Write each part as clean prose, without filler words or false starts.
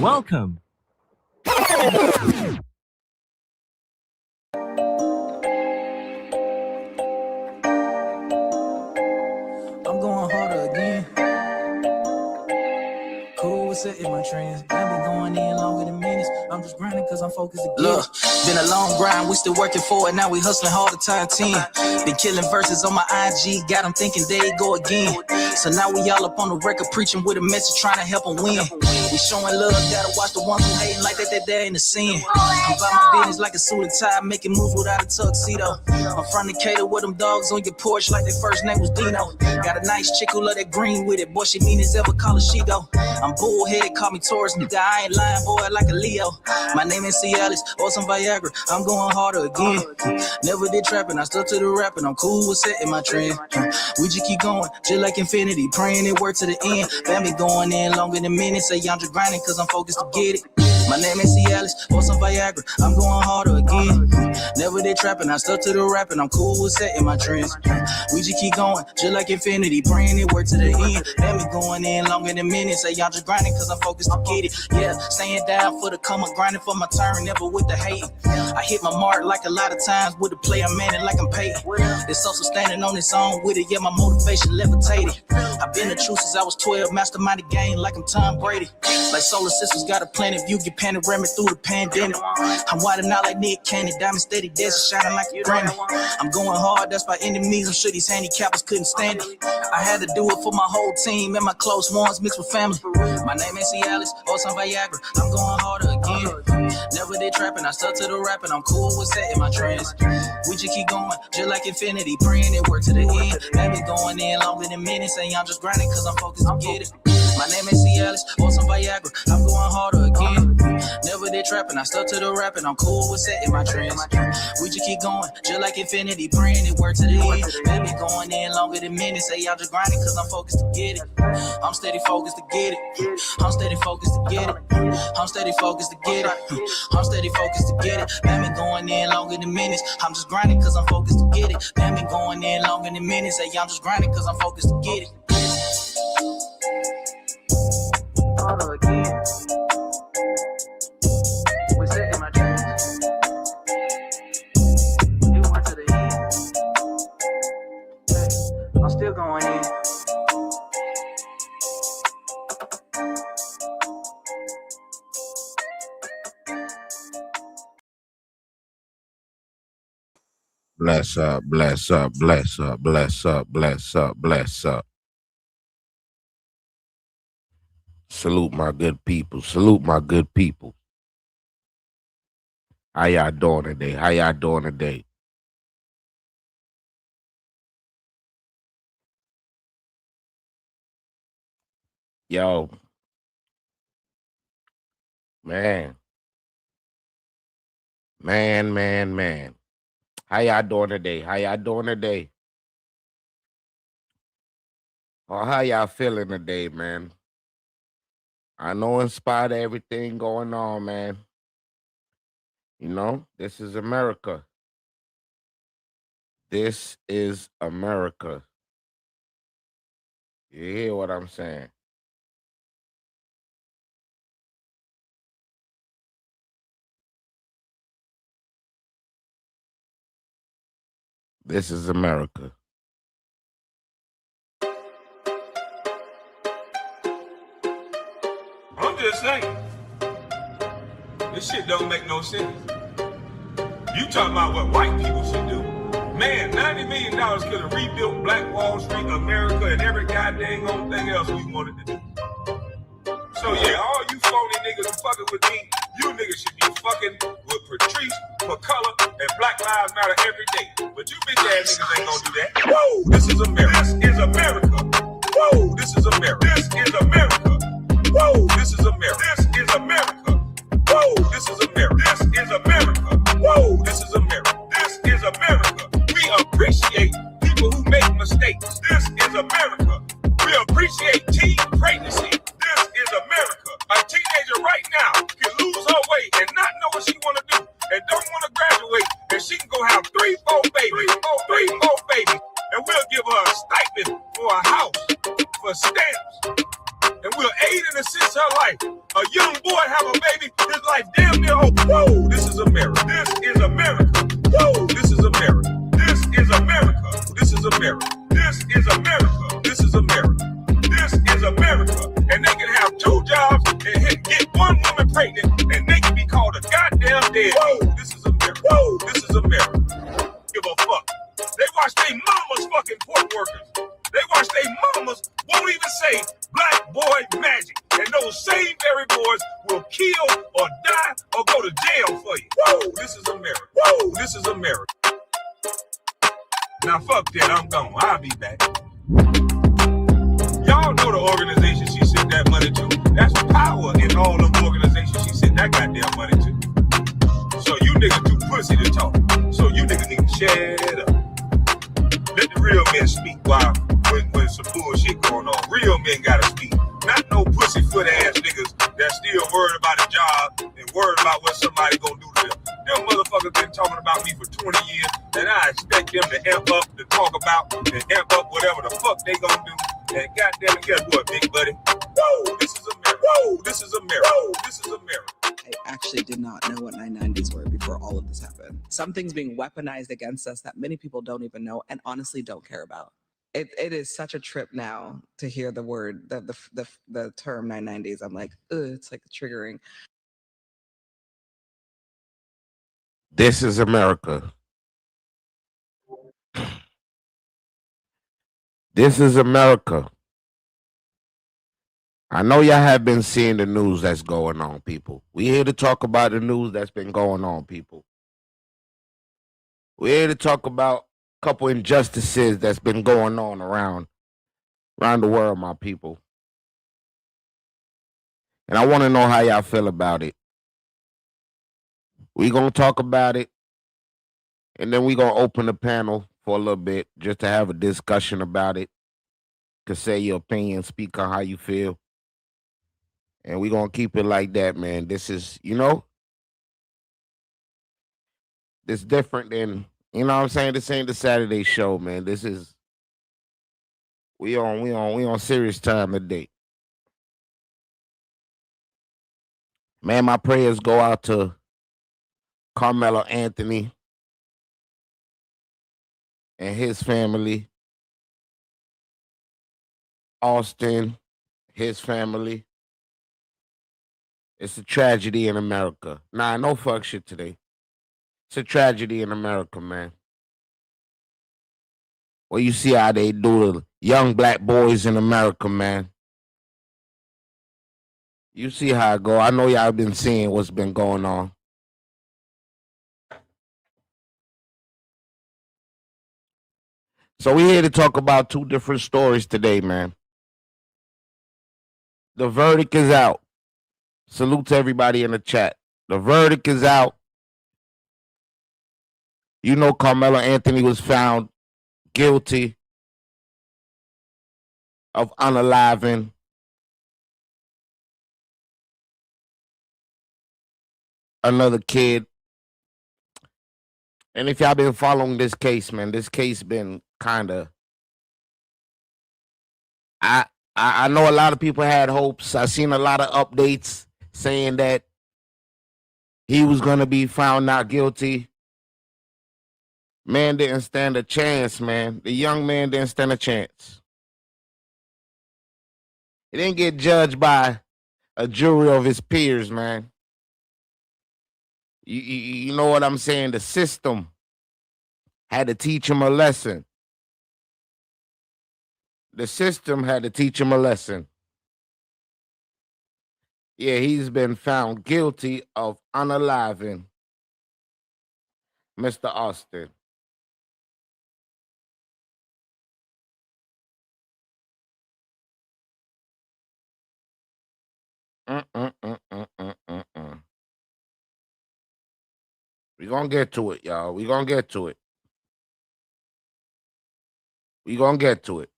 Welcome. I'm going harder again. Cool with setting my trends. I've been going in longer than minutes. I'm just grinding cause I'm focused again. Look, been a long grind, we still working for it. Now we hustling hard to time 10. Been killing verses on my IG, got them thinking they go again. So now we all up on the record preaching with a message trying to help them win. We showing love, gotta watch the ones who hating like that they ain't a sin. I'm about my business like a suit and tie, making moves without a tuxedo. I'm from Decatur with them dogs on your porch like their first name was Dino. Got a nice chick who love that green with it, boy she mean as ever, call her she go. I'm bullheaded, call me Taurus, nigga, I ain't lying, boy, like a Leo. My name is Cialis, or some Viagra, I'm going harder again. Never did trapping, I stuck to the rapping, I'm cool with setting my trend. We just keep going, just like infinity, praying it work to the end. Been me going in longer than minutes, say I'm just grinding cause I'm focused to get it. My name is Cialis, or some Viagra, I'm going harder again. Never did trapping, I stuck to the rapping, I'm cool with setting my trends. We just keep going, just like infinity, praying it work to the end. Been me going in longer than minutes, say I'm just grinding cause I'm focused to get it. Yeah, staying down for the come, grinding for my turn, never with the hate. I hit my mark like a lot of times with the play, I'm manning like I'm paid. This also standing on its own with it, yeah, my motivation levitated. I've been the truth since I was 12, mastermind the game like I'm Tom Brady. Like solar systems got a planet view, get panoramic through the pandemic. I'm wilding out like Nick Cannon, diamond steady, dancing, shining like a granny. I'm going hard, that's by enemies, I'm sure these handicappers couldn't stand it. I had to do it for my whole team and my close ones mixed with family. My name is Cialis, or some Viagra, I'm going harder again. Never did trapping, I stuck to the rapping, I'm cool with setting my trends. We just keep going, just like infinity, praying it work to the end. Baby going in longer than minutes, saying I'm just grinding cause I'm focused to get it. My name is Cialis, or some Viagra, I'm going harder again. Never did trapping, I stuck to the rapping, I'm cool with setting my trends. We just keep going, just like infinity, praying it work to the end. Baby going in longer than minutes, say I'm just grinding cause I'm focused to get it. I'm steady focused to get it. I'm steady focused to get it. I'm steady focused to get it. I'm steady focused to get it. Baby going in longer than minutes, I'm just grinding cause I'm focused to get it. Baby going in longer than minutes, say I'm just grinding cause I'm focused to get it. Harder again. We're setting my trends. It went to the end. Hey, I'm still going in. Bless up, bless up, bless up, bless up, bless up, bless up. Salute my good people. Salute my good people. How y'all doing today? How y'all doing today? Yo. Man. How y'all doing today? How y'all doing today? Or how y'all feeling today, man? I know in spite of everything going on, man, you know, this is America. This is America. You hear what I'm saying? This is America. I'm just saying, this shit don't make no sense. You talking about what white people should do? Man, $90 million could have rebuilt Black Wall Street, America, and every goddamn old thing else we wanted to do. So yeah, all you phony niggas who fucking with me, you niggas should be fucking with Patrice, McCullough, and Black Lives Matter every day. But you bitch ass niggas ain't gonna do that. Whoa, this is America. This is America. Whoa, this is America. This is America. Whoa, this is America. This is America. Whoa, this is America. This is America. Whoa, this is America. This is America. We appreciate people who make mistakes. This is America. We appreciate team pregnancy. This is America. A since her life. A young boy have a baby, his life damn near over. Whoa, this is America. This is America. Whoa, this is America. This is America. This is America. This is America. This is America. This is America. And they can have 2 jobs and get one woman pregnant and they can be called a goddamn dead. Whoa, this is America. Whoa, this is America. Give a fuck. They watch their mamas fucking pork workers. They watch their mamas won't even say black boy magic. And those same very boys will kill or die or go to jail for you. Whoa, this is America. Whoa, this is America. Now fuck that, I'm gone. I'll be back. Y'all know the organization she sent that money to. That's power in all them organizations she sent that goddamn money to. So you niggas too pussy to talk. So you niggas need to shut up. Let the real men speak while when some bullshit going on. Real men gotta speak. Not no pussyfoot ass niggas that still worried about a job and worried about what somebody gonna do to them. Them motherfuckers been talking about me for 20 years, and I expect them to amp up, to talk about, and amp up whatever the fuck they gonna do. And goddamn it, guess what, big buddy? Whoa, this is America. Whoa, this is America. Whoa, this is America. I actually did not know what 990s were before all of this happened. Something's being weaponized against us that many people don't even know and honestly don't care about. It is such a trip now to hear the word, the term 990s. I'm like, ugh, it's like triggering. This is America. This is America. I know y'all have been seeing the news that's going on, people. We're here to talk about the news that's been going on, people. We're here to talk about a couple injustices that's been going on around the world, my people. And I want to know how y'all feel about it. We're going to talk about it, and then we're going to open the panel for a little bit just to have a discussion about it. To say your opinion, speak on how you feel. And we're going to keep it like that, man. This is, it's different than, you know what I'm saying? This ain't the Saturday show, man. This is, we on serious time today. Man, my prayers go out to Carmelo Anthony and his family. Austin, his family. It's a tragedy in America. Nah, no fuck shit today. It's a tragedy in America, man. Well, you see how they do the young black boys in America, man. You see how it go. I know y'all been seeing what's been going on. So we're here to talk about 2 different stories today, man. The verdict is out. Salute to everybody in the chat. The verdict is out. You know Carmelo Anthony was found guilty of unaliving another kid. And if y'all been following this case, man, this case been kind of... I know a lot of people had hopes. I seen a lot of updates saying that he was going to be found not guilty. Man didn't stand a chance, man. The young man didn't stand a chance. He didn't get judged by a jury of his peers, man. You know what I'm saying? The system had to teach him a lesson. The system had to teach him a lesson. Yeah, he's been found guilty of unaliving Mr. Austin. We're going to get to it, y'all. We're going to get to it. We're going to get to it.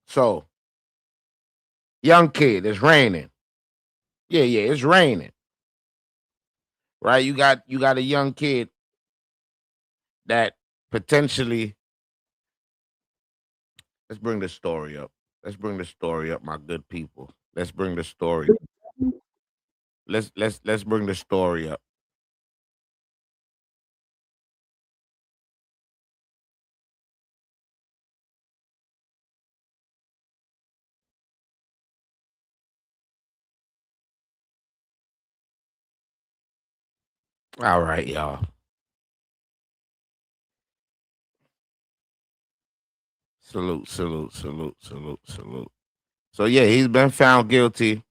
So, young kid, it's raining. Yeah, it's raining. Right? You got a young kid that potentially... Let's bring the story up. My good people. Let's bring the story. Let's bring the story up. All right, y'all. Salute, salute, salute, salute, salute. So yeah, he's been found guilty.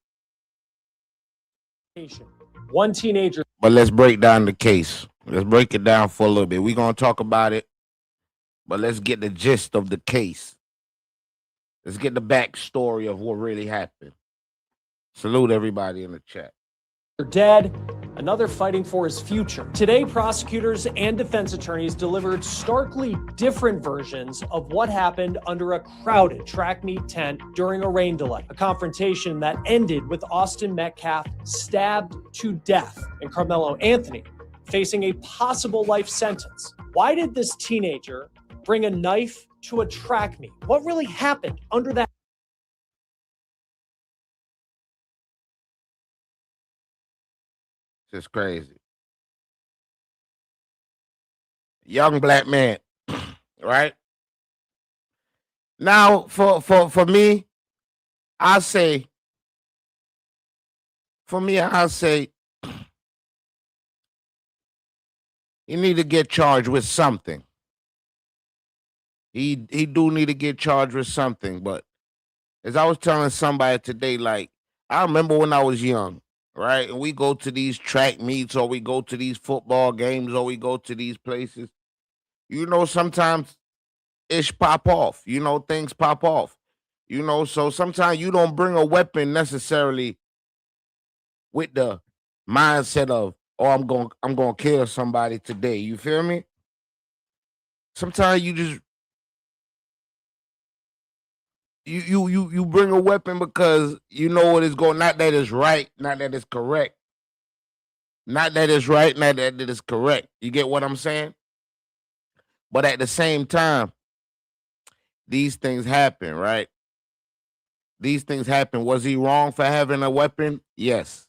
One teenager. But let's break down the case. Let's break it down for a little bit. We're gonna talk about it, but let's get the gist of the case. Let's get the backstory of what really happened. Salute everybody in the chat. Dead, another fighting for his future. Today, prosecutors and defense attorneys delivered starkly different versions of what happened under a crowded track meet tent during a rain delay, a confrontation that ended with Austin Metcalf stabbed to death and Carmelo Anthony facing a possible life sentence. Why did this teenager bring a knife to a track meet? What really happened under that? It's crazy. Young black man, right? Now, for me, I say, he need to get charged with something. He do need to get charged with something. But as I was telling somebody today, like I remember when I was young, right? And we go to these track meets, or we go to these football games, or we go to these places. You know, sometimes ish pop off. You know, things pop off. You know, so sometimes you don't bring a weapon necessarily with the mindset of, oh, I'm gonna kill somebody today. You feel me? Sometimes you just you bring a weapon because you know what is going. Not that it's right, not that it's correct, not that it's right, not that it is correct. You get what I'm saying? But at the same time, these things happen, right? These things happen. Was he wrong for having a weapon? Yes.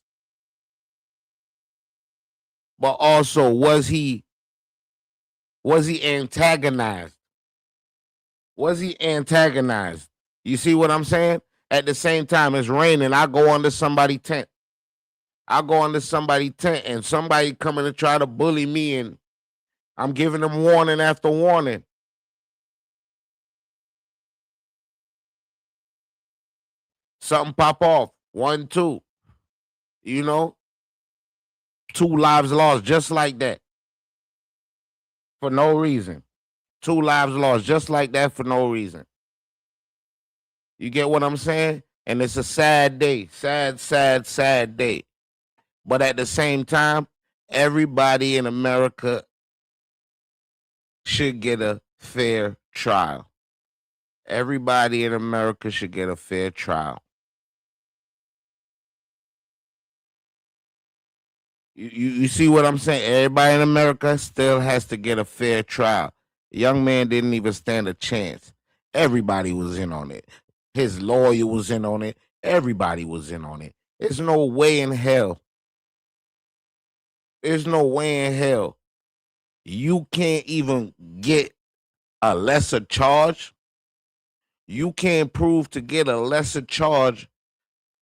But also, was he antagonized? Was he antagonized? You see what I'm saying? At the same time, it's raining. I go under somebody's tent. And somebody coming to try to bully me, and I'm giving them warning after warning. Something pop off. 1, 2. You know? 2 lives lost just like that. For no reason. 2 lives lost just like that for no reason. You get what I'm saying? And it's a sad day. Sad, sad, sad day. But at the same time, everybody in America should get a fair trial. Everybody in America should get a fair trial. You see what I'm saying? Everybody in America still has to get a fair trial. The young man didn't even stand a chance. Everybody was in on it. His lawyer was in on it. Everybody was in on it. There's no way in hell. There's no way in hell you can't even get a lesser charge. You can't prove to get a lesser charge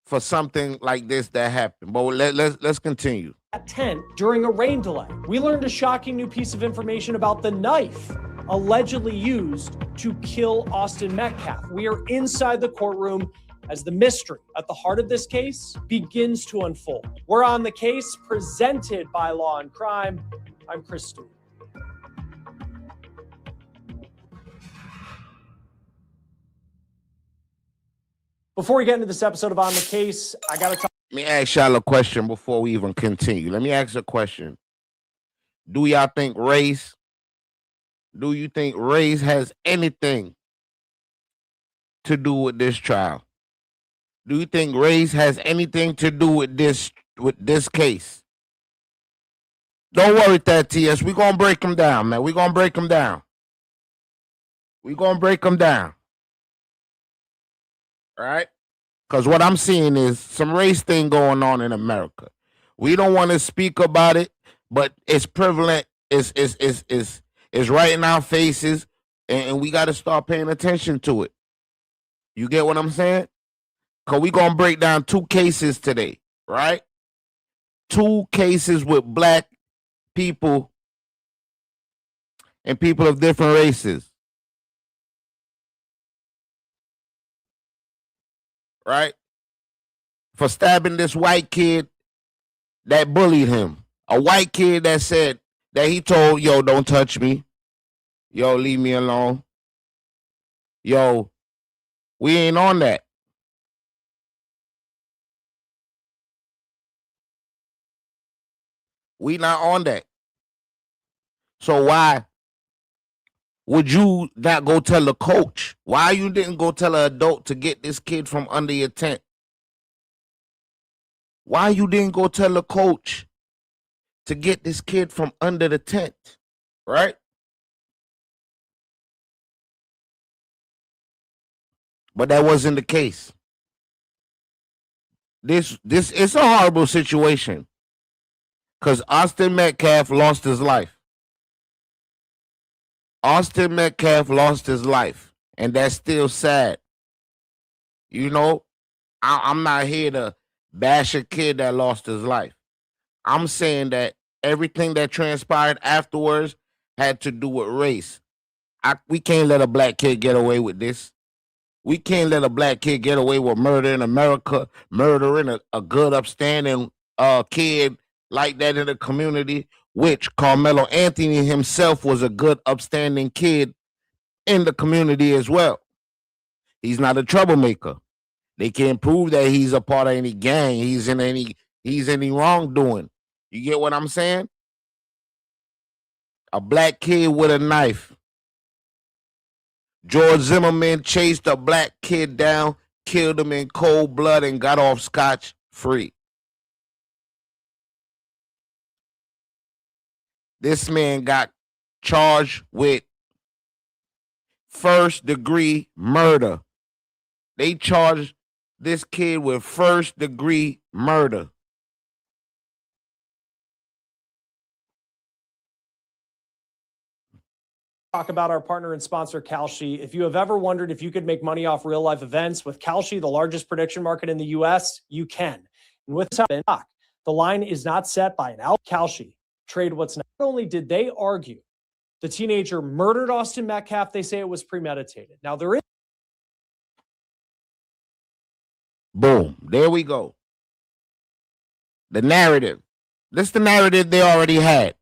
for something like this that happened. But let's continue. Tent during a rain delay. We learned a shocking new piece of information about the knife allegedly used to kill Austin Metcalf. We are inside the courtroom as the mystery at the heart of this case begins to unfold. We're on the case presented by Law and Crime. I'm Chris Stewart. Before we get into this episode of On the Case, I got to talk. Let me ask y'all a question before we even continue. Let me ask a question. Do you think race has anything to do with this trial? Do you think race has anything to do with this case? Don't worry, that TS. We're gonna break them down, man. We're gonna break them down. All right. Because what I'm seeing is some race thing going on in America. We don't want to speak about it, but it's prevalent. It's right in our faces, and we got to start paying attention to it. You get what I'm saying? Because we going to break down 2 cases today, right? 2 cases with black people and people of different races, right? For stabbing this white kid that bullied him. A white kid that said that he told, yo, don't touch me. Yo, leave me alone. Yo, we ain't on that. We not on that. So why would you not go tell the coach? Why you didn't go tell an adult to get this kid from under your tent? Why you didn't go tell the coach to get this kid from under the tent? Right? But that wasn't the case. This it's a horrible situation. Because Austin Metcalf lost his life. Austin Metcalf lost his life. And that's still sad. You know, I'm not here to bash a kid that lost his life. I'm saying that everything that transpired afterwards had to do with race. We can't let a black kid get away with this. We can't let a black kid get away with murder in America, murdering a good, upstanding kid like that in the community, which Carmelo Anthony himself was a good, upstanding kid in the community as well. He's not a troublemaker. They can't prove that he's a part of any gang. He's in any wrongdoing. You get what I'm saying? A black kid with a knife. George Zimmerman chased a black kid down, killed him in cold blood, and got off scotch-free. This man got charged with first-degree murder. They charged this kid with first-degree murder. Talk about our partner and sponsor, Kalshi. If you have ever wondered if you could make money off real life events with Kalshi, the largest prediction market in the US, you can. And with the line is not set by an Kalshi. Trade what's not. Not only did they argue the teenager murdered Austin Metcalf, they say it was premeditated. Now there is. Boom. There we go. The narrative. This is the narrative they already had.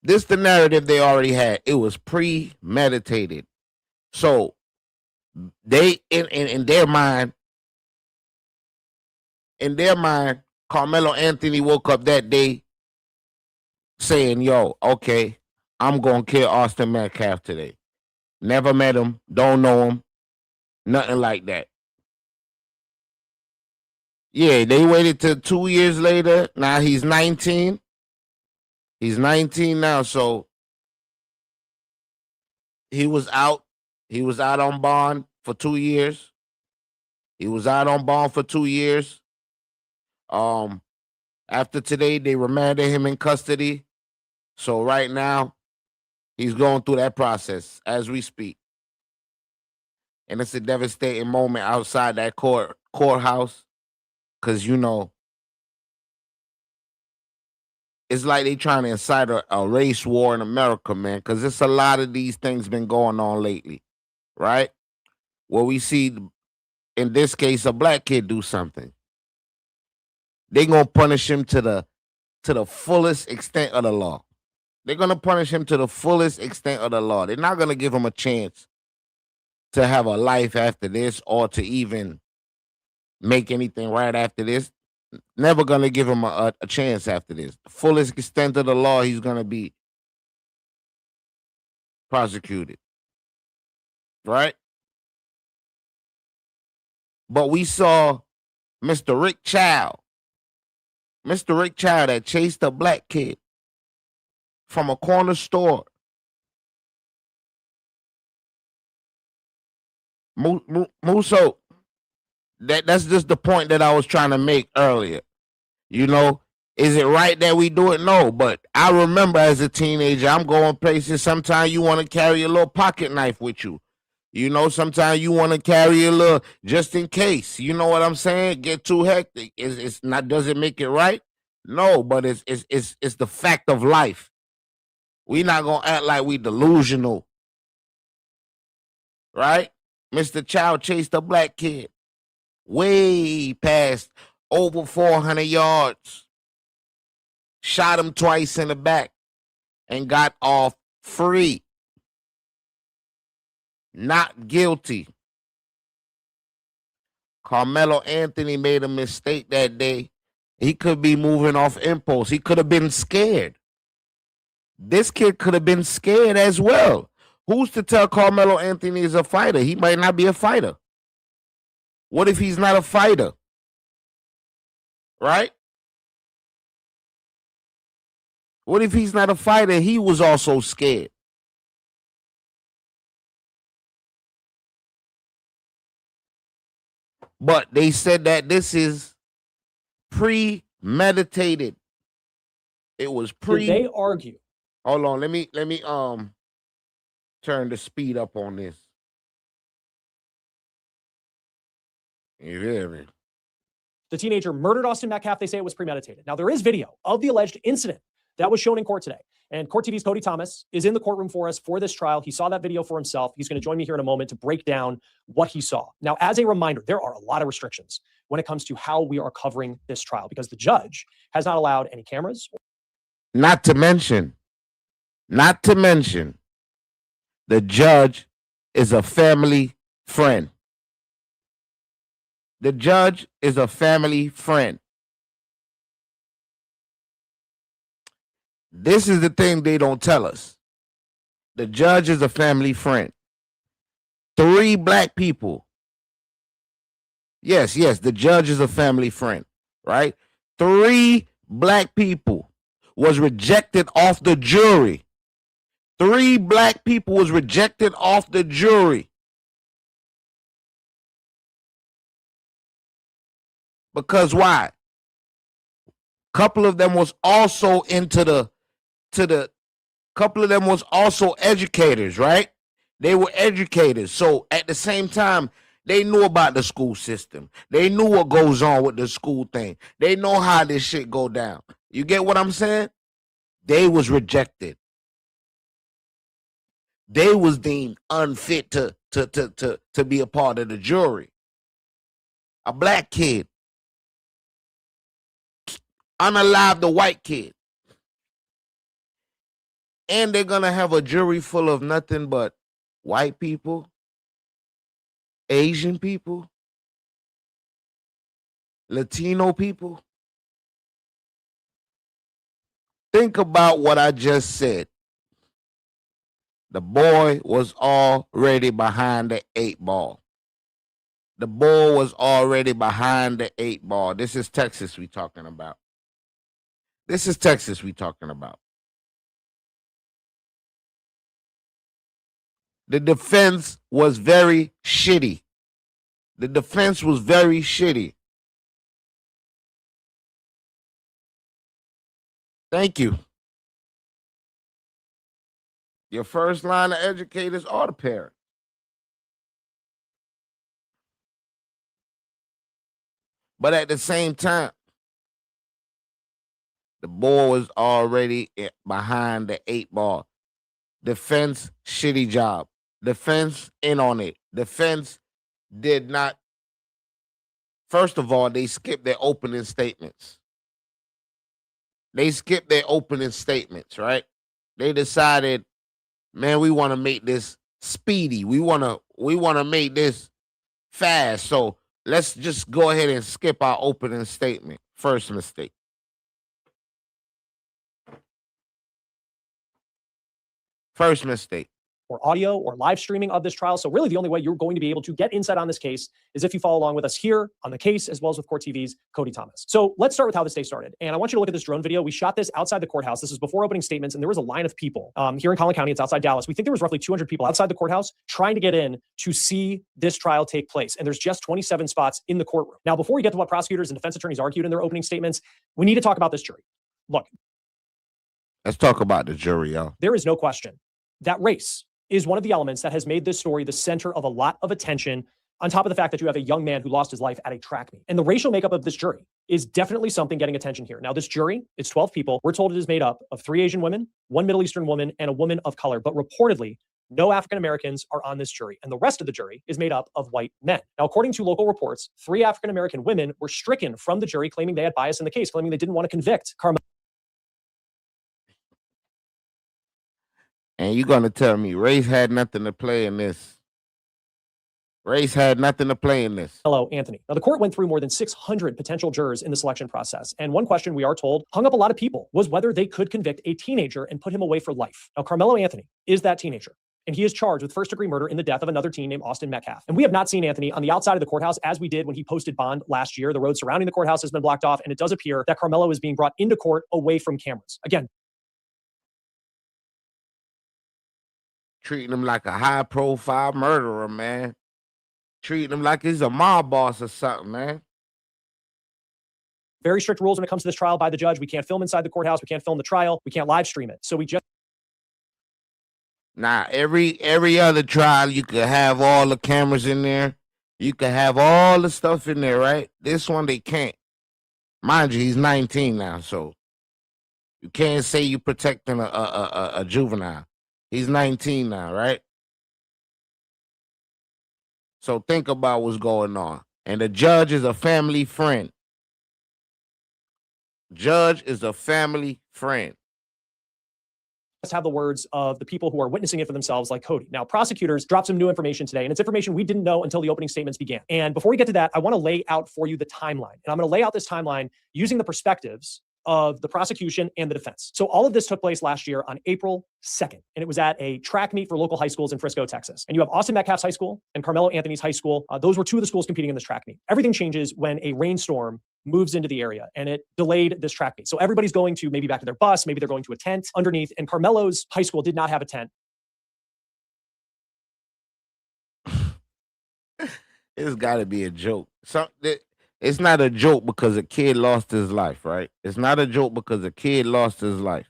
This the narrative they already had. It was premeditated. So they in their mind, Carmelo Anthony woke up that day saying, yo, okay, I'm gonna kill Austin Metcalf today. Never met him, don't know him, nothing like that. Yeah, they waited till 2 years later. Now he's 19. He's 19 now, so he was out. He was out on bond for 2 years. After today, they remanded him in custody. So right now, he's going through that process as we speak. And it's a devastating moment outside that courthouse. Because, you know, it's like they trying to incite a race war in America, man, because it's a lot of these things been going on lately, right? Where we see, in this case, a black kid do something. They gonna punish him to the fullest extent of the law. They're gonna punish him to the fullest extent of the law. They're not gonna give him a chance to have a life after this or to even make anything right after this. Never gonna give him a chance after this. The fullest extent of the law, he's gonna be prosecuted. Right? But we saw Mr. Rick Child that chased a black kid from a corner store Muso, that's just the point that I was trying to make earlier. You know, is it right that we do it? No, but I remember as a teenager, I'm going places. Sometimes you want to carry a little pocket knife with you. You know, sometimes you want to carry a little just in case. You know what I'm saying? Get too hectic. It's not. Does it make it right? No, but it's the fact of life. We not gonna act like we delusional, right? Mr. Child chased a black kid way past over 400 yards, shot him twice in the back, and got off free. Not guilty. Carmelo Anthony made a mistake that day. He could be moving off impulse. He could have been scared. This kid could have been scared as well. Who's to tell Carmelo Anthony is a fighter? He might not be a fighter. What if he's not a fighter? Right? What if he's not a fighter? He was also scared. But they said that this is premeditated. It was They argue. Hold on, let me turn the speed up on this. You hear me? The teenager murdered Austin Metcalf. They say it was premeditated. Now, there is video of the alleged incident that was shown in court today. And Court TV's Cody Thomas is in the courtroom for us for this trial. He saw that video for himself. He's going to join me here in a moment to break down what he saw. Now, as a reminder, there are a lot of restrictions when it comes to how we are covering this trial because the judge has not allowed any cameras. Not to mention, the judge is a family friend. The judge is a family friend. This is the thing they don't tell us. The judge is a family friend. 3 black people. Yes, the judge is a family friend, right? 3 black people was rejected off the jury. 3 black people was rejected off the jury. Because why? Couple of them was also couple of them was also educators, right? They were educators. So at the same time, they knew about the school system. They knew what goes on with the school thing. They know how this shit go down. You get what I'm saying? They was rejected. They was deemed unfit to be a part of the jury. A black kid unalived a white kid. And they're going to have a jury full of nothing but white people, Asian people, Latino people. Think about what I just said. The boy was already behind the 8 ball. The boy was already behind the 8 ball. This is Texas we talking about. This is Texas we talking about. The defense was very shitty. The defense was very shitty. Thank you. Your first line of educators are the parents. But at the same time, the boy was already behind the 8 ball. Defense, shitty job. Defense, in on it. Defense did not. First of all, they skipped their opening statements. Right? They decided, man, we want to make this speedy. We want to make this fast. So let's just go ahead and skip our opening statement. First mistake. First mistake. or audio or live streaming of this trial. So really the only way you're going to be able to get insight on this case is if you follow along with us here on the case, as well as with Court TV's Cody Thomas. So let's start with how this day started. And I want you to look at this drone video. We shot this outside the courthouse. This is before opening statements, and there was a line of people here in Collin County. It's outside Dallas. We think there was roughly 200 people outside the courthouse trying to get in to see this trial take place. And there's just 27 spots in the courtroom. Now, before we get to what prosecutors and defense attorneys argued in their opening statements, we need to talk about this jury. Look, let's talk about the jury, y'all. There is no question that race is one of the elements that has made this story the center of a lot of attention, on top of the fact that you have a young man who lost his life at a track meet. And the racial makeup of this jury is definitely something getting attention here. Now, this jury, it's 12 people. We're told it is made up of 3 Asian women, 1 Middle Eastern woman, and a woman of color. But reportedly, no African Americans are on this jury, and the rest of the jury is made up of white men. Now, according to local reports, 3 African American women were stricken from the jury, claiming they had bias in the case, claiming they didn't want to convict Carmelo. And you're going to tell me race had nothing to play in this? Race had nothing to play in this. Hello, Anthony. Now, the court went through more than 600 potential jurors in the selection process. And one question we are told hung up a lot of people was whether they could convict a teenager and put him away for life. Now, Carmelo Anthony is that teenager, and he is charged with first-degree murder in the death of another teen named Austin Metcalf. And we have not seen Anthony on the outside of the courthouse as we did when he posted bond last year. The road surrounding the courthouse has been blocked off, and it does appear that Carmelo is being brought into court away from cameras. Again, treating him like a high-profile murderer, man. Treating him like he's a mob boss or something, man. very strict rules when it comes to this trial by the judge. We can't film inside the courthouse. We can't film the trial. We can't live stream it. So we just... Nah, every other trial, you could have all the cameras in there. You could have all the stuff in there, right? This one, they can't. Mind you, he's 19 now, so you can't say you're protecting a juvenile. He's 19 now, right? So think about what's going on. And the judge is a family friend. Judge is a family friend. have the words of the people who are witnessing it for themselves, like Cody. Now, prosecutors dropped some new information today, and it's information we didn't know until the opening statements began. And before we get to that, I want to lay out for you the timeline. And I'm going to lay out this timeline using the perspectives of the prosecution and the defense. So all of this took place last year on April 2nd, and it was at a track meet for local high schools in Frisco, Texas. And you have Austin Metcalf's high school and Carmelo Anthony's high school. Those were two of the schools competing in this track meet. Everything changes when a rainstorm moves into the area, and it delayed this track meet. So everybody's going to maybe back to their bus, maybe they're going to a tent underneath, and Carmelo's high school did not have a tent. It's got to be a joke. It's not a joke because a kid lost his life, right? It's not a joke because a kid lost his life.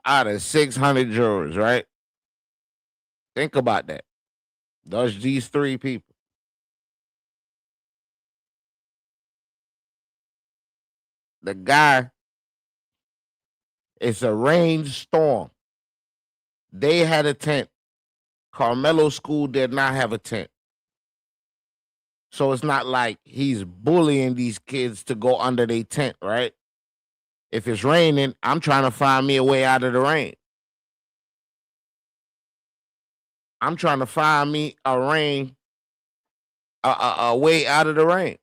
Out of 600 jurors, right? Think about that. These three people. The guy, it's a rainstorm. They had a tent. Carmelo School did not have a tent. So it's not like he's bullying these kids to go under their tent, right? If it's raining, I'm trying to find me a way out of the rain. I'm trying to find me a way out of the rain.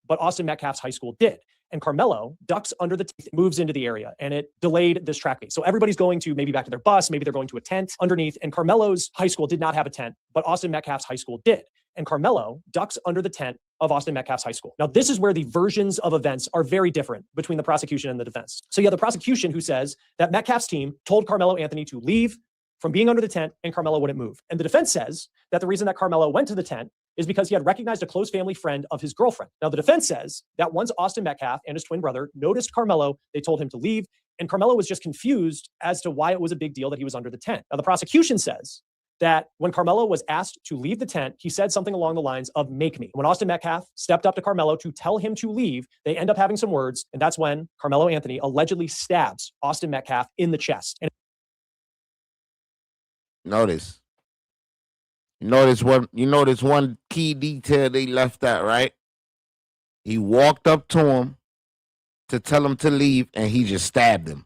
But Austin Metcalf's high school did. And Carmelo ducks under the tent, moves into the area, and it delayed this track meet. So everybody's going to maybe back to their bus, maybe they're going to a tent underneath. And Carmelo's high school did not have a tent, but Austin Metcalf's high school did. And Carmelo ducks under the tent of Austin Metcalf's high school. Now, this is where the versions of events are very different between the prosecution and the defense. So you have the prosecution who says that Metcalf's team told Carmelo Anthony to leave from being under the tent, and Carmelo wouldn't move. And the defense says that the reason that Carmelo went to the tent is because he had recognized a close family friend of his girlfriend. Now, the defense says that once Austin Metcalf and his twin brother noticed Carmelo, they told him to leave, and Carmelo was just confused as to why it was a big deal that he was under the tent. Now, the prosecution says that when Carmelo was asked to leave the tent, he said something along the lines of, "Make me." When Austin Metcalf stepped up to Carmelo to tell him to leave, they end up having some words, and that's when Carmelo Anthony allegedly stabs Austin Metcalf in the chest. And Notice one key detail they left out, right? He walked up to him to tell him to leave, and he just stabbed him.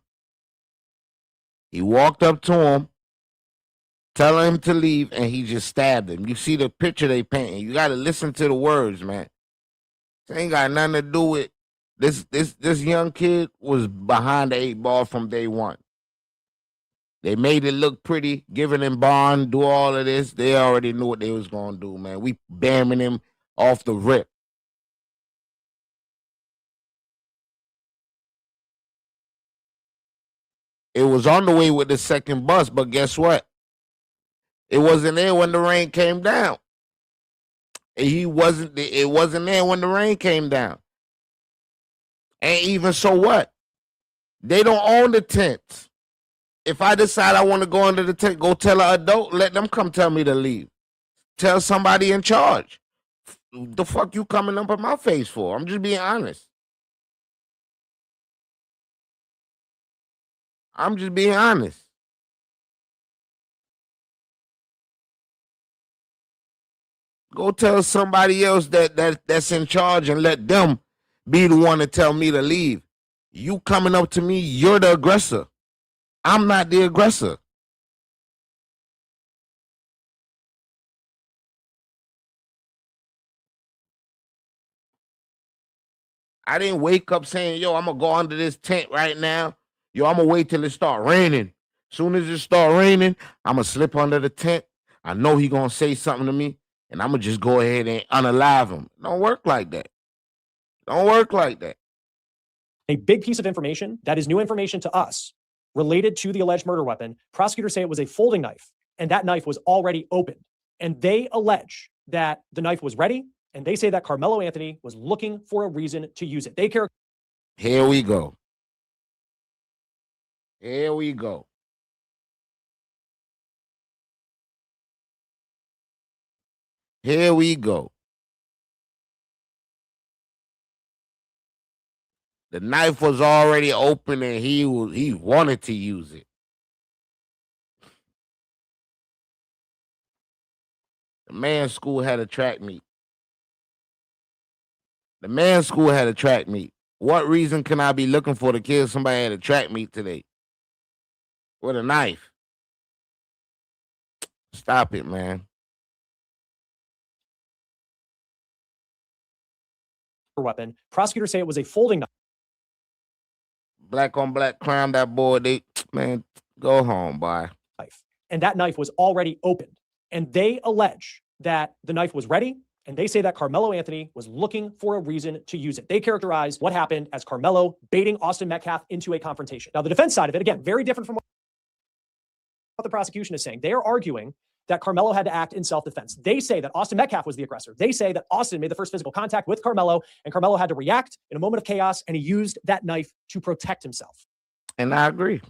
He walked up to him, telling him to leave, and he just stabbed him. You see the picture they painting. You got to listen to the words, man. It ain't got nothing to do with this young kid was behind the 8 ball from day one. They made it look pretty, giving him bond, do all of this. They already knew what they was gonna do, man. We bamming him off the rip. It was on the way with the second bus, but guess what? It wasn't there when the rain came down. It wasn't there when the rain came down. And even so what? They don't own the tents. If I decide I want to go under the tent, go tell an adult, let them come tell me to leave. Tell somebody in charge. The fuck you coming up in my face for? I'm just being honest. I'm just being honest. Go tell somebody else that's in charge and let them be the one to tell me to leave. You coming up to me, you're the aggressor. I'm not the aggressor. I didn't wake up saying, yo, I'm going to go under this tent right now. Yo, I'm going to wait till it start raining. Soon as it start raining, I'm going to slip under the tent. I know he going to say something to me, and I'm going to just go ahead and unalive him. Don't work like that. Don't work like that. A big piece of information that is new information to us related to the alleged murder weapon. Prosecutors say it was a folding knife, and that knife was already opened. And they allege that the knife was ready, and they say that Carmelo Anthony was looking for a reason to use it. Here we go. Here we go. Here we go. The knife was already open and he wanted to use it. The man's school had a track meet. What reason can I be looking for to kill somebody at a track meet today? With a knife. Stop it, man. Weapon. Prosecutors say it was a folding knife. Black on black crime, that boy, man, go home, boy. And that knife was already opened. And they allege that the knife was ready, and they say that Carmelo Anthony was looking for a reason to use it. They characterize what happened as Carmelo baiting Austin Metcalf into a confrontation. Now, the defense side of it, again, very different from what the prosecution is saying. They are arguing that Carmelo had to act in self-defense. They say that Austin Metcalf was the aggressor. They say that Austin made the first physical contact with Carmelo, and Carmelo had to react in a moment of chaos, and he used that knife to protect himself. And I agree.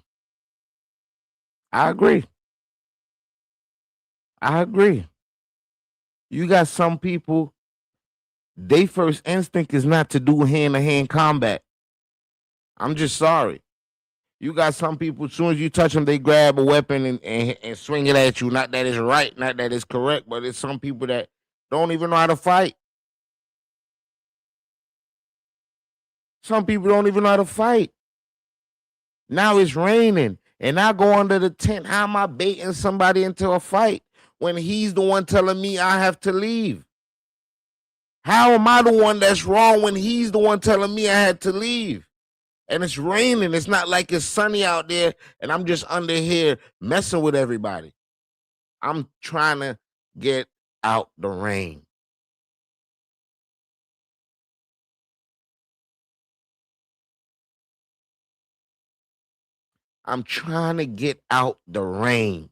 You got some people, their first instinct is not to do hand-to-hand combat. I'm just sorry. You got some people, as soon as you touch them, they grab a weapon and swing it at you. Not that it's right, not that it's correct, but it's some people that don't even know how to fight. Some people don't even know how to fight. Now it's raining, and I go under the tent. How am I baiting somebody into a fight when he's the one telling me I have to leave? How am I the one that's wrong when he's the one telling me I had to leave? And it's raining. It's not like it's sunny out there, and I'm just under here messing with everybody. I'm trying to get out the rain. I'm trying to get out the rain.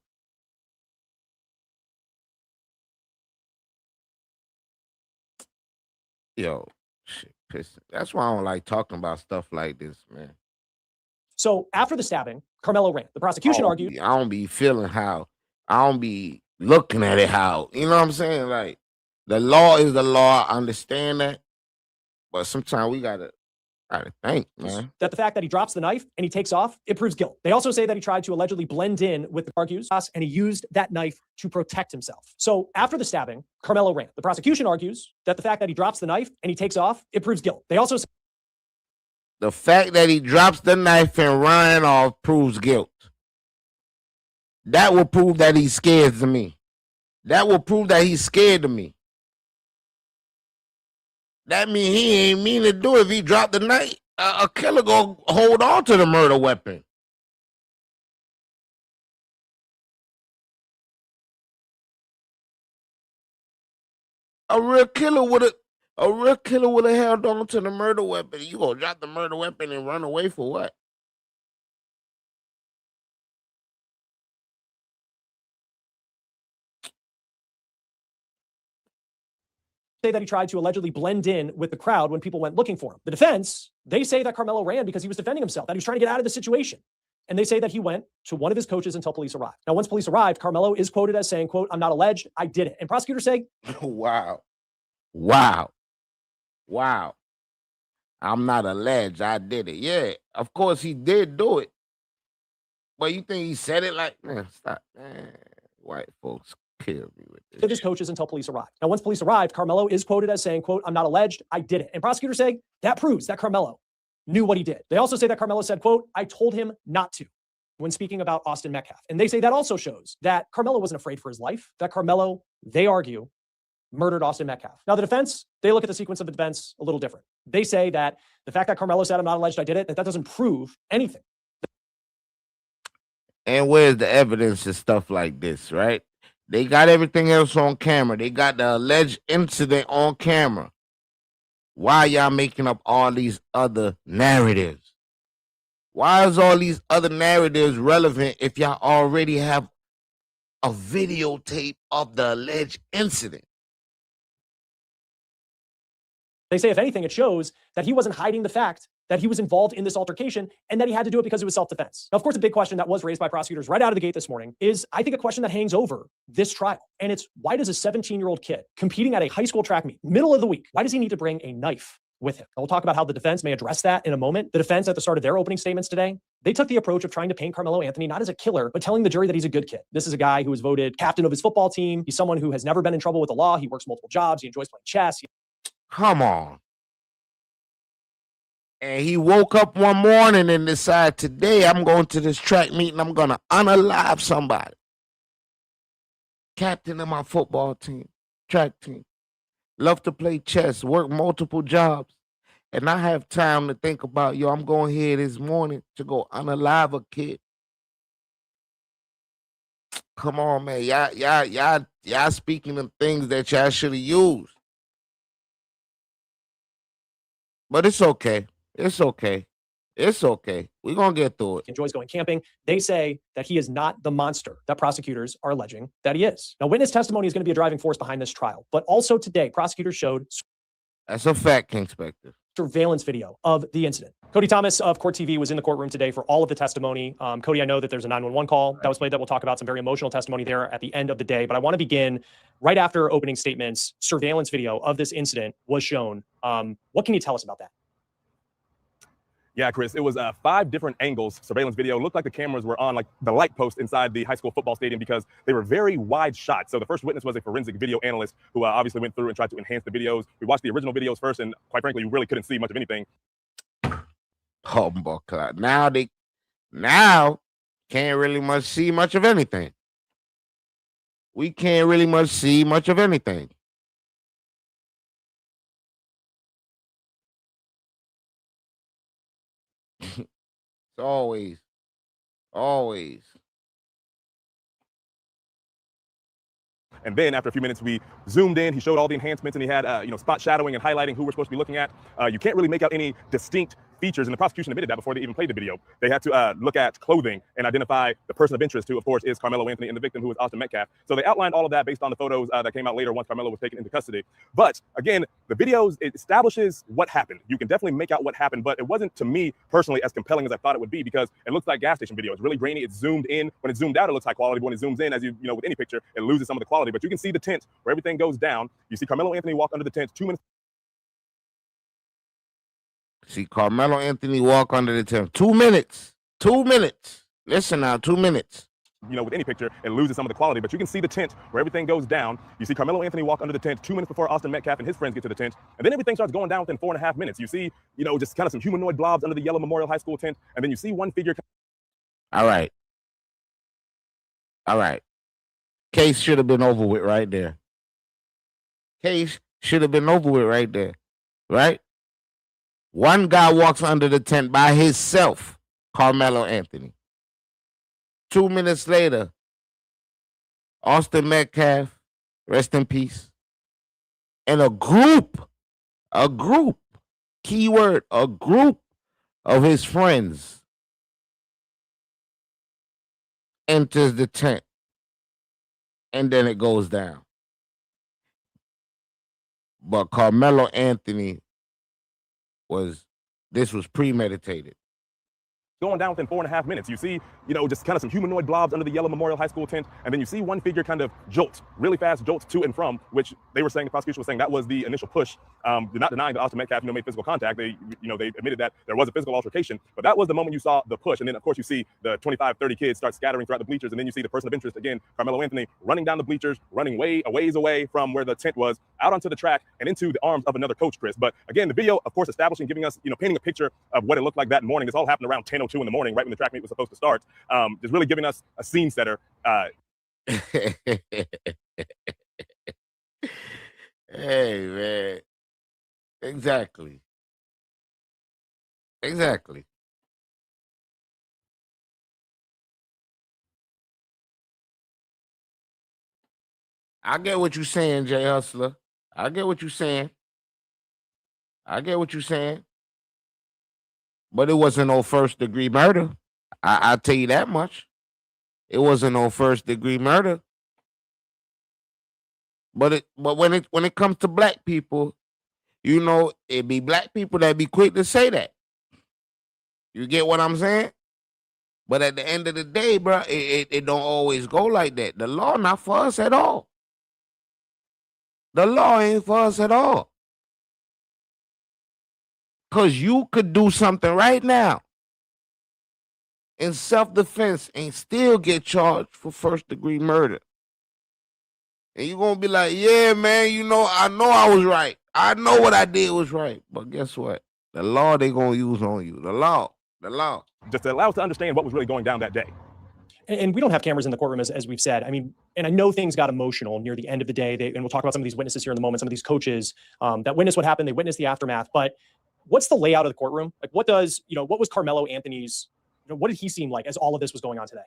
Yo, shit, piss. That's why I don't like talking about stuff like this, man. So after the stabbing, Carmelo ran. The prosecution argued. I don't be feeling how. I don't be looking at it how. You know what I'm saying? Like, the law is the law. I understand that. But sometimes we gotta think, man. That the fact that he drops the knife and he takes off, it proves guilt. They also say that he tried to allegedly blend in with the argues, and he used that knife to protect himself. So after the stabbing, Carmelo ran. The prosecution argues that the fact that he drops the knife and he takes off, it proves guilt. They also say the fact that he drops the knife and running off proves guilt. That will prove that he's scared of me. That will prove that he's scared of me. That means he ain't mean to do it. If he dropped the knife, a killer gonna hold on to the murder weapon. A real killer would have held on to the murder weapon. You gonna drop the murder weapon and run away for what? Say that he tried to allegedly blend in with the crowd when people went looking for him. The defense, they say that Carmelo ran because he was defending himself, that he was trying to get out of the situation. And they say that he went to one of his coaches until police arrived. Now, once police arrived, Carmelo is quoted as saying, quote, "I'm not alleged, I did it." And prosecutors say, Wow. I'm not alleged, I did it. Yeah, of course he did do it. But you think he said it like, man, stop, man. White folks kill me with to this. his coaches until police arrived. Now, once police arrived, Carmelo is quoted as saying, quote, "I'm not alleged, I did it." And prosecutors say that proves that Carmelo knew what he did. They also say that Carmelo said, quote, "I told him not to," when speaking about Austin Metcalf. And they say that also shows that Carmelo wasn't afraid for his life, that Carmelo, they argue, murdered Austin Metcalf. Now, the defense, they look at the sequence of events a little different. They say that the fact that Carmelo said, "I'm not alleged, I did it," that doesn't prove anything. And where's the evidence and stuff like this, right? They got everything else on camera. They got the alleged incident on camera. Why y'all making up all these other narratives? Why is all these other narratives relevant if y'all already have a videotape of the alleged incident? They say, if anything, it shows that he wasn't hiding the fact that he was involved in this altercation and that he had to do it because it was self-defense. Now, of course, a big question that was raised by prosecutors right out of the gate this morning is, I think, a question that hangs over this trial. And it's, why does a 17-year-old kid competing at a high school track meet, middle of the week, why does he need to bring a knife with him? And we'll talk about how the defense may address that in a moment. The defense, at the start of their opening statements today, they took the approach of trying to paint Carmelo Anthony not as a killer, but telling the jury that he's a good kid. This is a guy who was voted captain of his football team. He's someone who has never been in trouble with the law. He works multiple jobs. He enjoys playing chess. Come on. And he woke up one morning and decided, today I'm going to this track meeting. I'm going to unalive somebody. Captain of my football team, track team. Love to play chess, work multiple jobs. And I have time to think about, I'm going here this morning to go unalive a kid. Come on, man. Y'all speaking of things that y'all should have used. But it's okay. It's okay. It's okay. We're going to get through it. Enjoys going camping. They say that he is not the monster that prosecutors are alleging that he is. Now, witness testimony is going to be a driving force behind this trial. But also today, prosecutors showed... That's a fact, King Spectre. ...surveillance video of the incident. Cody Thomas of Court TV was in the courtroom today for all of the testimony. Cody, I know that there's a 911 call that was played that we'll talk about, some very emotional testimony there at the end of the day. But I want to begin right after opening statements. Surveillance video of this incident was shown. What can you tell us about that? Yeah, Chris, it was 5 different angles, surveillance video. It looked like the cameras were on like the light post inside the high school football stadium because they were very wide shots. So the first witness was a forensic video analyst who obviously went through and tried to enhance the videos. We watched the original videos first, and quite frankly, you really couldn't see much of anything. Oh, my God. Now can't really much see much of anything. We can't really much see much of anything. Always. And then after a few minutes, we zoomed in. He showed all the enhancements, and he had spot shadowing and highlighting who we're supposed to be looking at. You can't really make out any distinct features, and the prosecution admitted that before they even played the video. They had to look at clothing and identify the person of interest, who, of course, is Carmelo Anthony, and the victim, who is Austin Metcalf. So they outlined all of that based on the photos that came out later once Carmelo was taken into custody. But again, the videos, it establishes what happened. You can definitely make out what happened, but it wasn't, to me personally, as compelling as I thought it would be, because it looks like gas station video. It's really grainy. It's zoomed in. When it's zoomed out, it looks high quality. But when it zooms in, as you know, with any picture, it loses some of the quality. But you can see the tent where everything goes down. You see Carmelo Anthony walk under the tent 2 minutes. See Carmelo Anthony walk under the tent. 2 minutes. 2 minutes. Listen now, 2 minutes. You know, with any picture, it loses some of the quality, but you can see the tent where everything goes down. You see Carmelo Anthony walk under the tent 2 minutes before Austin Metcalf and his friends get to the tent. And then everything starts going down within 4.5 minutes. You see, just kind of some humanoid blobs under the yellow Memorial High School tent. And then you see one figure. All right. Case should have been over with right there. Case should have been over with right there. Right? One guy walks under the tent by himself, Carmelo Anthony. 2 minutes later, Austin Metcalf, rest in peace, and a group, keyword, a group of his friends enters the tent, and then it goes down. But Carmelo Anthony this was premeditated. Going down within 4.5 minutes. You see, just kind of some humanoid blobs under the yellow Memorial High School tent, and then you see one figure kind of really fast jolts to and from, which the prosecution was saying that was the initial push. They're not denying that Austin Metcalf, made physical contact. They admitted that there was a physical altercation, but that was the moment you saw the push. And then, of course, you see the 25, 30 kids start scattering throughout the bleachers, and then you see the person of interest again, Carmelo Anthony, running down the bleachers, running a ways away from where the tent was, out onto the track and into the arms of another coach, Chris. But again, the video, of course, establishing, giving us, painting a picture of what it looked like that morning. This all happened around 10:02 in the morning, right when the track meet was supposed to start. Just really giving us a scene setter. Hey, man. Exactly. I get what you're saying, Jay Hustler. I get what you're saying. But it wasn't no first degree murder. I'll tell you that much. It wasn't no first degree murder. But when it comes to black people, it be black people that be quick to say that. You get what I'm saying? But at the end of the day, bro, it don't always go like that. The law not for us at all. The law ain't for us at all. Because you could do something right now in self-defense and still get charged for first-degree murder. And you're going to be like, yeah, man, I know I was right. I know what I did was right. But guess what? The law they going to use on you. The law. Just to allow us to understand what was really going down that day. And we don't have cameras in the courtroom, as we've said. I mean, and I know things got emotional near the end of the day. And we'll talk about some of these witnesses here in the moment, some of these coaches that witnessed what happened. They witnessed the aftermath. But what's the layout of the courtroom? Like, what was Carmelo Anthony's, what did he seem like as all of this was going on today?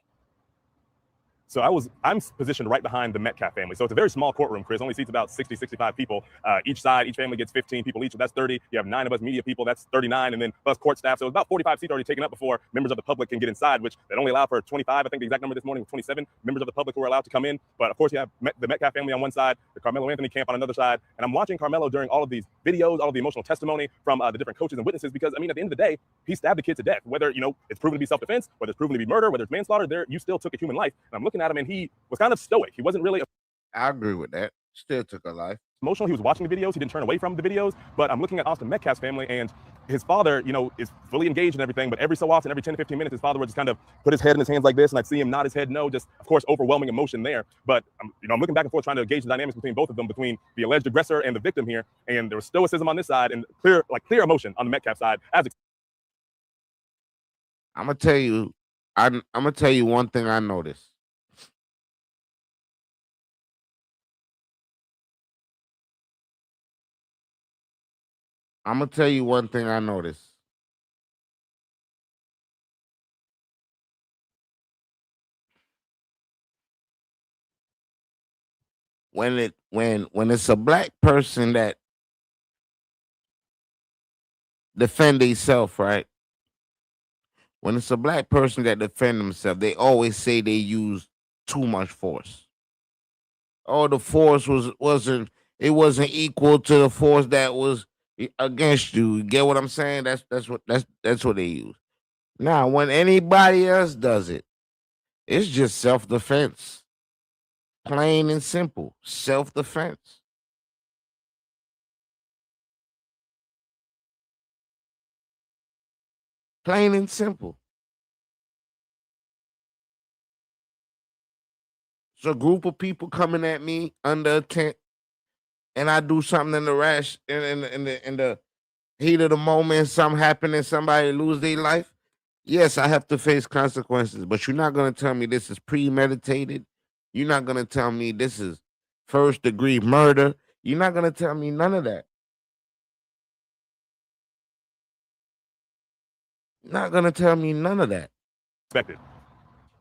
So I'm positioned right behind the Metcalf family. So it's a very small courtroom, Chris. Only seats about 60, 65 people. Each side, each family gets 15 people each. So that's 30. You have 9 of us media people. That's 39. And then plus court staff. So it's about 45 seats already taken up before members of the public can get inside, which they only allow for 25. I think the exact number this morning was 27 members of the public who are allowed to come in. But of course, you have the Metcalf family on one side, the Carmelo Anthony camp on another side. And I'm watching Carmelo during all of these videos, all of the emotional testimony from the different coaches and witnesses, because, at the end of the day, he stabbed a kid to death. Whether, it's proven to be self-defense, whether it's proven to be murder, whether it's manslaughter, you still took a human life. And I'm looking at him, and he was kind of stoic. He wasn't really. I agree with that. Still took a life. Emotional. He was watching the videos. He didn't turn away from the videos. But I'm looking at Austin Metcalf's family, and his father, is fully engaged in everything. But every so often, every 10 to 15 minutes, his father would just kind of put his head in his hands like this, and I'd see him nod his head no. Just, of course, overwhelming emotion there. But I'm looking back and forth, trying to gauge the dynamics between both of them, between the alleged aggressor and the victim here. And there was stoicism on this side, and clear emotion on the Metcalf side. I'm gonna tell you one thing I noticed. I'm gonna tell you one thing I noticed. When it's a black person that defend themselves, right? When it's a black person that defend themselves, they always say they use too much force. Oh, the force wasn't equal to the force that was against you. You get what I'm saying? That's what they use. Now, when anybody else does it, it's just self-defense. Plain and simple. Self-defense. Plain and simple. It's a group of people coming at me under a tent, and I do something in the rash in the heat of the moment, something happening, somebody lose their life. Yes, I have to face consequences, but you're not gonna tell me this is premeditated. You're not gonna tell me this is first degree murder. You're not gonna tell me none of that. Not gonna tell me none of that. Expected.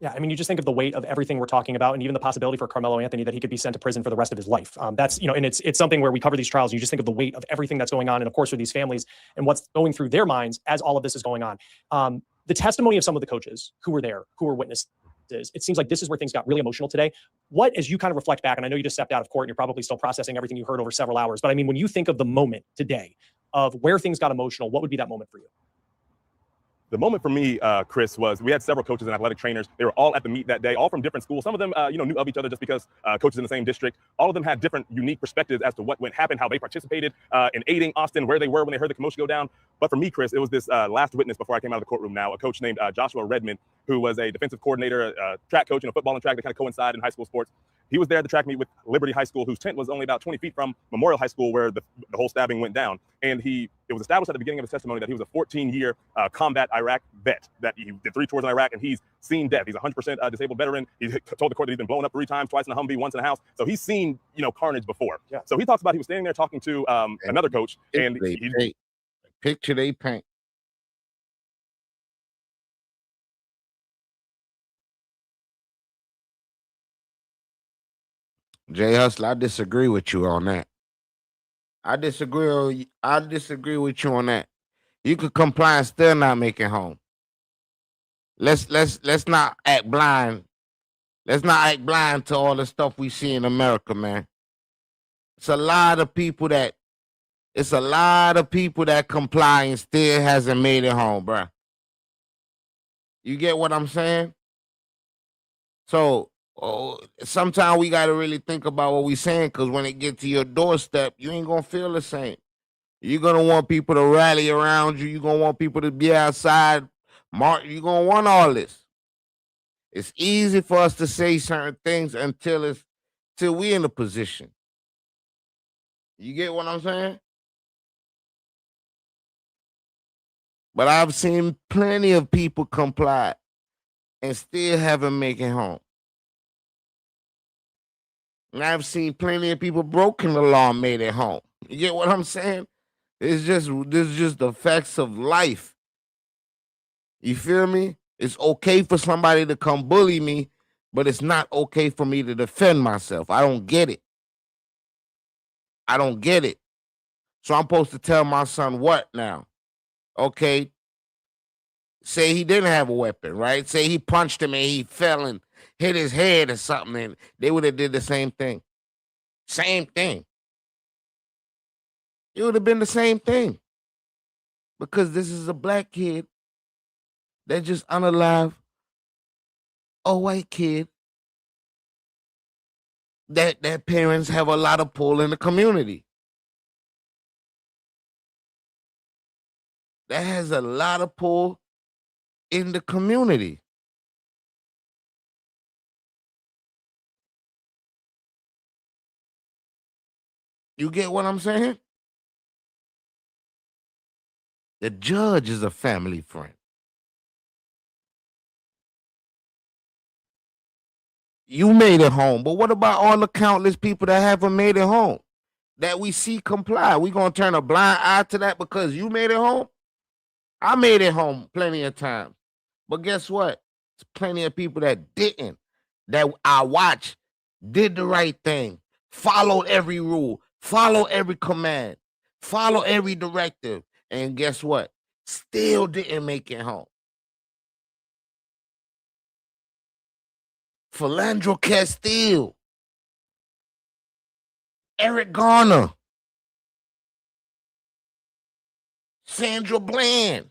Yeah, I mean, you just think of the weight of everything we're talking about, and even the possibility for Carmelo Anthony that he could be sent to prison for the rest of his life. That's, and it's something where we cover these trials, and you just think of the weight of everything that's going on, and of course, for these families and what's going through their minds as all of this is going on. The testimony of some of the coaches who were there, who were witnesses, it seems like this is where things got really emotional today. What, as you kind of reflect back, and I know you just stepped out of court and you're probably still processing everything you heard over several hours, but I mean, when you think of the moment today of where things got emotional, what would be that moment for you? The moment for me, Chris, was we had several coaches and athletic trainers. They were all at the meet that day, all from different schools. Some of them, knew of each other just because coaches in the same district. All of them had different, unique perspectives as to what happened, how they participated in aiding Austin, where they were when they heard the commotion go down. But for me, Chris, it was this last witness before I came out of the courtroom now, a coach named Joshua Redmond, who was a defensive coordinator, a track coach, football and track that kind of coincide in high school sports. He was there at the track meet with Liberty High School, whose tent was only about 20 feet from Memorial High School, where the whole stabbing went down. And it was established at the beginning of his testimony that he was a 14-year combat Iraq vet, that he did 3 tours in Iraq, and he's seen death. He's a 100% disabled veteran. He told the court that he's been blown up 3 times, twice in a Humvee, once in a house. So he's seen, carnage before. Yeah. So he talks about he was standing there talking to another coach, and picture they paint. Jay Hustle, I disagree with you on that. I disagree with you on that. You could comply and still not make it home. Let's not act blind. Let's not act blind to all the stuff we see in America, man. It's a lot of people that comply and still hasn't made it home, bro. You get what I'm saying? So sometimes we got to really think about what we're saying, because when it gets to your doorstep, you ain't going to feel the same. You're going to want people to rally around you. You're going to want people to be outside. You're going to want all this. It's easy for us to say certain things until we're in a position. You get what I'm saying? But I've seen plenty of people comply and still haven't made it home. And I've seen plenty of people broken the law and made it home. You get what I'm saying? This is just the facts of life. You feel me? It's okay for somebody to come bully me, but it's not okay for me to defend myself. I don't get it. So I'm supposed to tell my son what now? Okay. Say he didn't have a weapon, right? Say he punched him and he fell and hit his head or something, and they would have did the same thing. Same thing. It would have been the same thing. Because this is a black kid that just unalive a white kid that their parents have a lot of pull in the community. That has a lot of pull in the community. You get what I'm saying? The judge is a family friend. You made it home, but what about all the countless people that haven't made it home that we see comply? We gonna turn a blind eye to that because you made it home? I made it home plenty of times, but guess what? There's plenty of people that didn't, that I watched, did the right thing, followed every rule, followed every command, followed every directive, and guess what? Still didn't make it home. Philandro Castile, Eric Garner, Sandra Bland.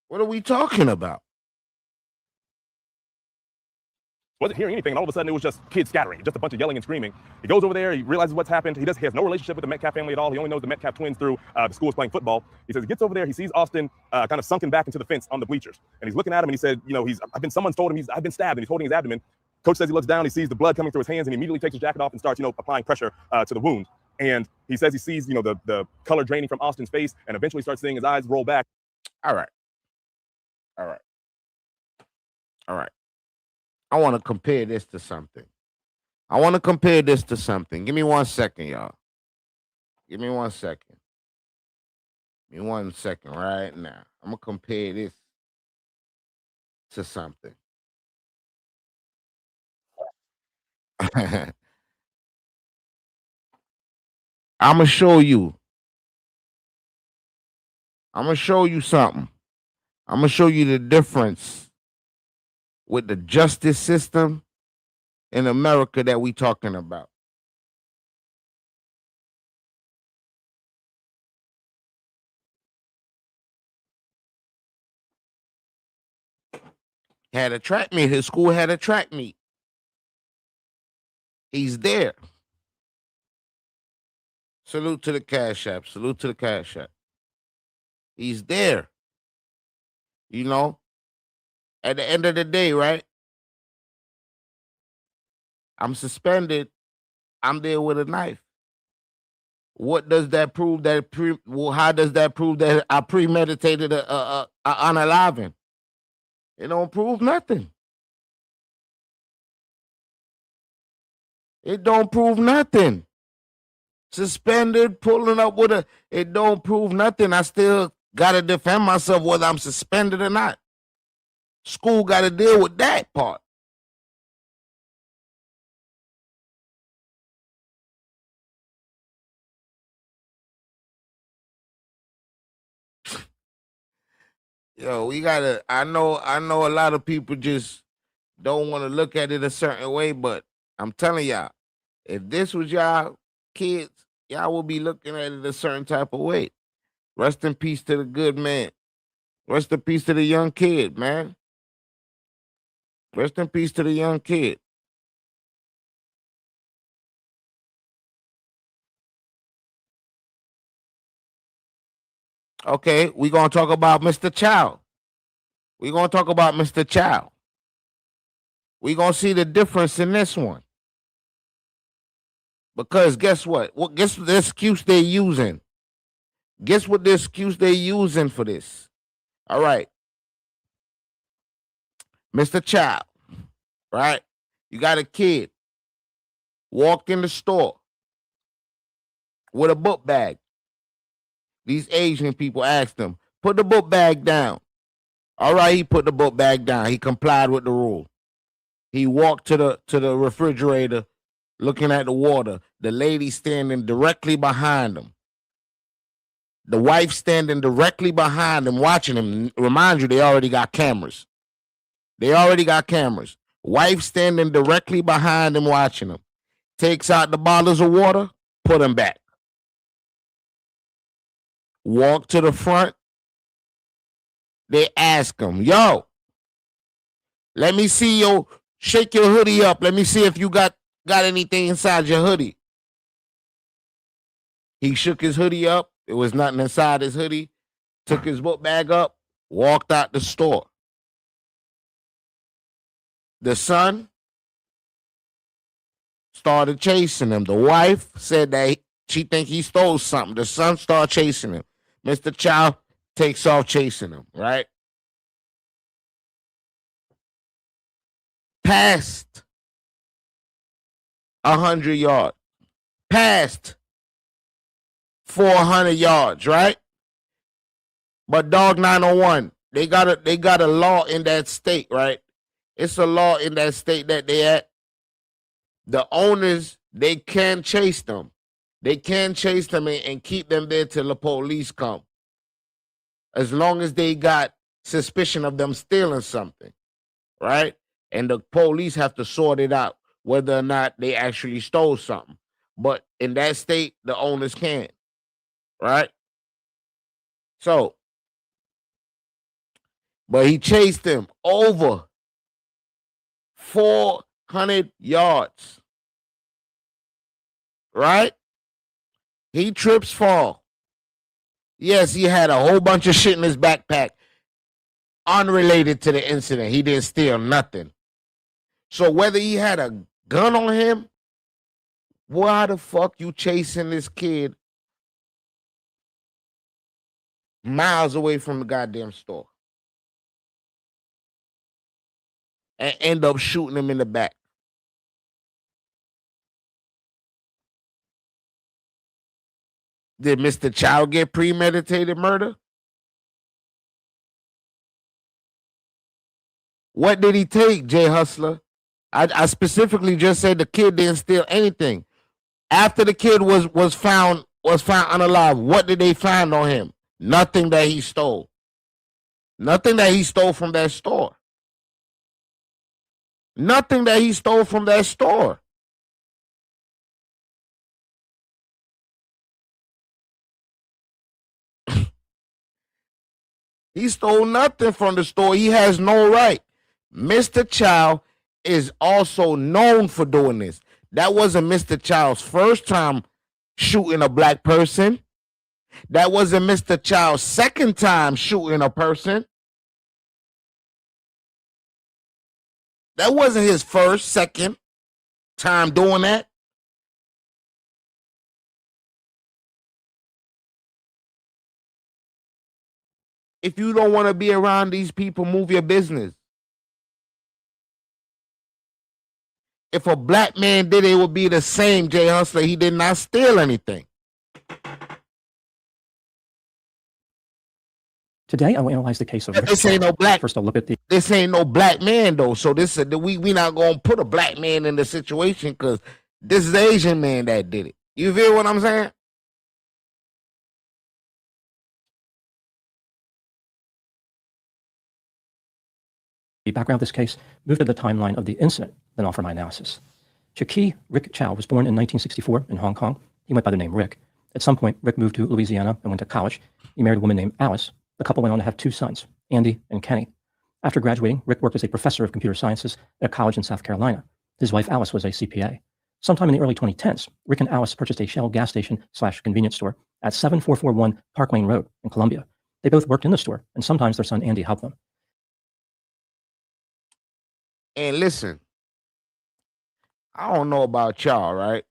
What are we talking about? Wasn't hearing anything, and all of a sudden it was just kids scattering, just a bunch of yelling and screaming. He goes over there, he realizes what's happened. He has no relationship with the Metcalf family at all. He only knows the Metcalf twins through the school is playing football. He says he gets over there, he sees Austin kind of sunken back into the fence on the bleachers, and he's looking at him, and he said, someone's told him I've been stabbed, and he's holding his abdomen. Coach says he looks down, he sees the blood coming through his hands, and he immediately takes his jacket off and starts, applying pressure to the wound. And he says he sees, the color draining from Austin's face, and eventually starts seeing his eyes roll back. All right. I want to compare this to something. Give me 1 second, y'all. Give me 1 second. Give me 1 second right now. I'm gonna compare this to something. I'm gonna show you. I'm gonna show you something. I'm gonna show you the difference with the justice system in America that we talking about. Had a track meet. His school had a track meet. He's there. Salute to the Cash App. Salute to the Cash App. He's there. You know, at the end of the day, right? I'm suspended. I'm there with a knife. What does that prove? Well, how does that prove that I premeditated a unaliving? It don't prove nothing. It don't prove nothing. Suspended, pulling up with it don't prove nothing. I still gotta defend myself whether I'm suspended or not. School gotta deal with that part. Yo, we gotta. I know a lot of people just don't want to look at it a certain way, but I'm telling y'all, if this was y'all kids, y'all will be looking at it a certain type of way. Rest in peace to the good man. Rest in peace to the young kid, man. Rest in peace to the young kid. Okay, we gonna talk about Mr. Chow. We gonna talk about Mr. Chow. We gonna see the difference in this one. Because guess what? Guess what the excuse they using? Guess what the excuse they using for this? All right, Mr. Chow, right? You got a kid, walked in the store with a book bag. These Asian people asked him, put the book bag down. All right, he put the book bag down. He complied with the rule. He walked to the refrigerator, looking at the water. The lady standing directly behind him. The wife standing directly behind him, watching him. Remind you, they already got cameras. They already got cameras. Wife standing directly behind him, watching him. Takes out the bottles of water, put them back. Walk to the front. They ask him, yo, let me see shake your hoodie up. Let me see if you got anything inside your hoodie. He shook his hoodie up. There was nothing inside his hoodie. Took his book bag up, walked out the store. The son started chasing him. The wife said that she think he stole something. The son started chasing him. Mr. Chow takes off chasing him, right? Past 100 yards. Past 400 yards, right? But dog 901, they got a law in that state, right? It's a law in that state that they at. The owners, they can chase them. They can chase them and keep them there till the police come. As long as they got suspicion of them stealing something, right? And the police have to sort it out whether or not they actually stole something. But in that state, the owners can, right? So, but he chased him over 400 yards, right? He trips, fall. Yes, he had a whole bunch of shit in his backpack unrelated to the incident. He didn't steal nothing. So whether he had a gun on him, why the fuck you chasing this kid miles away from the goddamn store and end up shooting him in the back? Did Mr. Child get premeditated murder? What did he take, Jay Hustler? I specifically just said the kid didn't steal anything. After the kid was found unalive, what did they find on him? Nothing that he stole. Nothing that he stole from that store. Nothing that he stole from that store. He stole nothing from the store. He has no right. Mr. Child is also known for doing this. That wasn't Mr. Child's first time shooting a black person. That wasn't Mr. Child's second time shooting a person. That wasn't his first, second time doing that. If you don't want to be around these people, move your business. If a black man did it, it would be the same, Jay Hustler. He did not steal anything. Today, I will analyze the case of Rick This ain't no black. First, I'll look at the This ain't no black man though. So this we not gonna put a black man in the situation because this is the Asian man that did it. You feel what I'm saying? background of this case, move to the timeline of the incident, then offer my analysis. Chaki Rick Chow was born in 1964 in Hong Kong. He went by the name Rick. At some point, Rick moved to Louisiana and went to college. He married a woman named Alice. The couple went on to have 2 sons, Andy and Kenny. After graduating, Rick worked as a professor of computer sciences at a college in South Carolina. His wife, Alice, was a CPA. Sometime in the early 2010s, Rick and Alice purchased a Shell gas station/convenience store at 7441 Park Lane Road in Columbia. They both worked in the store, and sometimes their son Andy helped them. And listen, I don't know about y'all, right?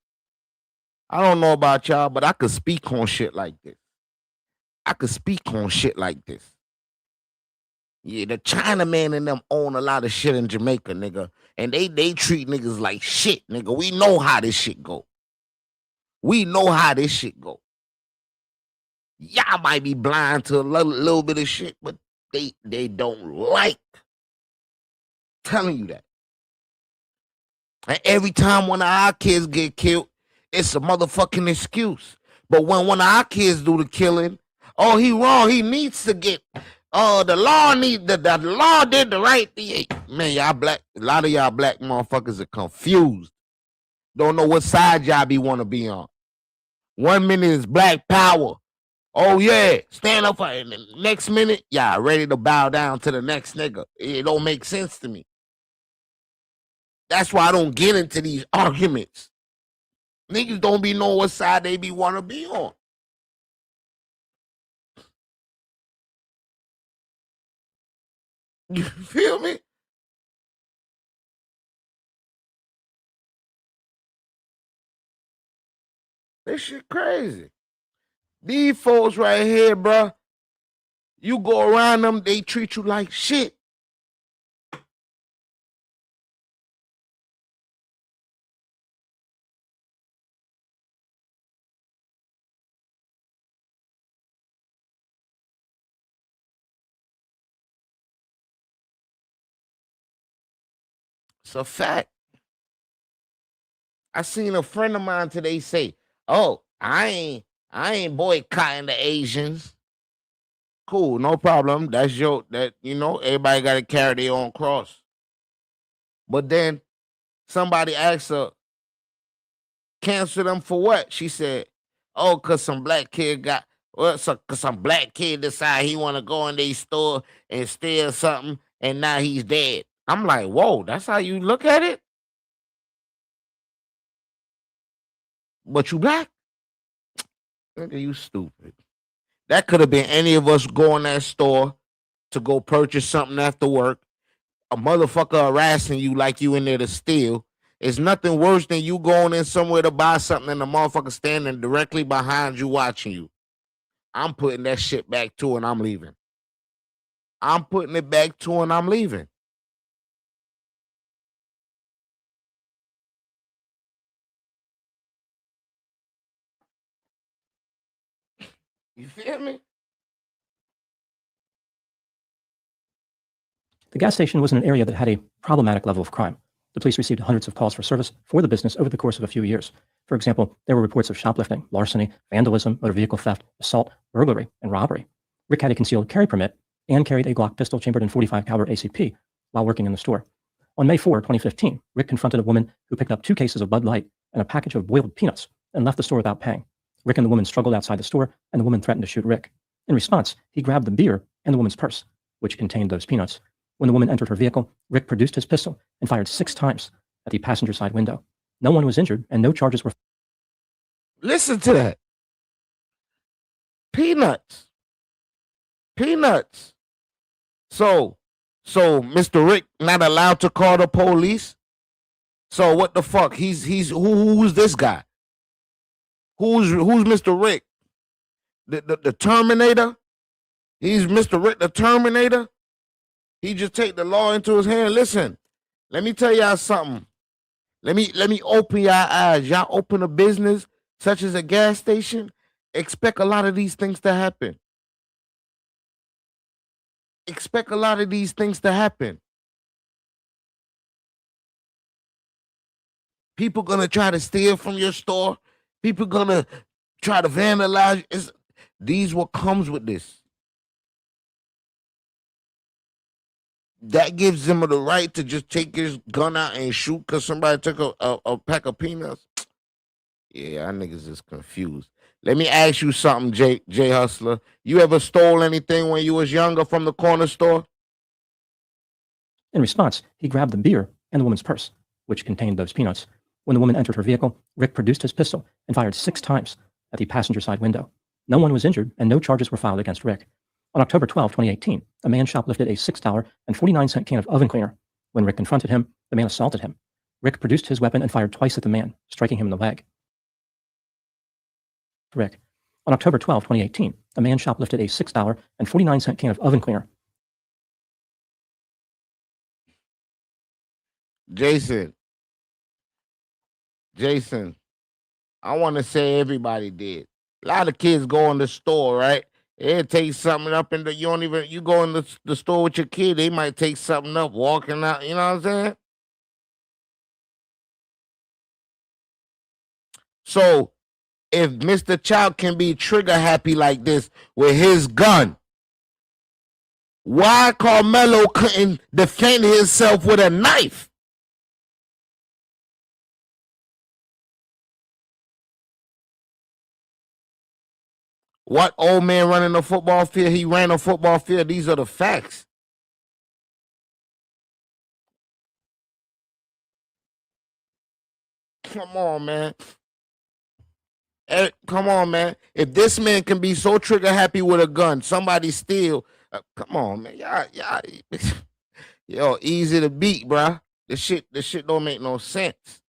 I don't know about y'all, but I could speak on shit like this. I could speak on shit like this. Yeah, the Chinaman and them own a lot of shit in Jamaica, nigga. And they treat niggas like shit, nigga. We know how this shit go. We know how this shit go. Y'all might be blind to a little bit of shit, but they don't like. Telling you that. And every time one of our kids get killed, it's a motherfucking excuse. But when one of our kids do the killing, oh, he wrong. He needs to get. The law the law did the right thing. Man, y'all black. A lot of y'all black motherfuckers are confused. Don't know what side y'all be want to be on. 1 minute is black power. Oh yeah, stand up for it. The next minute, y'all ready to bow down to the next nigga. It don't make sense to me. That's why I don't get into these arguments. Niggas don't be know what side they be want to be on. You feel me? This shit crazy. These folks right here, bro, you go around them, they treat you like shit. It's a fact. I seen a friend of mine today say, "Oh, I ain't boycotting the Asians." Cool, no problem. That's everybody got to carry their own cross. But then somebody asked her, cancel them for what? She said, "Oh, cause some black kid cause some black kid decide he want to go in their store and steal something, and now he's dead." I'm like, whoa, that's how you look at it? But you black? Nigga, you stupid. That could have been any of us going that store to go purchase something after work. A motherfucker harassing you like you in there to steal. It's nothing worse than you going in somewhere to buy something and the motherfucker standing directly behind you watching you. I'm putting that shit back to and I'm leaving. I'm putting it back to and I'm leaving. You feel me? The gas station was in an area that had a problematic level of crime. The police received hundreds of calls for service for the business over the course of a few years. For example, there were reports of shoplifting, larceny, vandalism, motor vehicle theft, assault, burglary, and robbery. Rick had a concealed carry permit and carried a Glock pistol chambered in .45 caliber ACP while working in the store. On May 4, 2015, Rick confronted a woman who picked up 2 cases of Bud Light and a package of boiled peanuts and left the store without paying. Rick and the woman struggled outside the store, and the woman threatened to shoot Rick. In response, he grabbed the beer and the woman's purse, which contained those peanuts. When the woman entered her vehicle, Rick produced his pistol and fired 6 times at the passenger side window. No one was injured, and no charges were. Listen to that. Peanuts. Peanuts. So Mr. Rick not allowed to call the police? So what the fuck? Who's this guy? Who's Mr. Rick? The Terminator? He's Mr. Rick the Terminator? He just take the law into his hand. Listen, let me tell y'all something. Let me open y'all eyes. Y'all open a business such as a gas station, expect a lot of these things to happen. Expect a lot of these things to happen. People gonna try to steal from your store. People gonna try to vandalize. These what comes with this. That gives them the right to just take his gun out and shoot because somebody took a pack of peanuts. Yeah, I niggas is confused. Let me ask you something, Jay Hustler. You ever stole anything when you was younger from the corner store? In response, he grabbed the beer and the woman's purse, which contained those peanuts. When the woman entered her vehicle, Rick produced his pistol and fired 6 times at the passenger side window. No one was injured, and no charges were filed against Rick. On October 12, 2018, a man shoplifted a $6.49 can of oven cleaner. When Rick confronted him, the man assaulted him. Rick produced his weapon and fired twice at the man, striking him in the leg. Rick. On October 12, 2018, a man shoplifted a $6.49 can of oven cleaner. Jason, I want to say everybody did. A lot of kids go in the store, right? They'll take something up and you go in the store with your kid, they might take something up walking out, you know what I'm saying? So if Mr. Child can be trigger happy like this with his gun, why Carmelo couldn't defend himself with a knife? What old man running a football field? He ran a football field. These are the facts. Come on, man. Come on, man. If this man can be so trigger happy with a gun, somebody steal. Come on, man. Y'all, yo, easy to beat, bruh. This shit don't make no sense.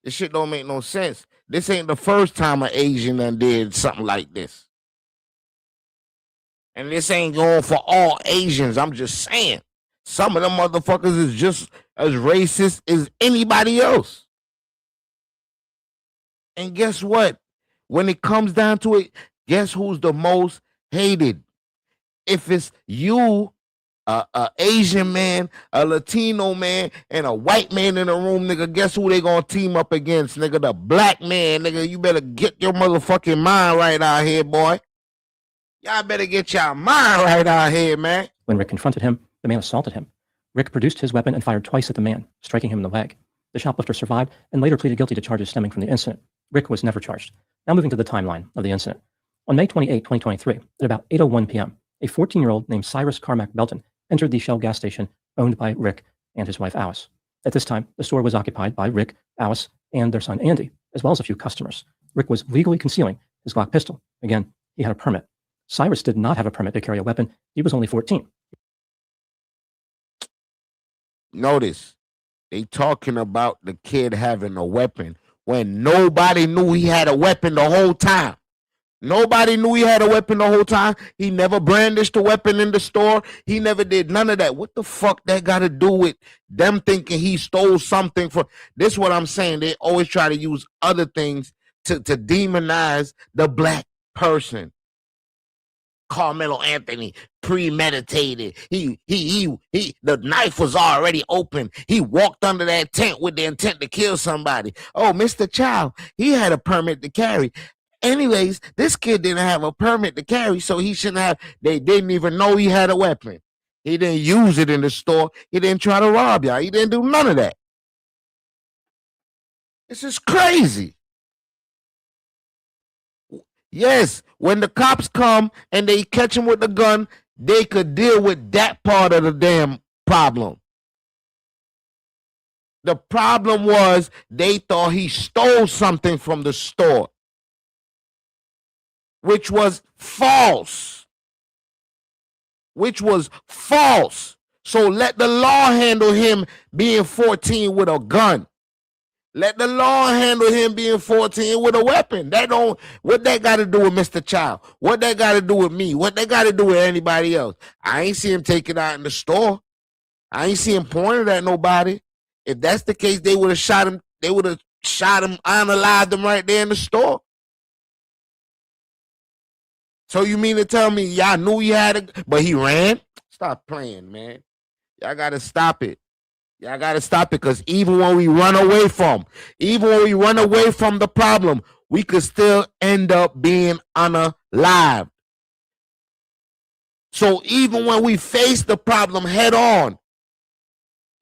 This shit don't make no sense. This ain't the first time an Asian done did something like this. And this ain't going for all Asians. I'm just saying. Some of them motherfuckers is just as racist as anybody else. And guess what? When it comes down to it, guess who's the most hated? If it's you, a Asian man, a Latino man, and a white man in the room, nigga, guess who they gonna team up against, nigga? The black man, nigga. You better get your motherfucking mind right out here, boy. Y'all better get your mind right out here, man. When Rick confronted him, the man assaulted him. Rick produced his weapon and fired twice at the man, striking him in the leg. The shoplifter survived and later pleaded guilty to charges stemming from the incident. Rick was never charged. Now moving to the timeline of the incident. On May 28, 2023, at about 8:01 p.m., a 14-year-old named Cyrus Carmack Belton entered the Shell gas station owned by Rick and his wife Alice. At this time, the store was occupied by Rick, Alice, and their son Andy, as well as a few customers. Rick was legally concealing his Glock pistol. Again, he had a permit. Cyrus did not have a permit to carry a weapon. He was only 14. Notice, they talking about the kid having a weapon when nobody knew he had a weapon the whole time. Nobody knew he had a weapon the whole time. He never brandished a weapon in the store. He never did none of that. What the fuck that got to do with them thinking he stole something from? This is what I'm saying. They always try to use other things to demonize the black person. Carmelo Anthony premeditated. The knife was already open. He walked under that tent with the intent to kill somebody. Oh, Mr. Child, he had a permit to carry. Anyways, this kid didn't have a permit to carry, so he shouldn't have. They didn't even know he had a weapon. He didn't use it in the store. He didn't try to rob y'all. He didn't do none of that. This is crazy. Yes, when the cops come and they catch him with the gun, they could deal with that part of the damn problem. The problem was they thought he stole something from the store, which was false. So let the law handle him being 14 with a gun. Let the law handle him being 14 with a weapon. What that got to do with Mr. Child? What that got to do with me? What that got to do with anybody else? I ain't see him take it out in the store. I ain't see him pointed at nobody. If that's the case, they would have shot him. They would have shot him, unalived him right there in the store. So you mean to tell me y'all knew he had it, but he ran? Stop playing, man. Y'all got to stop it. Y'all got to stop it, because even when we run away from the problem, we could still end up being unalived. So even when we face the problem head on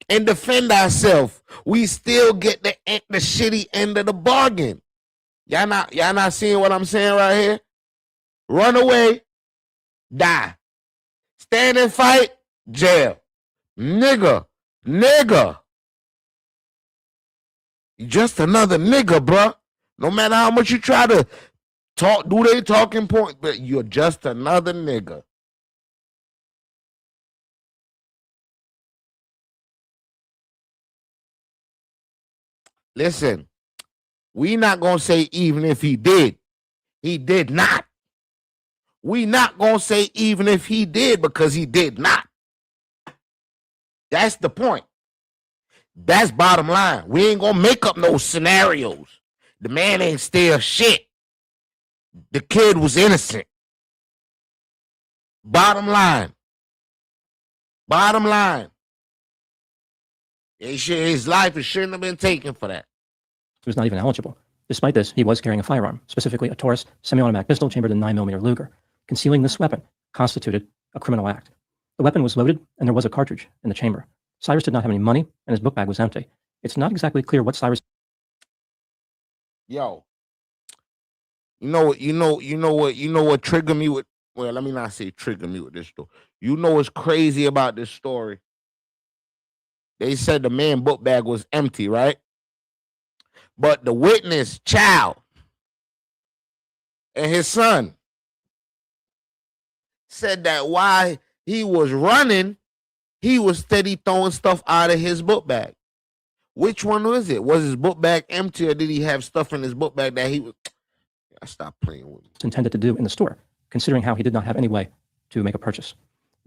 and defend ourselves, we still get the shitty end of the bargain. Y'all not seeing what I'm saying right here? Run away, die. Stand and fight, jail. Nigga. You just another nigga, bruh. No matter how much you try to do they talking point, but you're just another nigga. Listen, we not gonna say even if he did. He did not. We not gonna say even if he did, because he did not. That's the point. That's bottom line. We ain't gonna make up no scenarios. The man ain't steal shit. The kid was innocent. Bottom line. His life shouldn't have been taken for that. He was not even eligible. Despite this, he was carrying a firearm, specifically a Taurus semi-automatic pistol chambered in 9mm Luger. Concealing this weapon constituted a criminal act. The weapon was loaded, and there was a cartridge in the chamber. Cyrus did not have any money, and his book bag was empty. It's not exactly clear what Cyrus... Yo, you know what triggered me with... Well, let me not say trigger me with this story. You know what's crazy about this story? They said the man's book bag was empty, right? But the witness, Child, and his son said that while he was running, he was steady throwing stuff out of his book bag. Which one was it? Was his book bag empty, or did he have stuff in his book bag that he was... I stopped playing with him. Intended to do in the store, considering how he did not have any way to make a purchase.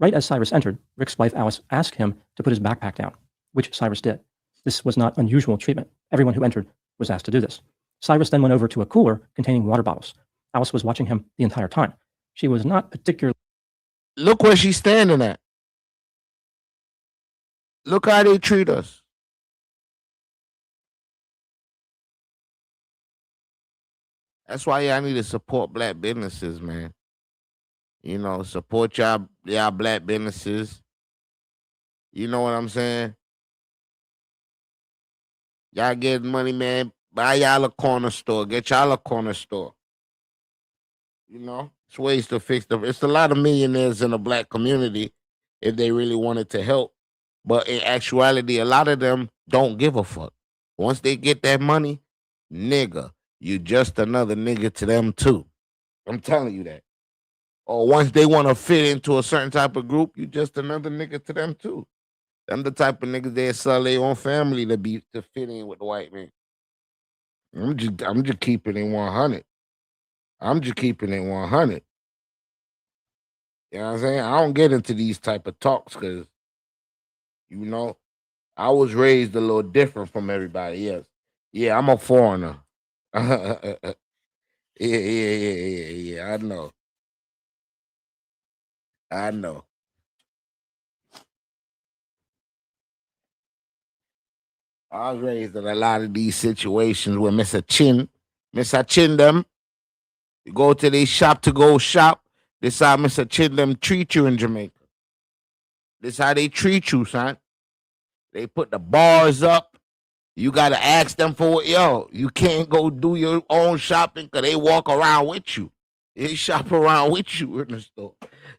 Right as Cyrus entered, Rick's wife Alice asked him to put his backpack down, which Cyrus did. This was not unusual treatment. Everyone who entered was asked to do this. Cyrus then went over to a cooler containing water bottles. Alice was watching him the entire time. She was not particularly... Look where she's standing at. Look how they treat us. That's why y'all need to support black businesses, man. You know, support y'all black businesses. You know what I'm saying? Y'all get money, man. Buy y'all a corner store. Get y'all a corner store. You know, it's ways to fix the... It's a lot of millionaires in the black community if they really wanted to help. But in actuality, a lot of them don't give a fuck. Once they get that money, nigga, you just another nigga to them too. I'm telling you that. Or once they want to fit into a certain type of group, you just another nigga to them too. Them the type of niggas that sell their own family to fit in with the white man. I'm just keeping it 100. I'm just keeping it 100. You know what I'm saying? I don't get into these type of talks because, you know, I was raised a little different from everybody else. Yeah, I'm a foreigner. Yeah. I know. I know. I was raised in a lot of these situations where Mr. Chin them, you go to the shop to go shop. This how Mr. Chin them treat you in Jamaica. This how they treat you, son. They put the bars up. You gotta ask them for it. Yo, you can't go do your own shopping because they walk around with you. They shop around with you in the store.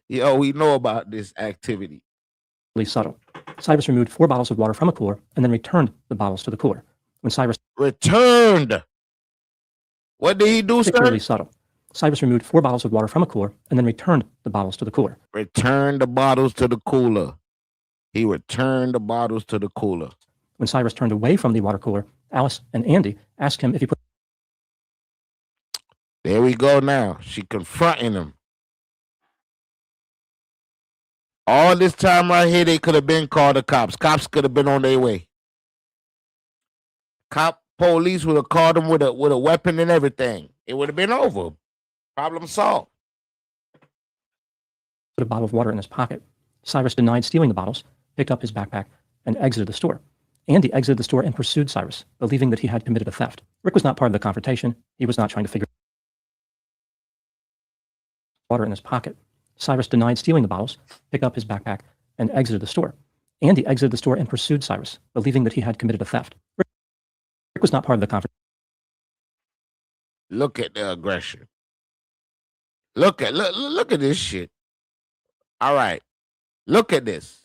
Yo, we know about this activity. Subtle. Cyrus removed 4 bottles of water from a cooler and then returned the bottles to the cooler. When Cyrus Returned. What did he do, sir? particularly subtle. Cyrus removed 4 bottles of water from a cooler and then returned the bottles to the cooler. Returned the bottles to the cooler. He returned the bottles to the cooler. When Cyrus turned away from the water cooler, Alice and Andy asked him if he put. There we go now. She confronting him. All this time right here, they could have been called the cops. Cops could have been on their way. Police would have called him with a weapon and everything. It would have been over. Problem solved. Put a bottle of water in his pocket. Cyrus denied stealing the bottles, picked up his backpack, and exited the store. Andy exited the store and pursued Cyrus, believing that he had committed a theft. Rick was not part of the confrontation. He was not trying to figure water in his pocket. Cyrus denied stealing the bottles, picked up his backpack, and exited the store. Andy exited the store and pursued Cyrus, believing that he had committed a theft. Rick was not part of the confrontation. Look at the aggression. Look at this shit. All right. Look at this.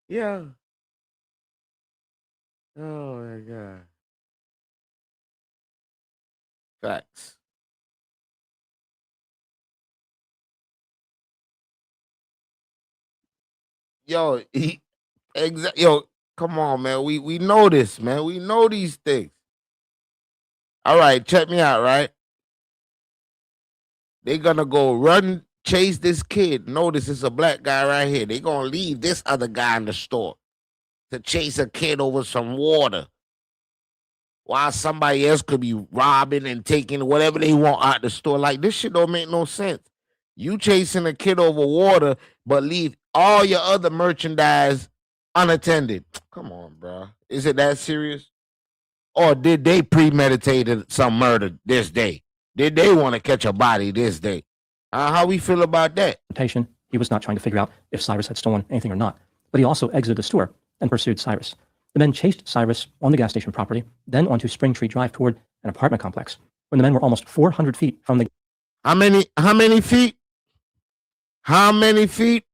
Yeah. Oh my God. Facts. Yo, come on, man. We know this, man. We know these things. All right, check me out, right? They gonna go run, chase this kid. Notice it's a black guy right here. They gonna leave this other guy in the store to chase a kid over some water, while somebody else could be robbing and taking whatever they want out the store. Like, this shit don't make no sense. You chasing a kid over water, but leave all your other merchandise unattended. Come on, bro. Is it that serious? Or did they premeditated some murder this day? Did they want to catch a body this day? How we feel about that? He was not trying to figure out if Cyrus had stolen anything or not, but he also exited the store and pursued Cyrus. The men chased Cyrus on the gas station property, then onto Spring Tree Drive toward an apartment complex. When the men were almost 400 feet from the How many feet? How many feet?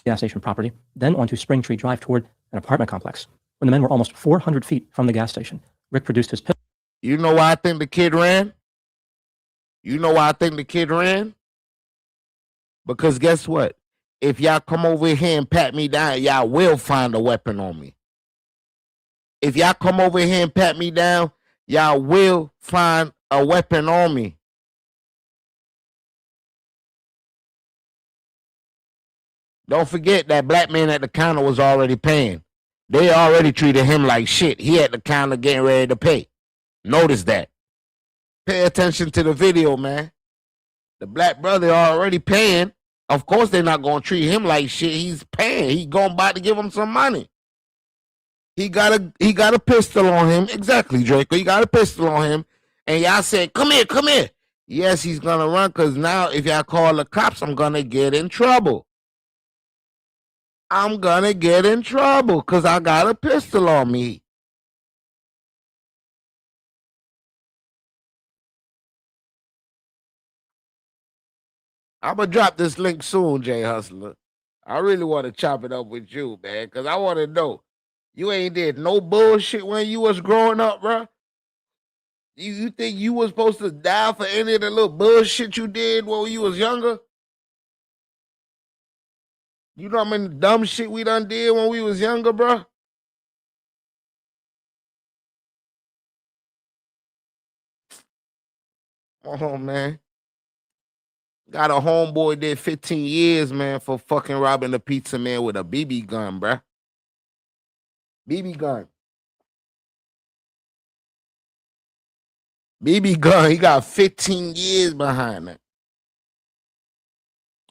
Gas station property, then onto Spring Tree Drive toward an apartment complex. When the men were almost 400 feet from the gas station, Rick produced his pistol. You know why I think the kid ran? You know why I think the kid ran? Because guess what? If y'all come over here and pat me down, y'all will find a weapon on me. If y'all come over here and pat me down, y'all will find a weapon on me. Don't forget that black man at the counter was already paying. They already treated him like shit. He at the counter getting ready to pay. Notice that. Pay attention to the video, man. The black brother already paying. Of course they're not going to treat him like shit. He's paying. He's going about to give him some money. He got a pistol on him. Exactly, Draco. He got a pistol on him. And y'all said, come here, come here. Yes, he's going to run because now if y'all call the cops, I'm going to get in trouble. I'm going to get in trouble because I got a pistol on me. I'm going to drop this link soon, Jay Hustler. I really want to chop it up with you, man, because I want to know. You ain't did no bullshit when you was growing up, bro? You think you was supposed to die for any of the little bullshit you did when you was younger? You know how many dumb shit we done did when we was younger, bro? Oh, man. Got a homeboy did 15 years, man, for fucking robbing a pizza man with a BB gun, bruh. BB gun. BB gun, he got 15 years behind that.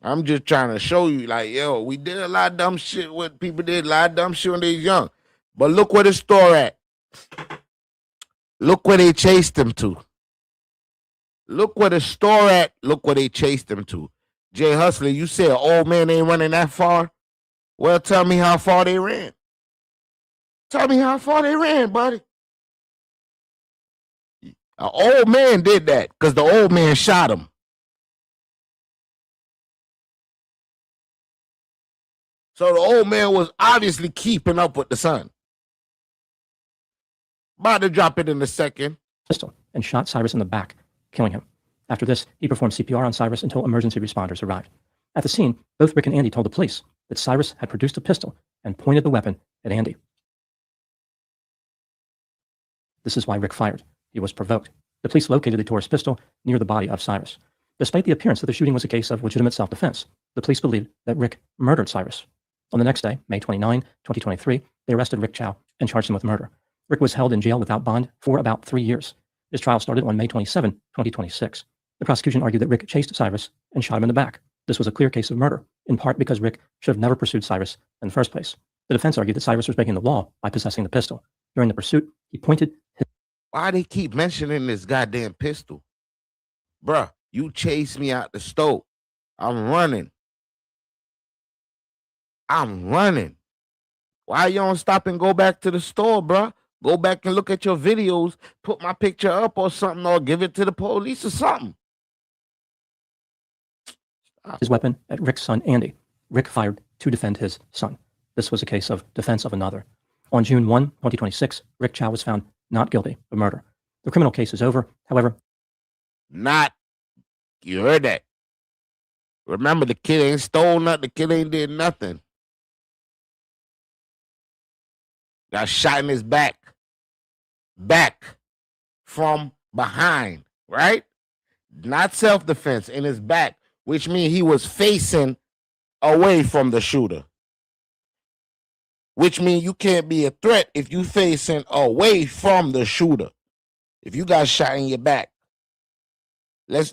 I'm just trying to show you, like, yo, we did a lot of dumb shit. What people did, a lot of dumb shit when they was young. But look where the store at. Look where they chased him to. Look where the store at. Look where they chased him to. Jay Hustler, you said old man ain't running that far. Well, tell me how far they ran. Tell me how far they ran, buddy. An old man did that because the old man shot him. So the old man was obviously keeping up with the son. About to drop it in a second. Pistol and shot Cyrus in the back, killing him. After this, he performed CPR on Cyrus until emergency responders arrived. At the scene, both Rick and Andy told the police that Cyrus had produced a pistol and pointed the weapon at Andy. This is why Rick fired. He was provoked. The police located the Taurus pistol near the body of Cyrus. Despite the appearance that the shooting was a case of legitimate self-defense, the police believed that Rick murdered Cyrus. On the next day, May 29, 2023, they arrested Rick Chow and charged him with murder. Rick was held in jail without bond for about 3 years. His trial started on May 27, 2026. The prosecution argued that Rick chased Cyrus and shot him in the back. This was a clear case of murder, in part because Rick should have never pursued Cyrus in the first place. The defense argued that Cyrus was breaking the law by possessing the pistol. During the pursuit, he pointed his... Why they keep mentioning this goddamn pistol? Bruh, you chased me out the stove. I'm running. Why you don't stop and go back to the store, bruh? Go back and look at your videos, put my picture up or something, or give it to the police or something. his weapon at Rick's son, Andy. Rick fired to defend his son. This was a case of defense of another. On June 1, 2026, Rick Chow was found not guilty of murder. The criminal case is over. However, you heard that. Remember, the kid ain't stole nothing. The kid ain't did nothing. Got shot in his back. Back from behind, right? Not self-defense, in his back, which means he was facing away from the shooter. Which means you can't be a threat if you facing away from the shooter. If you got shot in your back. Let's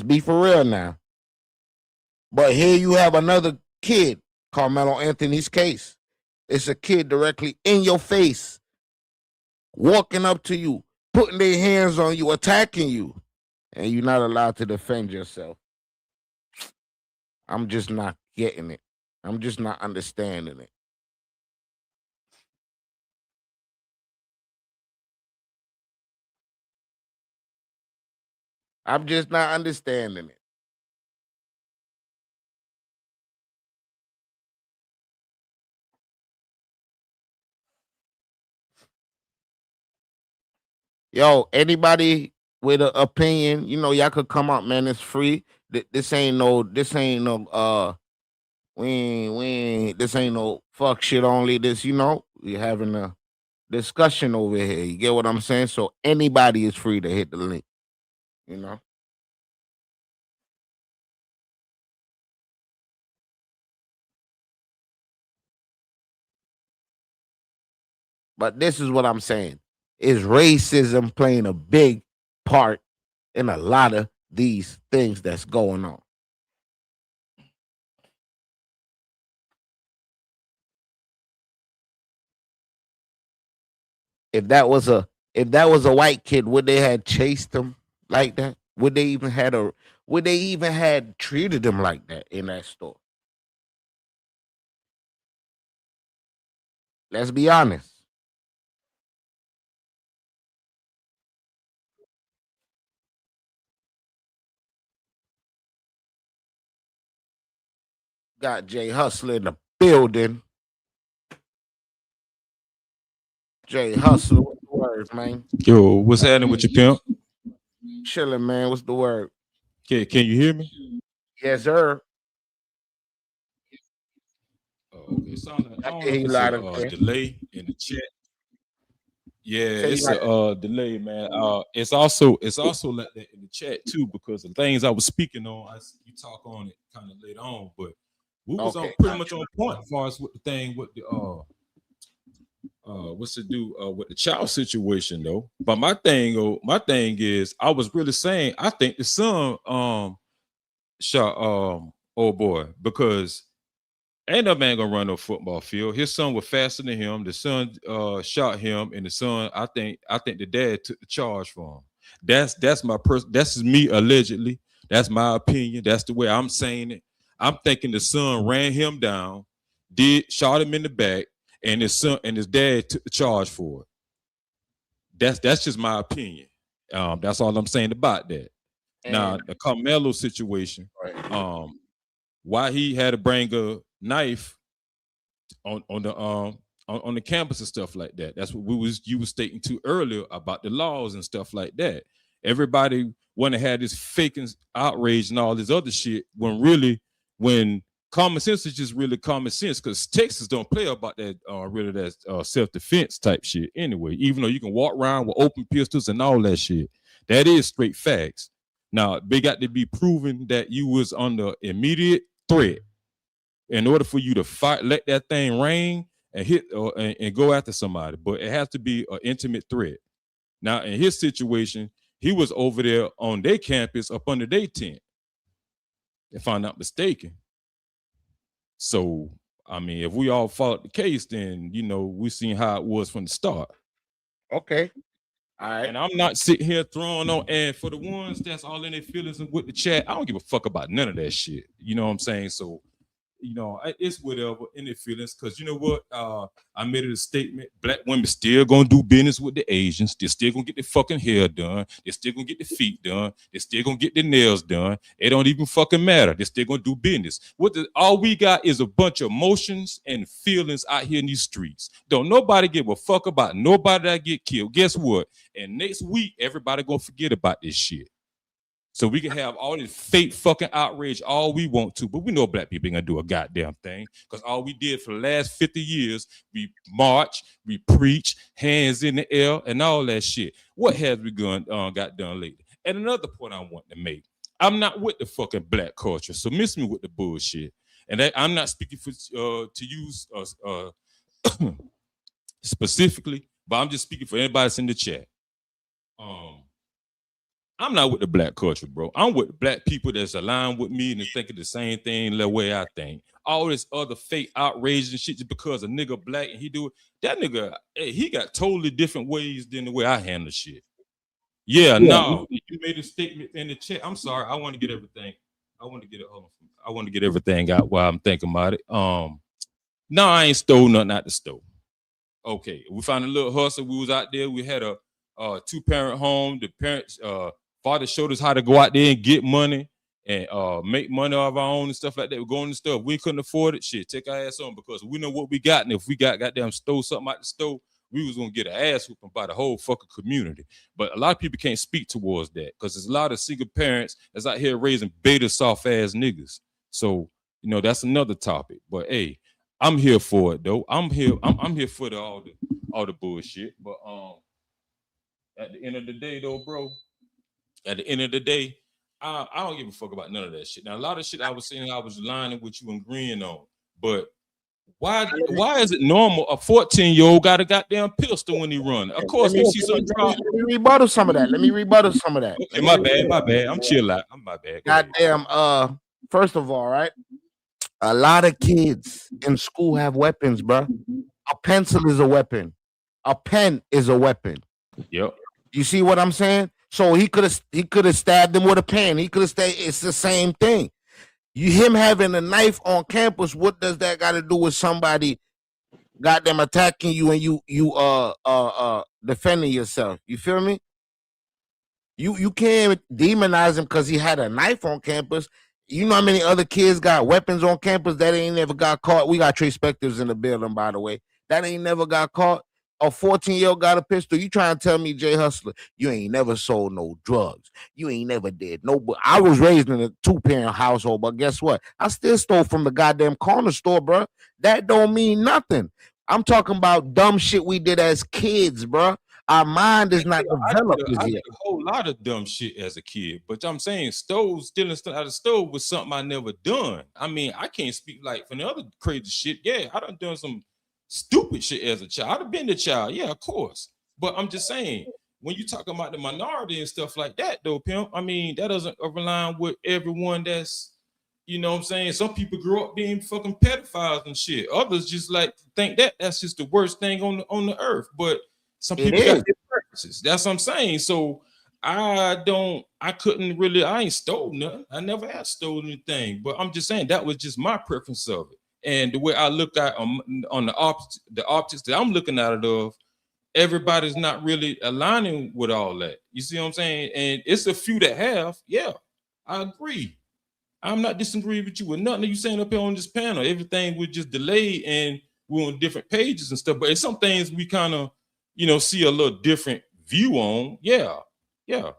be for real now. But here you have another kid, Carmelo Anthony's case. It's a kid directly in your face, walking up to you, putting their hands on you, attacking you, and you're not allowed to defend yourself. I'm just not getting it. I'm just not understanding it. I'm just not understanding it. Yo, anybody with an opinion, you know, y'all could come up, man. It's free. This ain't no, this ain't no fuck shit only. This, you know, we having a discussion over here. You get what I'm saying? So anybody is free to hit the link, you know. But this is what I'm saying. Is racism playing a big part in a lot of these things that's going on? If that was a white kid, would they have chased him like that? Would they even had treated him like that in that store? Let's be honest. Got Jay Hustler in the building. Jay Hustler, what's the word, man? Yo, what's happening with your pimp? Chilling, man. What's the word? Can you hear me? Yes, sir. Oh, okay. So I don't know hear you if loud it's and a clear. delay in the chat. Yeah, Say it's like- a delay, man. It's also like that in the chat too, because the things I was speaking on, you talk on it kind of later on, but we was Okay. pretty much on point as far as with the thing with the what's to do with the child situation though. But my thing is, I was really saying, I think the son shot oh boy, because ain't no man gonna run no football field. His son was faster than him. The son shot him, and the son, I think the dad took the charge for him. That's my person. That's me allegedly. That's my opinion. That's the way I'm saying it. I'm thinking the son ran him down, shot him in the back, and his son and his dad took the charge for it. That's just my opinion. That's all I'm saying about that. Now the Carmelo situation, why he had to bring a knife on the campus and stuff like that. That's what you was stating too earlier about the laws and stuff like that. Everybody want to have this fake outrage and all this other shit when common sense is just really common sense, because Texas don't play about that self-defense type shit anyway, even though you can walk around with open pistols and all that shit. That is straight facts. Now, they got to be proven that you was under immediate threat in order for you to fight, let that thing ring and hit and go after somebody. But it has to be an intimate threat. Now, in his situation, he was over there on their campus up under their tent, if I'm not mistaken. So, I mean, if we all followed the case, then, we seen how it was from the start. Okay. All right. And I'm not sitting here throwing on, and for the ones that's all in their feelings and with the chat, I don't give a fuck about none of that shit. You know what I'm saying? So, it's whatever in their feelings, because you know what? I made it a statement. Black women still gonna do business with the Asians. They're still gonna get their fucking hair done. They're still gonna get their feet done. They're still gonna get their nails done. It don't even fucking matter. They're still gonna do business. All we got is a bunch of emotions and feelings out here in these streets. Don't nobody give a fuck about nobody that get killed. Guess what? And next week, everybody gonna forget about this shit. So we can have all this fake fucking outrage all we want to, but we know black people ain't gonna do a goddamn thing, because all we did for the last 50 years, we march, we preach, hands in the air, and all that shit. What has we got done lately? And another point I want to make, I'm not with the fucking black culture, so miss me with the bullshit. And I'm not speaking for to use specifically, but I'm just speaking for anybody that's in the chat. I'm not with the black culture, bro. I'm with black people that's aligned with me and thinking the same thing the way I think. All this other fake outrage and shit just because a nigga black and he do it. That nigga, he got totally different ways than the way I handle shit. Yeah, no. You made a statement in the chat. I'm sorry. I want to get everything. I want to get everything out while I'm thinking about it. No, I ain't stole nothing out the store. Okay, we found a little hustle. We was out there. We had a 2-parent home. The parents, father showed us how to go out there and get money and make money of our own and stuff like that. We're going to stuff. We couldn't afford it. Shit, take our ass on, because we know what we got. And if we got goddamn stole something out the store, we was going to get an ass whooping by the whole fucking community. But a lot of people can't speak towards that, because there's a lot of single parents that's out here raising beta soft ass niggas. So, that's another topic. But hey, I'm here for it though. I'm here for all the bullshit. But at the end of the day though, bro, I don't give a fuck about none of that shit. Now, a lot of shit I was saying, I was lining with you and agreeing on, but why is it normal a 14-year-old got a goddamn pistol when he run? Of course, we see some drop. Let me rebuttal some of that. Okay, my bad. I'm chill out. I'm my bad. Goddamn. First of all, right, a lot of kids in school have weapons, bro. A pencil is a weapon. A pen is a weapon. Yep. You see what I'm saying? So he could have stabbed him with a pen. He could have stayed. It's the same thing. Him having a knife on campus, what does that got to do with somebody goddamn attacking you and you defending yourself? You feel me? You can't demonize him because he had a knife on campus. You know how many other kids got weapons on campus that ain't never got caught? We got Trace Spectors in the building, by the way. That ain't never got caught. A 14-year-old got a pistol. You trying to tell me, Jay Hustler, you ain't never sold no drugs. You ain't never did no. But I was raised in a 2-parent household, but guess what? I still stole from the goddamn corner store, bro. That don't mean nothing. I'm talking about dumb shit we did as kids, bro. Our mind is not developed I yet. did a whole lot of dumb shit as a kid, but I'm saying stealing stuff out of the stove was something I never done. I mean, I can't speak like for the other crazy shit. Yeah, I done some stupid shit as a child. I'd have been the child, yeah, of course. But I'm just saying, when you talk about the minority and stuff like that, though, pimp, I mean, that doesn't align with everyone that's, you know what I'm saying? Some people grow up being fucking pedophiles and shit. Others just like think that that's just the worst thing on the earth. But some It people got is. their preferences. That's what I'm saying. So I ain't stole nothing. I never had stolen anything. But I'm just saying that was just my preference of it. And the way I look at on the optics that I'm looking at it of, everybody's not really aligning with all that. You see what I'm saying? And it's a few that have. Yeah, I agree. I'm not disagreeing with you with nothing you saying up here on this panel. Everything was just delayed and we're on different pages and stuff. But it's some things we kind of, see a little different view on. Yeah. Yeah.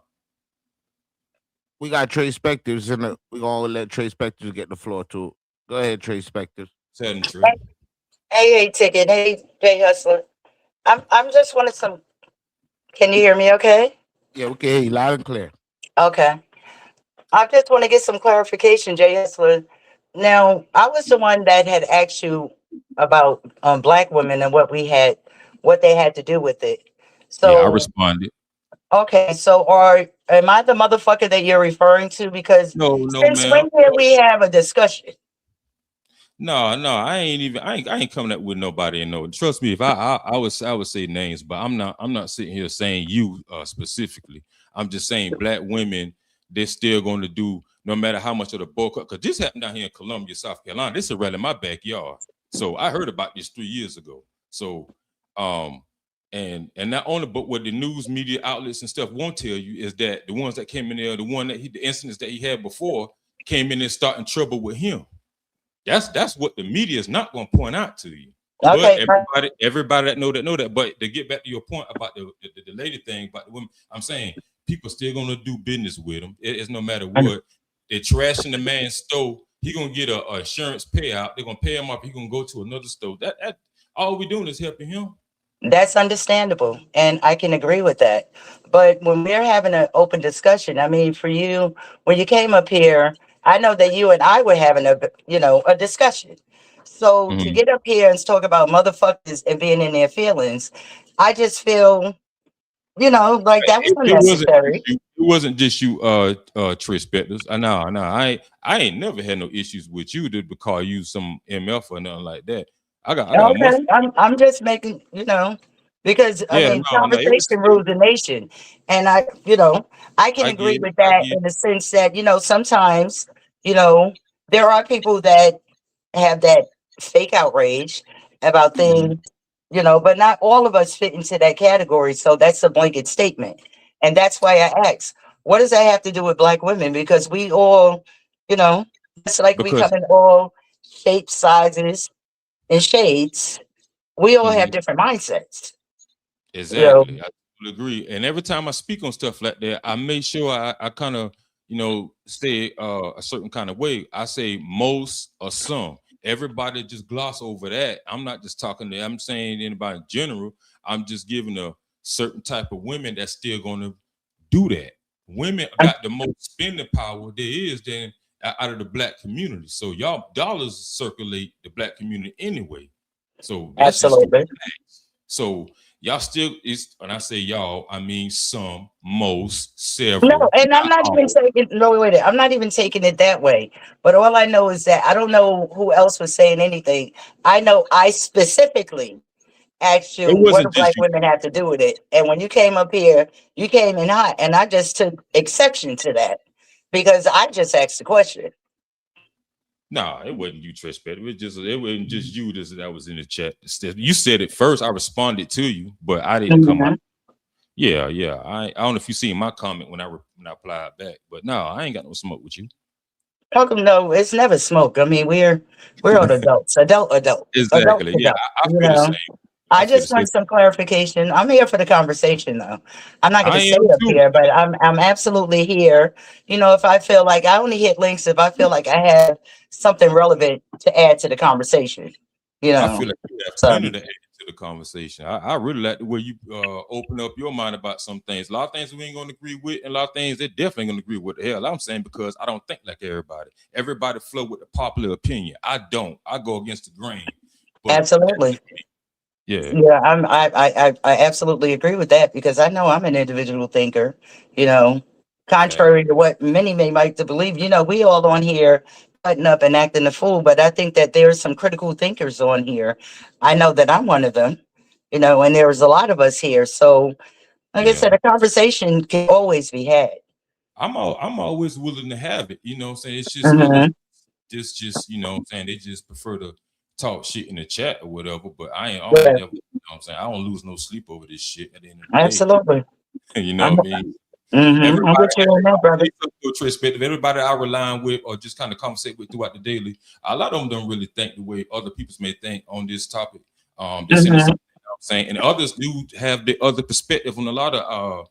We got Trey Spectors we're gonna let Trey Spectors get the floor too. Go ahead, Trey Spectors. Trey. Hey, Ticket. Hey, Jay Hustler. I'm just wanting some. Can you hear me? Okay. Yeah, we can hear you loud and clear. Okay. I just want to get some clarification, Jay Hustler. Now, I was the one that had asked you about black women and what they had to do with it. Yeah, I So, responded. okay. So, am I the motherfucker that you're referring to? Because No, since man. when did we have a discussion? No, I ain't coming up with nobody and no. Trust me, if I would say names, but I'm not sitting here saying you specifically. I'm just saying black women, they're still going to do no matter how much of the boycott. Because this happened down here in Columbia, South Carolina. This is right in my backyard. So I heard about this 3 years ago. So and not only, but what the news media outlets and stuff won't tell you is that the ones that came in there, the incidents that he had before came in and starting trouble with him. That's what the media is not going to point out to you. Okay. But everybody that know that. But to get back to your point about the lady thing, about the women, I'm saying people still going to do business with them. It's no matter what. They're trashing the man's store. He gonna get a insurance payout. They're gonna pay him up. He gonna go to another store. That all we doing is helping him. That's understandable, and I can agree with that. But when we're having an open discussion, I mean, for you, when you came up here, I know that you and I were having a discussion. So to get up here and talk about motherfuckers and being in their feelings, I just feel, like that was unnecessary. It wasn't just you, Trey Spectors. I ain't never had no issues with you to call you some MF or nothing like that. I got Okay, I'm just making, because I mean, conversation rules the nation, and I can agree with that in the sense that sometimes there are people that have that fake outrage about things, but not all of us fit into that category. So that's a blanket statement, and that's why I asked, what does that have to do with black women? Because we all, it's like we come in all shapes, sizes, and shades. We all have different mindsets. Exactly. I totally agree. And every time I speak on stuff like that, I make sure I kind of, say a certain kind of way. I say most or some. Everybody just gloss over that. I'm not just I'm saying anybody in general. I'm just giving a certain type of women that's still going to do that. Women got the most spending power there is than out of the black community. So y'all dollars circulate the black community anyway. So that's absolutely. So y'all still when I say y'all, I mean some, most, several. No, and I'm not even taking I'm not even taking it that way. But all I know is that I don't know who else was saying anything. I know I specifically asked you what do black women have to do with it. And when you came up here, you came in hot, and I just took exception to that because I just asked the question. No, it wasn't you, Trish. It wasn't just you that was in the chat. You said it first. I responded to you, but I didn't come up. Yeah. I don't know if you seen my comment when I replied back, but no, I ain't got no smoke with you. How come no? It's never smoke. I mean, we're all adults. Adult. Exactly. Adult, yeah, I feel the same. I just want some clarification. I'm here for the conversation, though. I'm not going to stay up here, but I'm absolutely here. If I feel like I only hit links if I feel like I have something relevant to add to the conversation. I feel like you have plenty to add to the conversation. I really like the way you open up your mind about some things. A lot of things we ain't going to agree with, and a lot of things they're definitely going to agree with. The hell I'm saying, because I don't think like everybody. Everybody flow with the popular opinion. I don't. I go against the grain. But absolutely. Yeah, I absolutely agree with that because I know I'm an individual thinker, you know, contrary to what many may like to believe. You know, we all on here cutting up and acting a fool, but I think that there's some critical thinkers on here. I know that I'm one of them, you know, and there's a lot of us here. So, like I said, a conversation can always be had. I'm always willing to have it. You know what I'm saying? It's just other Mhm. just you know what I'm saying, they just prefer to talk shit in the chat or whatever. But I don't Yeah, ever, you know what I'm saying? I don't lose no sleep over this shit at the end of the day. absolutely. You know I'm, what I mean? I'm with you on that, brother. Perspective, everybody I rely with or just kind of conversate with throughout the daily, a lot of them don't really think the way other people may think on this topic. They're saying the same Mhm. thing I'm saying, and others do have the other perspective on a lot of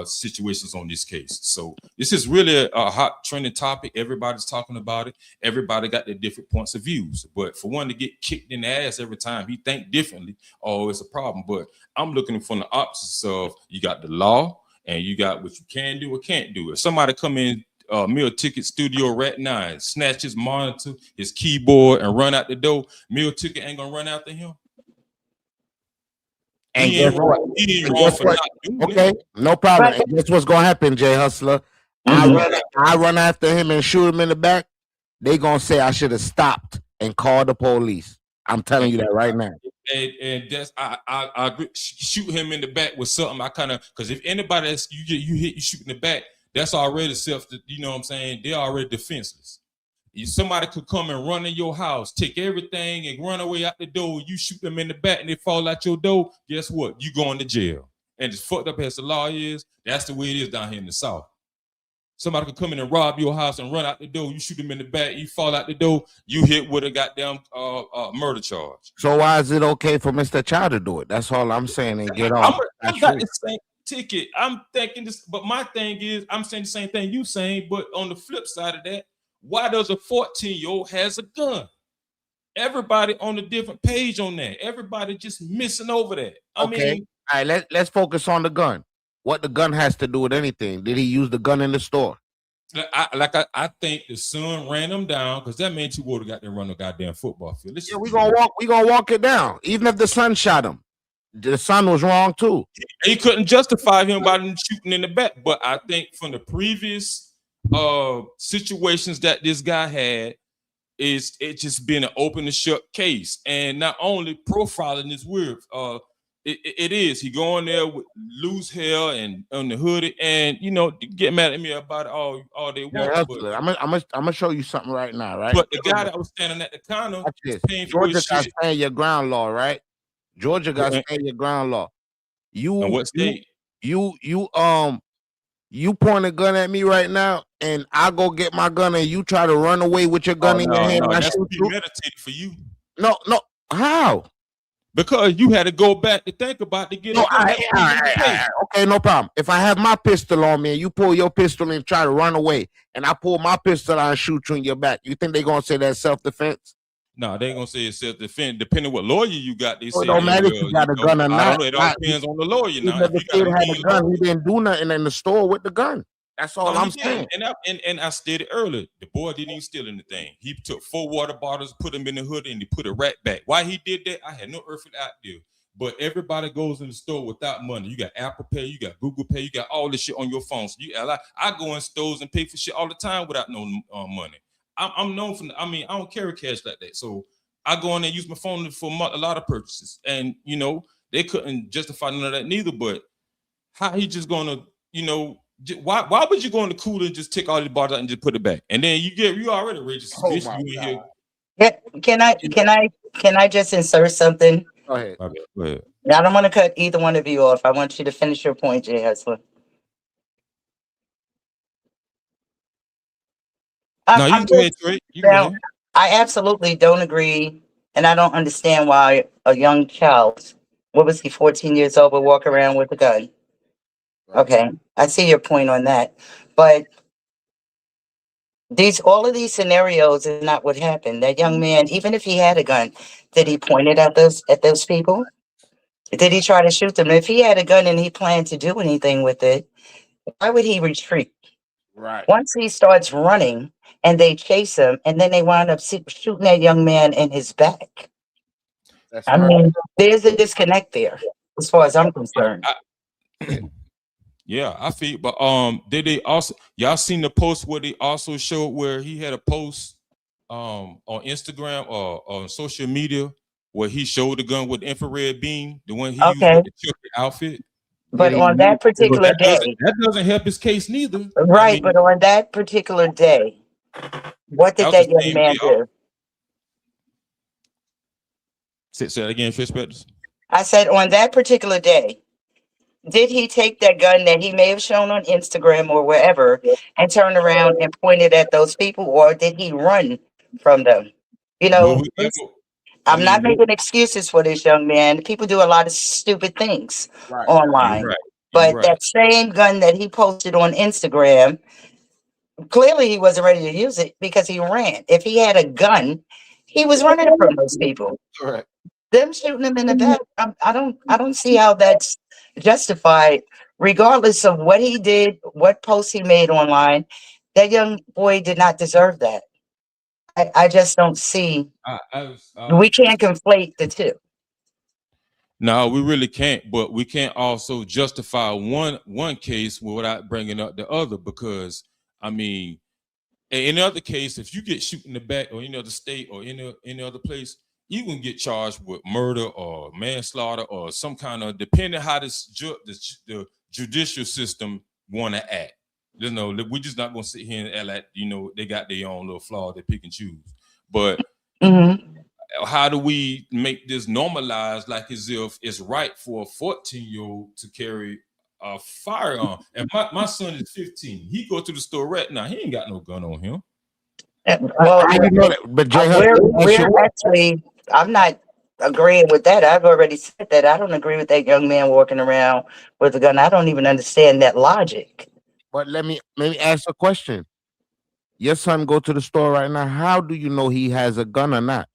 situations on this case. So this is really a hot trending topic. Everybody's talking about it. Everybody got their different points of views. But for one to get kicked in the ass every time he think differently, oh, it's a problem. But I'm looking from the opposites of you got the law and you got what you can do or can't do. If somebody come in Meal Ticket studio right now and snatch his monitor, his keyboard, and run out the door, Meal Ticket ain't gonna run after him. And He guess ain't what? wrong. He ain't And wrong guess for what? not doing Okay, it. no problem. Right. And guess what's gonna happen, Jay Hustler? Mhm. I run after him and shoot him in the back. They gonna say I should have stopped and called the police. I'm telling you that right now. And that's I agree. Shoot him in the back with something. I kind of, because if anybody else you shoot in the back, that's already you know what I'm saying, they're already defenseless. Somebody could come and run in your house, take everything and run away out the door. You shoot them in the back and they fall out your door. Guess what? You going to jail. And as fucked up as the law is, that's the way it is down here in the South. Somebody could come in and rob your house and run out the door. You shoot them in the back, you fall out the door, you hit with a goddamn murder charge. So why is it okay for Mr. Child to do it? That's all I'm saying. And get off. I got the same ticket. I'm thinking this, but my thing is, I'm saying the same thing you saying, but on the flip side of that, why does a 14-year-old has a gun? Everybody on a different page on that. Everybody just missing over that. I mean, all right, let's focus on the gun. What the gun has to do with anything? Did he use the gun in the store? I think the son ran him down because that man too old to got to run a goddamn football field. Yeah, we gonna walk it down. Even if the son shot him, the son was wrong too. He couldn't justify him by shooting in the back. But I think from the previous situations that this guy had, it just been an open and shut case. And not only profiling is weird. It is. He going there with loose hair and on the hoodie, and you know, get mad at me about it all they want. But I'm gonna show you something right now, right? But the guy that was standing at the counter, Georgia got stand your ground law, right? Georgia got stand your ground law. And what state? You point a gun at me right now, and I go get my gun, and you try to run away with your gun in your hand. No, and I that's shoot you? premeditated for you. No, how? Because you had to go back to think about to get it. Okay, no problem. If I have my pistol on me and you pull your pistol and try to run away, and I pull my pistol out and shoot you in your back, you think they're gonna say that's self-defense? No, they ain't gonna say it's self-defense. Depending what lawyer you got, they say it don't matter if you got a gun or not. I don't know. It all depends on the lawyer. Now, if the kid had a gun, he didn't do nothing in the store with the gun. That's all I'm saying. And I stated earlier, the boy didn't even steal anything. He took 4 water bottles, put them in the hood, and he put a rat back. Why he did that, I had no earthly idea. But everybody goes in the store without money. You got Apple Pay, you got Google Pay, you got all this shit on your phone. So I go in stores and pay for shit all the time without no money. I'm known for. I mean, I don't carry cash like that. So I go in and use my phone for a lot of purchases. And you know, they couldn't justify none of that neither. But how he just gonna, you know? Why would you go in the cooler and just take all the bottles out and just put it back? And then you already raised suspicion. Can I just insert something? Go ahead. Okay, go ahead. I don't want to cut either one of you off. I want you to finish your point, Jay Hustler. No, you go ahead, Trey. I absolutely don't agree, and I don't understand why a young child, what was he, 14 years old, would walk around with a gun. Okay, I see your point on that, but all of these scenarios is not what happened. That young man, even if he had a gun, did he point it at those people? Did he try to shoot them? If he had a gun and he planned to do anything with it, why would he retreat? Right. Once he starts running and they chase him, and then they wind up shooting that young man in his back. That's I right. mean, there's a disconnect there, as far as I'm concerned. Yeah, I feel. But did they also y'all seen the post where they also showed where he had a post on Instagram or on social media where he showed the gun with the infrared beam, the one he used Okay, with the Chucky outfit. Yeah, but he on used that it. But particular day, that doesn't help his case neither. I right? mean, But on that particular day, what that did was the that young same man day. do? Say that again, Fish Petters. I said, on that particular day, did he take that gun that he may have shown on Instagram or wherever and turn around and point it at those people, or did he run from them? You Well, know, we never. I I'm not mean, making excuses for this young man. People do a lot of stupid things Right. you're online. right. You're But right. that same gun that he posted on Instagram, clearly he wasn't ready to use it because he ran. If he had a gun, he was running from those people. Correct. Them shooting him in the back, I don't see how that's justified, regardless of what he did, what post he made online. That young boy did not deserve that. I just don't see. We can't conflate the two. No, we really can't. But we can't also justify one case without bringing up the other because I mean, in the other case, if you get shot in the back or any other state or any other place, you can get charged with murder or manslaughter or some kind of depending how the judicial system want to act. You know, we're just not gonna sit here and act like they got their own little flaw they pick and choose. But Mm-hmm. how do we make this normalized like as if it's right for a 14-year-old to carry a firearm? And my son is 15. He go to the store right now. He ain't got no gun on him. Well, How you know that? But Jay, we're actually. I'm not agreeing with that. I've already said that. I don't agree with that young man walking around with a gun. I don't even understand that logic. but let me ask a question. Your son go to the store right now. How do you know he has a gun or not?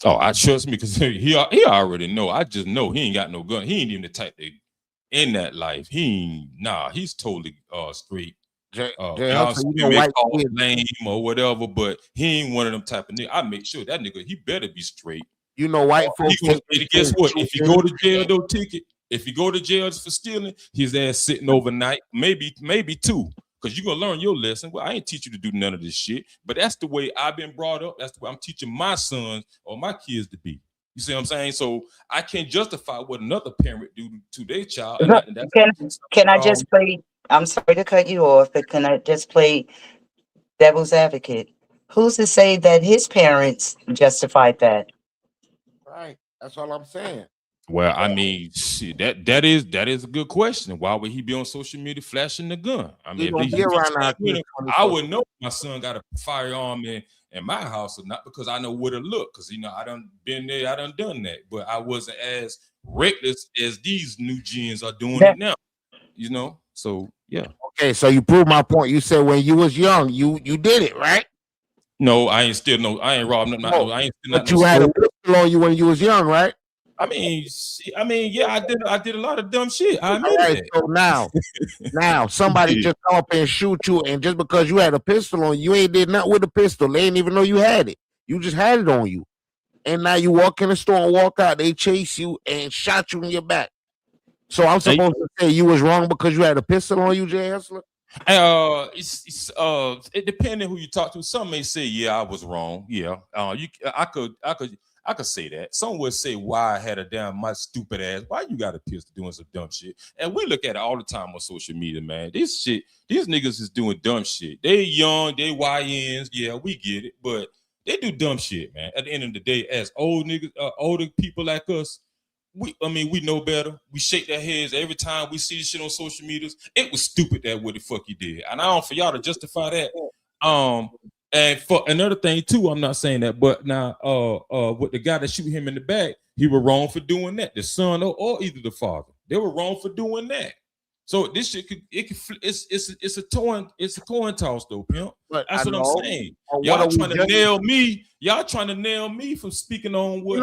Oh, I trust me because he already know. I just know he ain't got no gun. He ain't even the type that in that life. He's totally straight. Jay Y'all Hustle, see you know me white call kids. him lame or whatever, but he ain't one of them type of nigga. I make sure that nigga he better be straight. You know white He folks gonna, take and their guess kids what? If you shooting. go to jail, no ticket. If you go to jail for stealing, his ass sitting overnight, maybe two. Because you're gonna learn your lesson. Well, I ain't teach you to do none of this shit, but that's the way I've been brought up. That's the way I'm teaching my sons or my kids to be. You see what I'm saying? So I can't justify what another parent do to their child. And that's Can I just play? I'm sorry to cut you off, but can I just play devil's advocate? Who's to say that his parents justified that? Right. That's all I'm saying. well, I mean, shit, that is a good question. Why would he be on social media flashing the gun? I He mean, don't if be he around our with kids him, I 24. would know my son got a firearm in my house, or not because I know where to look. Because I done been there, I done that, but I wasn't as reckless as these new gens are doing That it now. So yeah. Okay, so you proved my point. You said when you was young, you did it, right? No, I ain't robbed nothing. No, I ain't stealing but no you had a stove. pistol on you when you was young, right? Yeah, I did a lot of dumb shit. I All admit right. that. So now somebody just come up and shoot you, and just because you had a pistol on you, ain't did nothing with the pistol. They ain't even know you had it. You just had it on you, and now you walk in the store and walk out. They chase you and shot you in your back. So I'm supposed to say you was wrong because you had a pistol on you, Jay Hustler? It depending who you talk to. Some may say, yeah, I was wrong. Yeah, I could say that. Some would say, why I had a damn my stupid ass. Why you got a pistol doing some dumb shit? And we look at it all the time on social media, man. These niggas is doing dumb shit. They young, they YNs. Yeah, we get it, but they do dumb shit, man. At the end of the day, as old niggas, older people like us, we know better. We shake their heads every time we see this shit on social media. It was stupid that what the fuck you did. And I don't for y'all to justify that. And for another thing too, I'm not saying that, but now with the guy that shoot him in the back, he was wrong for doing that. The son or either the father. They were wrong for doing that. So this shit it's a coin toss though, pimp. But That's what I'm saying. Y'all trying to nail me. Y'all trying to nail me from speaking on what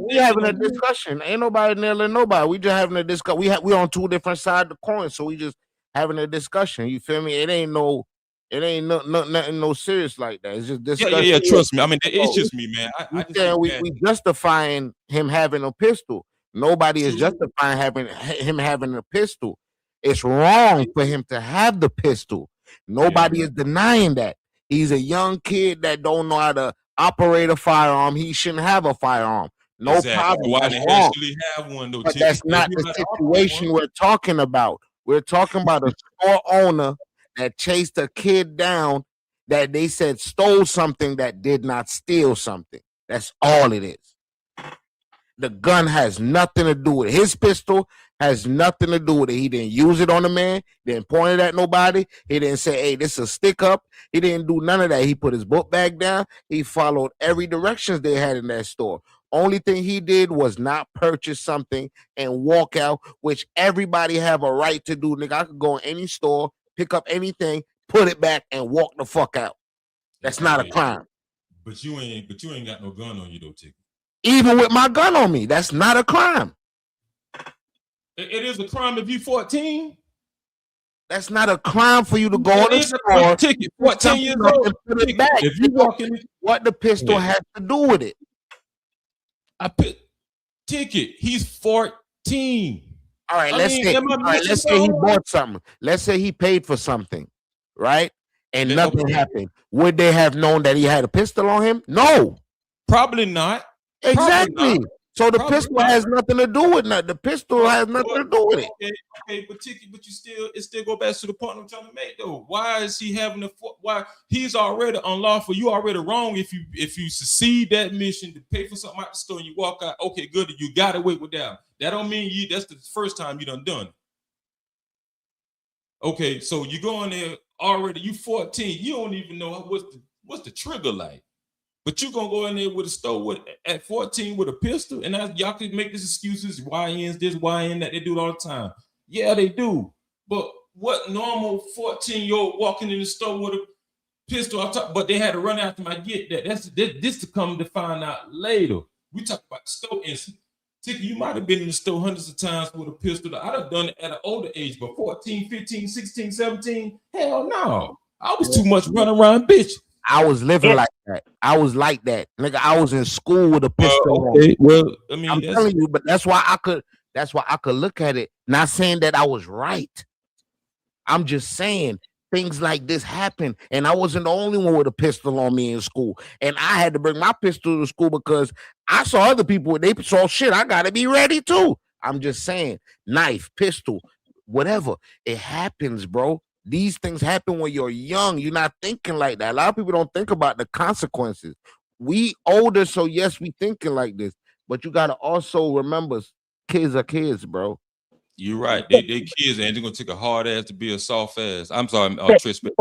we having a discussion. Ain't nobody nailing nobody. We just having a discussion. We on two different sides of the coin, so we just having a discussion. You feel me? It ain't no It ain't nothing no serious like that. It's just discussion. Yeah. Trust me. I mean, it's just me, man. I just we justifying him having a pistol. Nobody is justifying him having a pistol. It's wrong for him to have the pistol. Nobody is denying that. He's a young kid that don't know how to operate a firearm. He shouldn't have a firearm. No problem. Why the hell should he have one though? But that's not the situation we're talking about. We're talking about a store owner that chased a kid down that they said stole something that did not steal something. That's all it is. The gun has nothing to do with it. His pistol has nothing to do with it. He didn't use it on the man. Didn't point it at nobody. He didn't say, hey, this is a stick up. He didn't do none of that. He put his book bag down. He followed every directions they had in that store. Only thing he did was not purchase something and walk out, which everybody have a right to do. Nigga, I could go in any store, pick up anything, put it back, and walk the fuck out. That's not a crime. But you ain't got no gun on you though, Tick. Even with my gun on me, that's not a crime. It is a crime if you 14. That's not a crime for you to go on the store. Ticket, 14 years old. Put it back. If you walk in, what the pistol has to do with it? I put ticket. He's 14. All right, let's say he bought something. Let's say he paid for something, right? And nothing happened. Would they have known that he had a pistol on him? No. Probably not. Exactly. Probably not. So the pistol has nothing to do with nothing. The pistol has nothing to do with it. Okay, but Ticket, but it still go back to the point I'm trying to make though. Why is he having why he's already unlawful? You already wrong if you succeed that mission to pay for something out the store and you walk out. Okay, good. You got away with that. That don't mean that's the first time you done it. Okay, so you go in there already. You 14. You don't even know what's the trigger like. But you gonna go in there with a store at 14 with a pistol, and y'all can make these excuses, YNs this, YN that, they do it all the time. Yeah, they do. But what normal 14-year-old walking in the store with a pistol on top? But they had to run after him. I get that. That's this to come to find out later. We talk about the store incident. Ticket, you might have been in the store hundreds of times with a pistol. I'd have done it at an older age, but 14, 15, 16, 17, hell no. I was too much running around bitch. I was living like that. I was like that. Nigga, I was in school with a pistol. Okay. Well, I mean, I'm telling you, but that's why I could look at it. Not saying that I was right. I'm just saying things like this happen. And I wasn't the only one with a pistol on me in school. And I had to bring my pistol to school because I saw other people with they saw shit. I gotta be ready too. I'm just saying, knife, pistol, whatever. It happens, bro. These things happen when you're young. You're not thinking like that. A lot of people don't think about the consequences. We older, so yes, we thinking like this. But you gotta also remember, kids are kids, bro. You're right. They kids, and they're gonna take a hard ass to be a soft ass. I'm sorry, Tristan.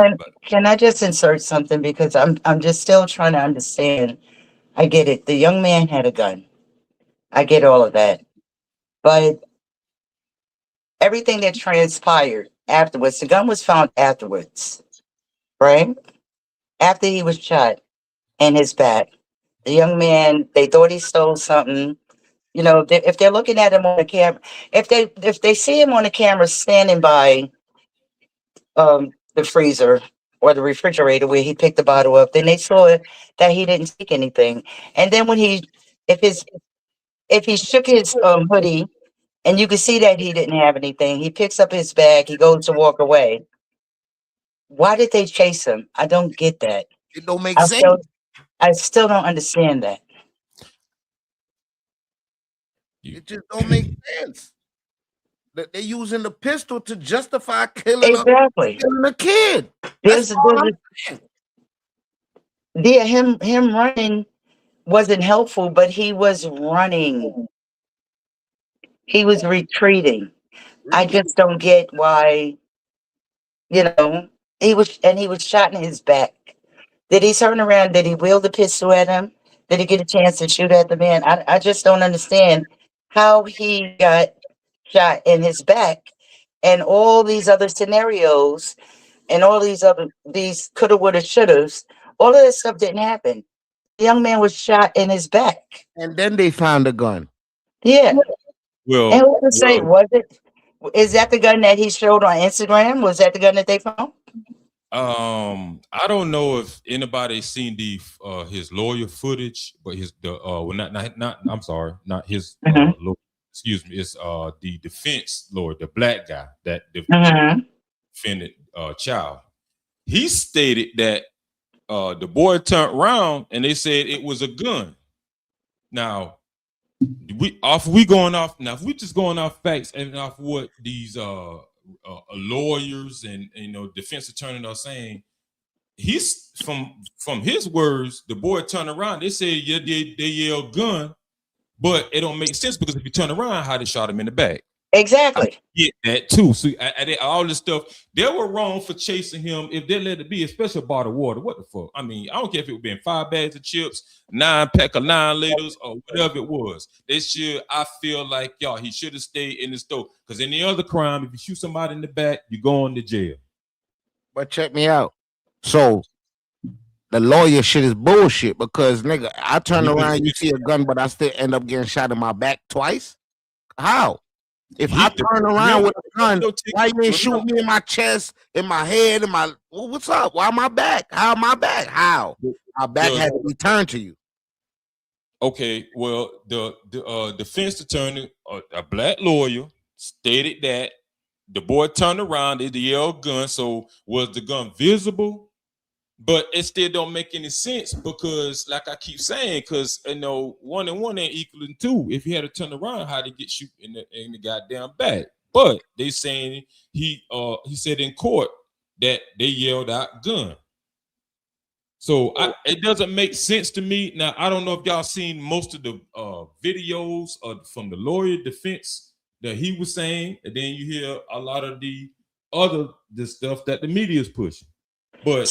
Can I just insert something because I'm just still trying to understand. I get it. The young man had a gun. I get all of that, but everything that transpired afterwards, the gun was found afterwards, right? After he was shot in his back. The young man, they thought he stole something. You know, if they're looking at him on the camera, if they see him on the camera standing by the freezer or the refrigerator where he picked the bottle up, then they saw that he didn't take anything. And then when if he shook his hoodie, and you can see that he didn't have anything, he picks up his bag, he goes to walk away. Why did they chase him? I don't get that. It don't make sense. I still don't understand that. It just don't make sense. That they're using the pistol to justify killing a kid. Him running wasn't helpful, but he was running. He was retreating. I just don't get why, he was shot in his back. Did he turn around? Did he wield the pistol at him? Did he get a chance to shoot at the man? I just don't understand how he got shot in his back and all these other scenarios and all these coulda, woulda, shouldas. All of that stuff didn't happen. The young man was shot in his back. And then they found a gun. Yeah. Well, and who can say, is that the gun that he showed on Instagram? Was that the gun that they found? I don't know if anybody seen the his lawyer footage, but not I'm sorry, not his lawyer, excuse me, it's the defense lawyer, the black guy that defended Child. He stated that the boy turned around and they said it was a gun. Now, if we just going off facts and off what these lawyers and defense attorneys are saying, he's from his words, the boy turned around. They said they yelled gun, but it don't make sense because if you turn around, how they shot him in the back. Exactly. I get that too. So all this stuff, they were wrong for chasing him if they let it be, especially a bottle of water. What the fuck? I mean, I don't care if it would been 5 bags of chips, 9 pack of 9 liters, or whatever it was. I feel like he should have stayed in the store. Because any other crime, if you shoot somebody in the back, you go into jail. But check me out. So the lawyer shit is bullshit because nigga, I turn around, you see a gun, but I still end up getting shot in my back twice. How? If I turn around with a gun, why you ain't shoot me in my chest, in my head, in my what's up? Why my back? How my back? How? My back had to be turned to you. Okay, well, the defense attorney, a black lawyer, stated that the boy turned around, they yelled gun. So was the gun visible? But it still don't make any sense because, like I keep saying, because 1 and 1 ain't equaling 2. If he had to turn around, how to get shoot in the goddamn back? But they saying he said in court that they yelled out gun. So it doesn't make sense to me. Now I don't know if y'all seen most of the videos from the lawyer defense that he was saying, and then you hear a lot of the stuff that the media is pushing. But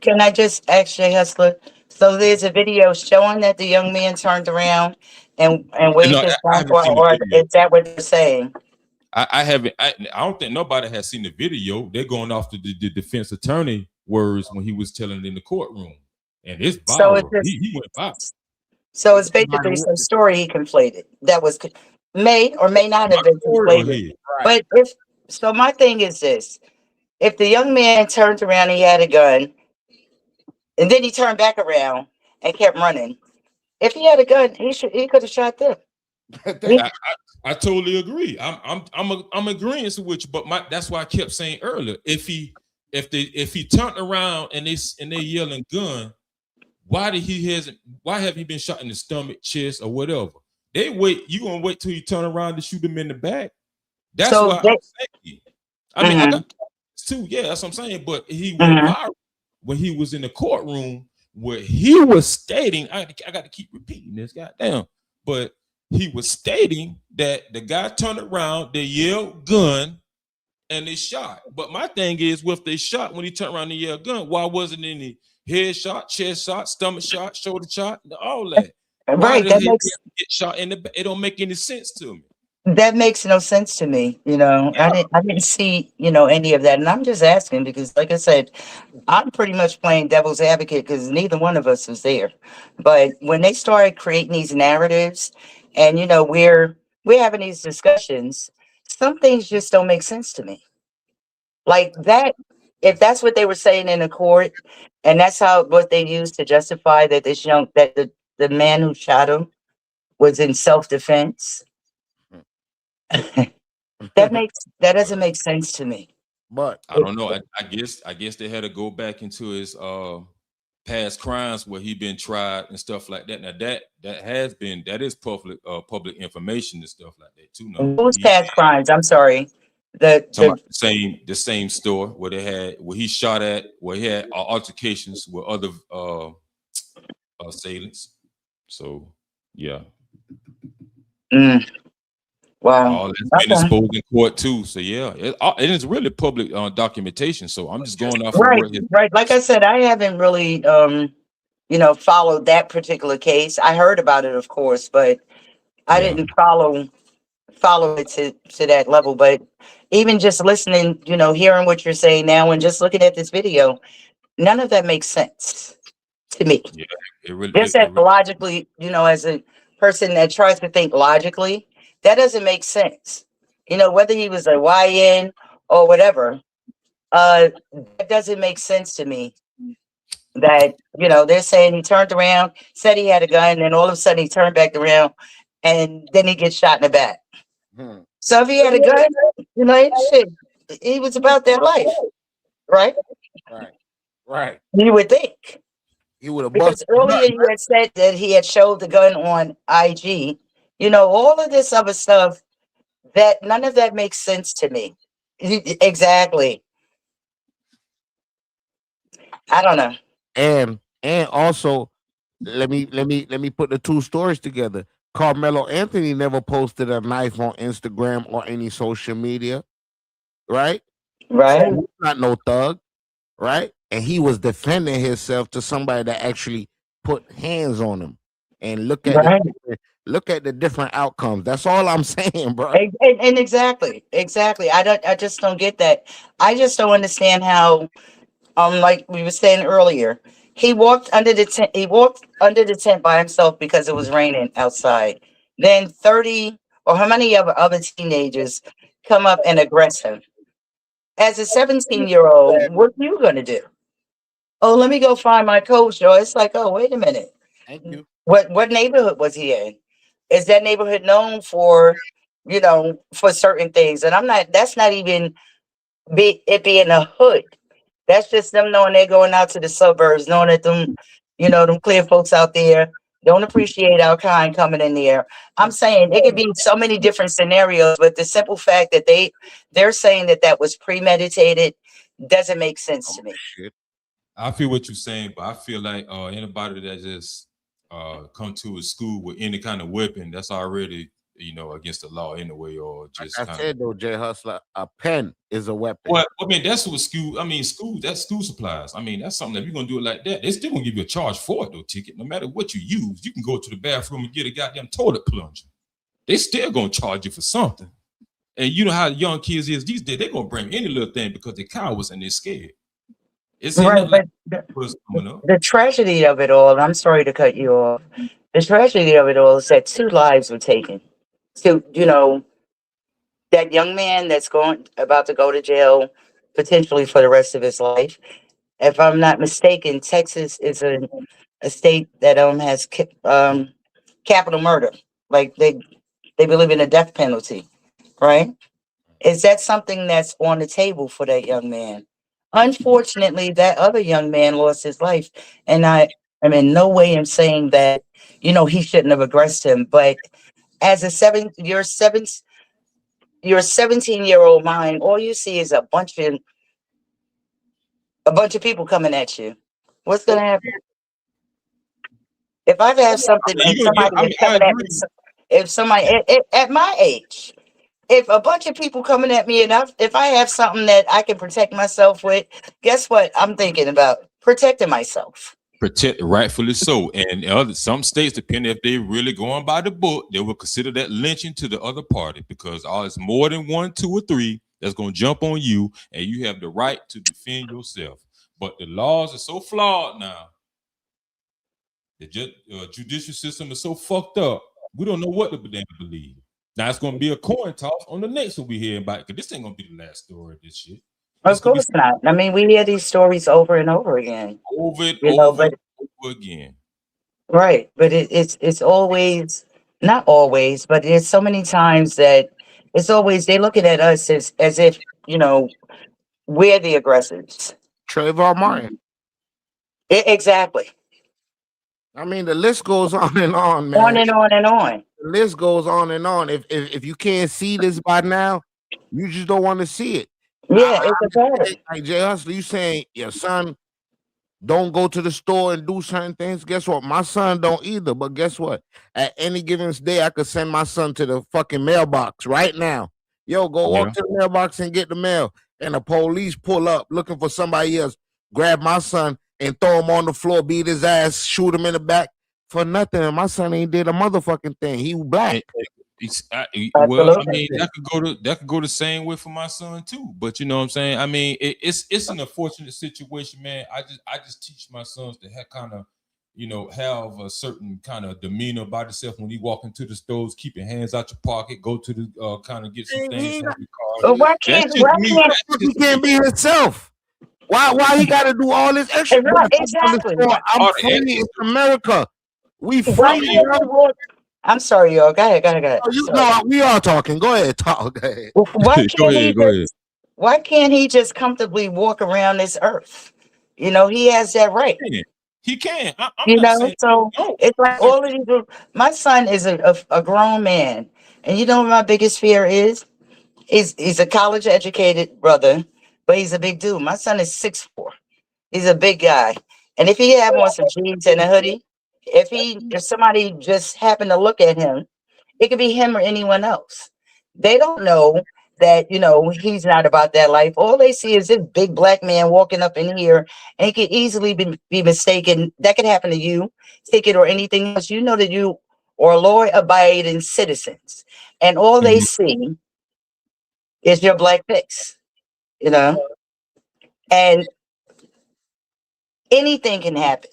can I just ask Jay Hustler? So there's a video showing that the young man turned around and waved his gun, or is that what they're saying? I haven't. I don't think nobody has seen the video. They're going off the defense attorney words when he was telling it in the courtroom, and it's viral. So he went viral. So it's basically some story he conflated that was may or may not have been conflated. But my thing is this. If the young man turned around and he had a gun, and then he turned back around and kept running, if he had a gun, he could have shot them. I totally agree. I'm agreeing with you, but that's why I kept saying earlier. If he turned around and they yelling gun, why have he been shot in the stomach, chest, or whatever? You gonna wait till you turn around to shoot him in the back? That's why I'm saying. I mean, I got too. Yeah, that's what I'm saying. But he went viral when he was in the courtroom where he was stating, I got to keep repeating this, goddamn. But he was stating that the guy turned around, they yelled gun, and they shot. But my thing is, if they shot when he turned around and yelled gun, why wasn't any head shot, chest shot, stomach shot, shoulder shot, all that? Why did he get shot in the back? It don't make any sense to me. That makes no sense to me. I didn't see, any of that. And I'm just asking because, like I said, I'm pretty much playing devil's advocate because neither one of us was there. But when they started creating these narratives and, we're having these discussions, some things just don't make sense to me. Like that, if that's what they were saying in the court and that's what they used to justify that the man who shot him was in self-defense. That doesn't make sense to me. But I don't know. I guess they had to go back into his past crimes where he been tried and stuff like that. Now that is public information and stuff like that too. No, whose past crimes? I'm sorry. The same store where he shot at, where he had altercations with other assailants. So yeah. Wow. All that's been exposed in court too. So yeah, it is really public documentation. So I'm just going off right. Like I said, I haven't really followed that particular case. I heard about it, of course, but I didn't follow it to that level. But even just listening, hearing what you're saying now and just looking at this video, none of that makes sense to me. Yeah, it really logically, as a person that tries to think logically, that doesn't make sense. Whether he was a YN or whatever, that doesn't make sense to me. That, you know, they're saying he turned around, said he had a gun, and all of a sudden he turned back around, and then he gets shot in the back. So if he had a gun, you know, shit, he was about their life, right? Right. You would think. He would have Because busted. earlier you had said that he had showed the gun on IG. You know, all of this other stuff, that none of that makes sense to me. Exactly. I don't know. And also, let me put the two stories together. Carmelo Anthony never posted a knife on Instagram or any social media, right? Right. So he's not no thug, right? And he was defending himself to somebody that actually put hands on him. And Right. look at the different outcomes. That's all I'm saying, bro. And exactly. I just don't get that. I just don't understand how, like we were saying earlier, he walked under the tent. He walked under the tent by himself because it was raining outside. Then 30 or how many other teenagers come up and aggress him. As a 17-year-old, what are you gonna do? Oh, let me go find my coach. Or it's like, oh, wait a minute. Thank you. What neighborhood was he in? Is that neighborhood known for, you know, for certain things? And I'm not. That's not even it being a hood. That's just them knowing they're going out to the suburbs, knowing that them, you know, them clear folks out there don't appreciate our kind coming in there. I'm saying it could be so many different scenarios, but the simple fact that they're saying that that was premeditated doesn't make sense to me. Shit. I feel what you're saying, but I feel like anybody that just come to a school with any kind of weapon, that's already, you know, against the law anyway, or just Like I said though, Jay Hustler, a pen is a weapon. Well, I mean, that's what school. I mean, that's school supplies. I mean, that's something that if you're gonna do it like that, they're still gonna give you a charge for it, though. Ticket, no matter what you use, you can go to the bathroom and get a goddamn toilet plunger. They still gonna charge you for something. And you know how young kids is these days. They're gonna bring any little thing because they're cowards and they're scared. It's Right, but the tragedy of it all, and I'm sorry to cut you off. The tragedy of it all is that 2 lives were taken. So, you know, that young man that's about to go to jail potentially for the rest of his life. If I'm not mistaken, Texas is a state that has capital murder. Like they believe in a death penalty, right? Is that something that's on the table for that young man? Unfortunately, that other young man lost his life, and I am in no way am saying that, you know, he shouldn't have aggressed him, but as a 17-year-old mind, all you see is a bunch of people coming at you. What's gonna happen? If I have something and somebody is coming at me, if somebody at my age, if a bunch of people coming at me and if I have something that I can protect myself with, guess what? I'm thinking about protecting myself. Protect, rightfully so. And some states, depending if they really going by the book, they will consider that lynching to the other party because it's more than 1, 2, or 3 that's going to jump on you, and you have the right to defend yourself. But the laws are so flawed now. The judicial system is so fucked up. We don't know what to believe. Now it's going to be a coin toss on the next one we hear about, because this ain't going to be the last story of this shit. Of course not. I mean, we hear these stories over and over again. Over again. Right, but it's always, not always, but there's so many times that it's always they looking at us as if, you know, we're the aggressors. Trayvon Martin. Exactly. I mean, the list goes on and on, man. On and on and on. The list goes on and on. If you can't see this by now, you just don't want to see it. Yeah, it's a pattern. Like Jay Hustler, you saying your son don't go to the store and do certain things. Guess what? My son don't either. But guess what? At any given day, I could send my son to the fucking mailbox right now. Yo, go walk to the mailbox and get the mail. And the police pull up looking for somebody else, grab my son and throw him on the floor, beat his ass, shoot him in the back for nothing. And my son ain't did a motherfucking thing. He was black. Well, I mean, that could go the same way for my son too. But you know what I'm saying? I mean, it's an unfortunate situation, man. I just teach my sons to have kind of you know, have a certain kind of demeanor about yourself when you walk into the stores, keep your hands out your pocket, go to the kind of get some things from your car. Why That's can't just me. He can't be himself. Why he got to do all this extra? exactly? I'm free. It's America. We Why free. can't he walk? I'm sorry, y'all. Go ahead. No, we are talking. Go ahead, talk. Go ahead. Why Go can't he ahead, go ahead. Why can't he just comfortably walk around this earth? You know, he has that right. He can. I'm You not know, saying so no. it's like all of these. My son is a grown man, and you know what my biggest fear is? He's a college educated brother, but he's a big dude. My son is 6'4". He's a big guy, and if he have on some jeans and a hoodie, if somebody just happened to look at him, it could be him or anyone else. They don't know that, you know, he's not about that life. All they see is this big black man walking up in here, and he could easily be mistaken. That could happen to you, ticket or anything else. You know that you are law-abiding citizens, and all they see is your black face, you know, and anything can happen.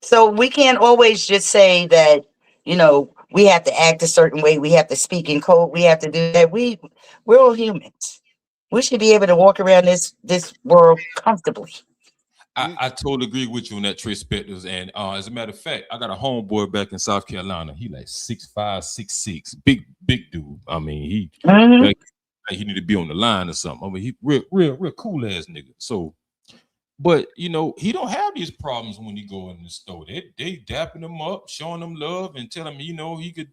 So we can't always just say that, you know, we have to act a certain way, we have to speak in code, we have to do that. We're all humans. We should be able to walk around this world comfortably. I totally agree with you on that, Trey Spectors. And as a matter of fact, I got a homeboy back in South Carolina. He like 6'5", 6'6", big dude. I mean, he he need to be on the line or something. I mean, he real cool ass nigga. So, but you know, he don't have these problems when he go in the store. They dapping him up, showing him love, and telling him, you know, he could,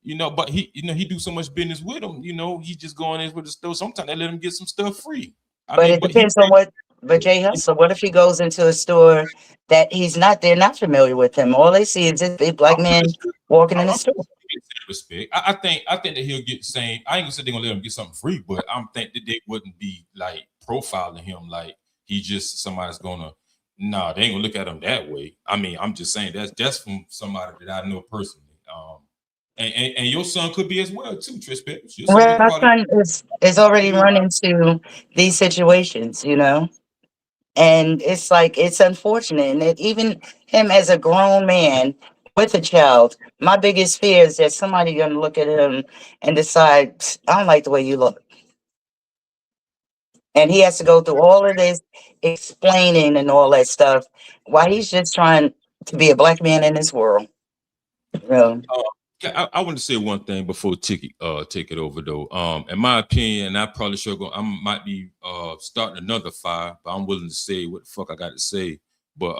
you know, but he, you know, he do so much business with them. You know, he just going in with the store. Sometimes they let him get some stuff free. But it depends on what. But Jay Hustle, what if he goes into a store that they're not familiar with him? All they see is this big black man walking in the store. Respect. I think that he'll get the same. I ain't gonna say they're gonna let him get something free, but I'm think that they wouldn't be like profiling him like he just somebody's gonna. Nah, they ain't gonna look at him that way. I mean, I'm just saying that's from somebody that I know personally. And your son could be as well too, Trispect. Well, my son is already run into these situations, you know. And it's like, it's unfortunate. And that even him as a grown man with a child, my biggest fear is that somebody gonna look at him and decide, I don't like the way you look. And he has to go through all of this explaining and all that stuff while he's just trying to be a black man in this world. I want to say one thing before take it over though. In my opinion, I probably should go. I might be starting another fire, but I'm willing to say what the fuck I got to say. But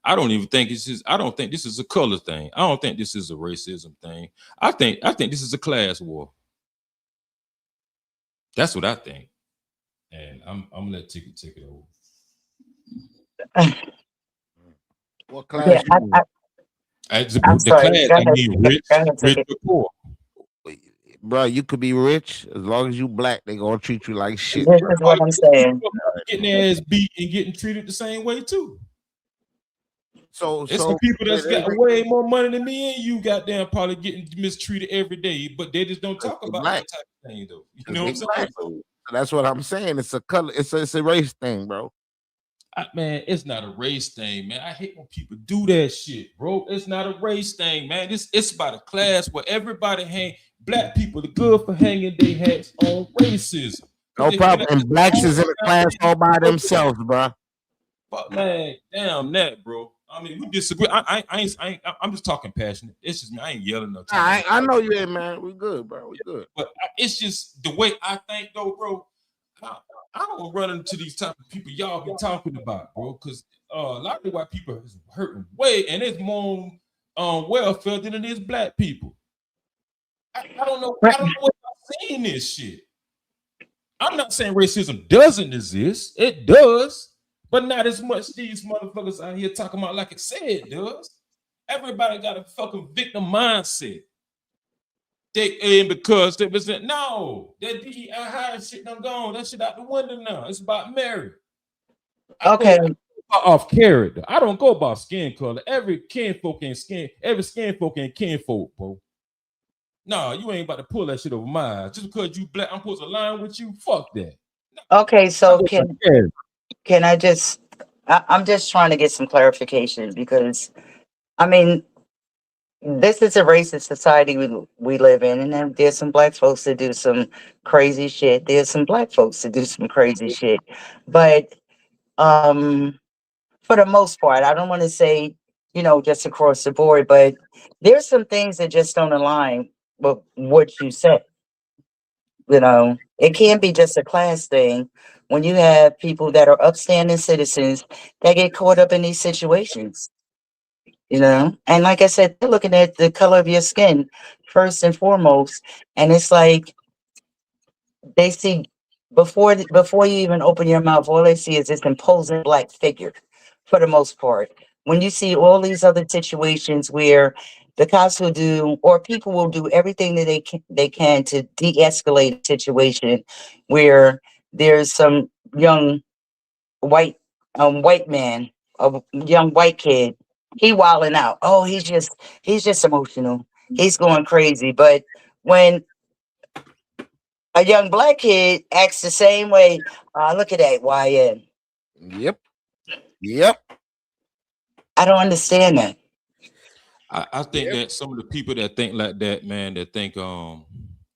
I don't even think I don't think this is a color thing. I don't think this is a racism thing. I think this is a class war. That's what I think. And I'm gonna let Ticket take it over. What class? I'm sorry. Go ahead. Rich or poor. Bro, you could be rich as long as you black. They gonna treat you like shit. This is what I'm saying. Getting their ass beat and getting treated the same way too. So it's some people that's got way more money than me and you, goddamn, probably getting mistreated every day, but they just don't talk about that type of thing though. You know what I'm saying? So that's what I'm saying. It's a color. It's a race thing, bro. Man, it's not a race thing, man. I hate when people do that shit, bro. It's not a race thing, man. It's about a class where everybody hang. Black people are good for hanging their hats on racism. No problem. And blacks is in a class all by themselves, bro. But man, damn that, bro. I mean, we disagree. I'm just talking passionate. It's just me. I ain't yelling no time. I know you ain't, man. We good, bro. We good. But it's just the way I think, though, bro. I don't run into these type of people y'all be talking about, bro, because a lot of the white people is hurting way, and it's more on welfare than it is black people. I don't know. I don't know what I'm saying this shit. I'm not saying racism doesn't exist. It does, but not as much these motherfuckers out here talking about like it said it does. Everybody got a fucking victim mindset. Because they was no, that DEI shit done gone. That shit out the window now. It's about marriage. Okay. Off character. I don't go about skin color. Every skin folk ain't kinfolk, bro. No, you ain't about to pull that shit over my eyes. Just because you black, I'm supposed to line with you. Fuck that. Okay, so can I just I'm just trying to get some clarification because I mean, this is a racist society we live in, and then there's some black folks that do some crazy shit. There's some black folks that do some crazy shit, but um, for the most part, I don't want to say, just across the board, but there's some things that just don't align with what you said. It can't be just a class thing when you have people that are upstanding citizens that get caught up in these situations. And like I said, they're looking at the color of your skin first and foremost, and it's like they see before you even open your mouth, all they see is this imposing black figure for the most part. When you see all these other situations where the cops will do, or people will do everything that they can to de-escalate a situation where there's some young white white man, a young white kid, he wilding out. Oh, he's just emotional. He's going crazy. But when a young black kid acts the same way, look at that YN. Yep. Yep. I don't understand that. I think that some of the people that think like that, man, that think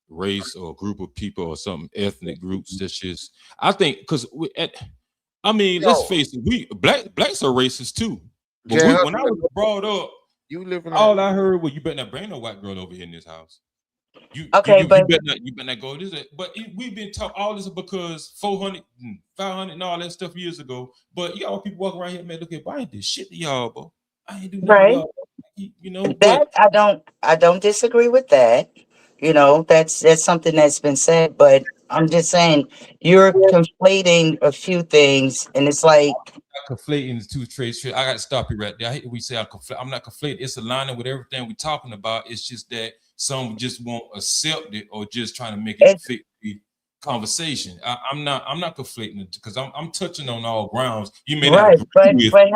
race or group of people or some ethnic groups, that's just I think because let's face it, we blacks are racist too. But when I was brought up, you live in all I heard was you better not bring no white girl over here in this house. You better not go this. But we've been taught all this because 400, 500 and all that stuff years ago. But y'all people walk around here, man, look at, I ain't did shit to y'all, bro. I ain't do nothing to Right. y'all. That But I don't disagree with that. That's something that's been said, but I'm just saying you're conflating a few things, and it's like conflating the two traits. I got to stop you right there. I hate that we say I'm not conflating. It's aligning with everything we're talking about. It's just that some just won't accept it or just trying to make it fit the conversation. I'm not conflating it because I'm touching on all grounds. You may not right, agree with. but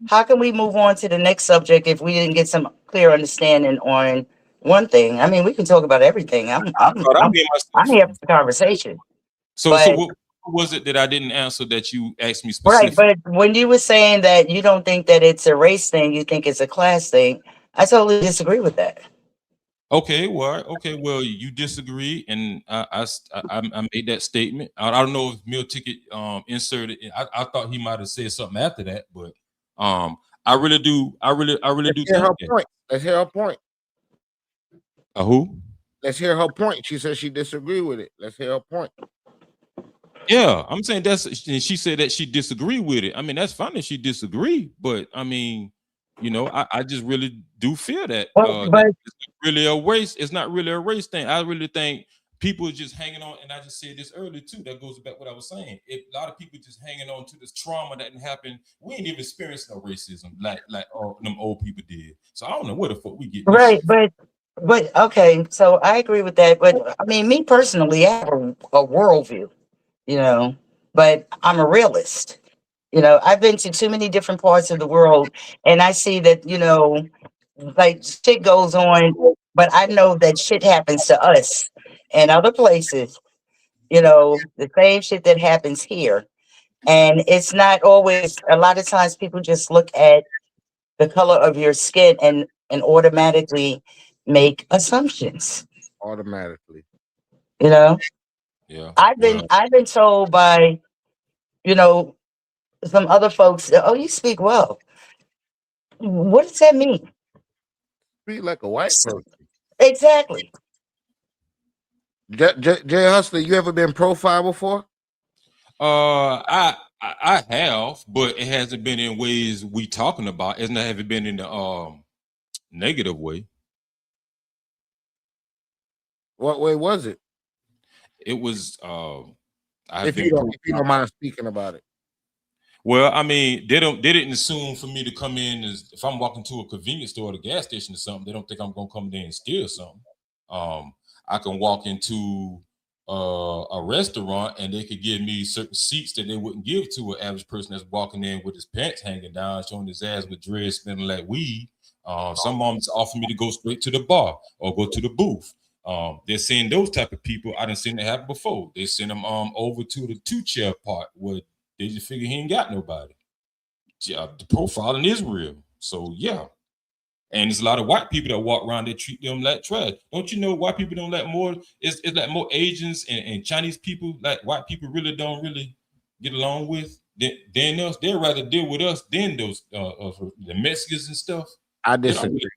how can we move on to the next subject if we didn't get some clear understanding on one thing? I mean, we can talk about everything. I'm here for the conversation. So But what was it that I didn't answer that you asked me right, specifically? but when you were saying that you don't think that it's a race thing, you think it's a class thing, I totally disagree with that. Okay, well, you disagree, and I made that statement. I don't know if Meal Ticket inserted. I thought he might have said something after that, but I really do. I really do think her that. point. Let's hear her point. Who? Let's hear her point. She said she disagreed with it. Let's hear her point. Yeah, I'm saying and she said that she disagreed with it. I mean, that's fine if she disagree, but I mean, I just really do feel that Well, that but it's not really a race. It's not really a race thing. I really think people are just hanging on, and I just said this earlier too. That goes back to what I was saying. A lot of people just hanging on to this trauma that didn't happen. We ain't even experienced no racism like all them old people did. So I don't know where the fuck we get this right, shit. but okay, so I agree with that. But I mean, me personally, I have a worldview, you know, but I'm a realist. I've been to too many different parts of the world, and I see that, like shit goes on, but I know that shit happens to us in other places, the same shit that happens here. And it's not always, a lot of times people just look at the color of your skin and automatically make assumptions. Automatically. You know, Yeah. I've been told by, you know, some other folks, oh, you speak well. What does that mean? Speak like a white person. Exactly. Jay Hustler, you ever been profiled before? I have, but it hasn't been in ways we talking about. It's not haven't been in the negative way. What way was it? It was I have If been you don't mind speaking about it. Well, I mean, they didn't assume for me to come in as if I'm walking to a convenience store or a gas station or something. They don't think I'm gonna come there and steal something. I can walk into a restaurant and they could give me certain seats that they wouldn't give to an average person that's walking in with his pants hanging down, showing his ass with dreads, smelling like weed. Some moms offer me to go straight to the bar or go to the booth. They're seeing those type of people. I didn't see that happen before. They send them over to the 2-chair part where they just figure he ain't got nobody. Yeah, the profiling is real. So yeah. And there's a lot of white people that walk around that treat them like trash. Don't you know white people don't like more? It's like more Asians and Chinese people like white people really don't really get along with than us. They'd rather deal with us than those the Mexicans and stuff. I They don't disagree.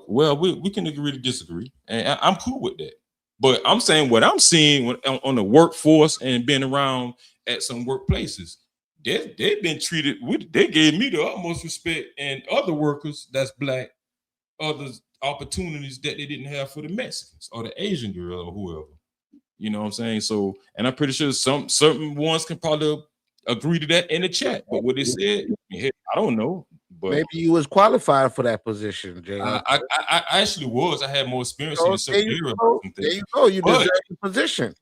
well, we can agree to disagree, and I'm cool with that. But I'm saying what I'm seeing on the workforce and being around at some workplaces, they've been treated. They gave me the utmost respect, and other workers that's black, others opportunities that they didn't have for the Mexicans or the Asian girl or whoever. You know what I'm saying? So, and I'm pretty sure some certain ones can probably agree to that in the chat. But what they said, I don't know. But maybe you was qualified for that position, Jay. I actually was. I had more experience in a certain area. There you go. You deserve the position.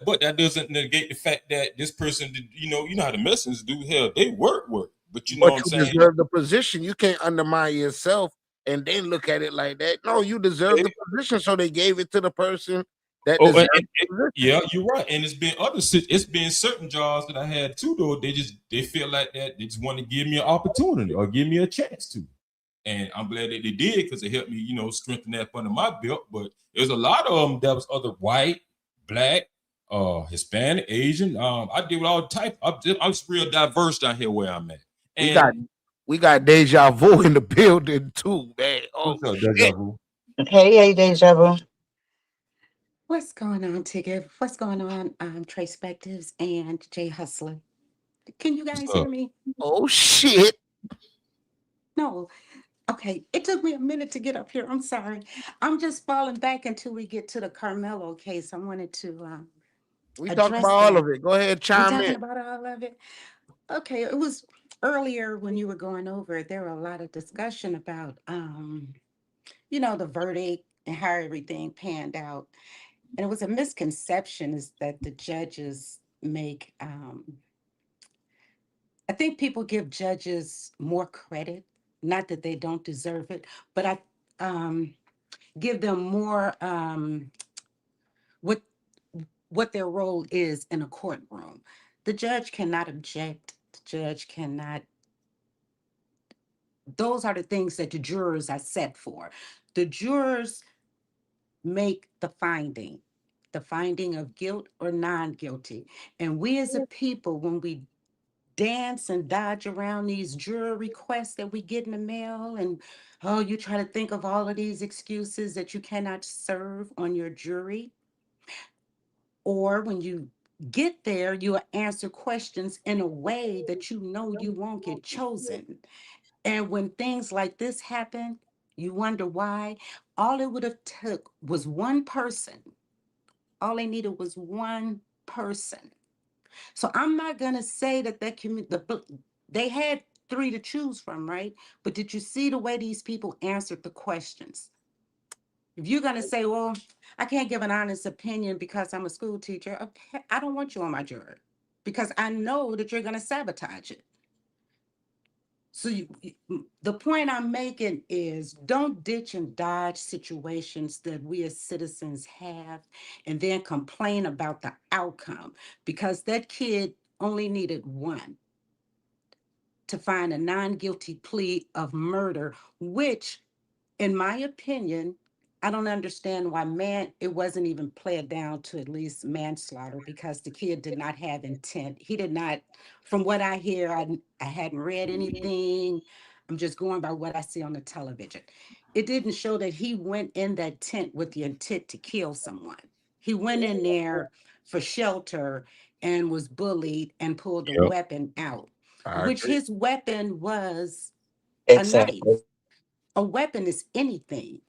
But that doesn't negate the fact that this person did, you know how the Mexicans do. Hell, they work. But you know what I'm saying? You deserve the position. You can't undermine yourself and then look at it like that. No, you deserve the position, so they gave it to the person that deserves yeah, you're right. And it's been certain jobs that I had too, though. They feel like that they just want to give me an opportunity or give me a chance to. And I'm glad that they did because it helped me, strengthen that under my belt. But there's a lot of them that was other white, black, Hispanic, Asian. I deal with all type. I'm just real diverse down here where I'm at. And we got Deja Vu in the building too, man. Oh, what's up, Deja Vu? Hey, Deja Vu. What's going on, Tigger? What's going on, Trace Spectives and Jay Hustler? Can you guys hear me? Oh, shit. No. Okay. It took me a minute to get up here. I'm sorry. I'm just falling back until we get to the Carmelo case. I wanted to we talked about all of it. Go ahead, chime in. Talking about all of it. Okay. It was earlier when you were going over it. There were a lot of discussion about, the verdict and how everything panned out. And it was a misconception is that the judges make, I think people give judges more credit, not that they don't deserve it, but I give them more what their role is in a courtroom. The judge cannot object. The judge cannot. Those are the things that the jurors are set for. The jurors make the finding of guilt or non-guilty. And we as a people, when we dance and dodge around these juror requests that we get in the mail, and you try to think of all of these excuses that you cannot serve on your jury, or when you get there, you will answer questions in a way that you won't get chosen. And when things like this happen, you wonder why. All it would have took was one person. All they needed was one person. So I'm not gonna say that they had 3 to choose from, right? But did you see the way these people answered the questions? If you're gonna say, well, I can't give an honest opinion because I'm a school teacher, okay, I don't want you on my jury because I know that you're gonna sabotage it. So the point I'm making is don't ditch and dodge situations that we as citizens have and then complain about the outcome because that kid only needed one to find a non-guilty plea of murder, which, in my opinion, I don't understand why it wasn't even pled down to at least manslaughter because the kid did not have intent. He did not, from what I hear, I hadn't read anything. I'm just going by what I see on the television. It didn't show that he went in that tent with the intent to kill someone. He went in there for shelter and was bullied and pulled a weapon out, which his weapon was a knife. A weapon is anything.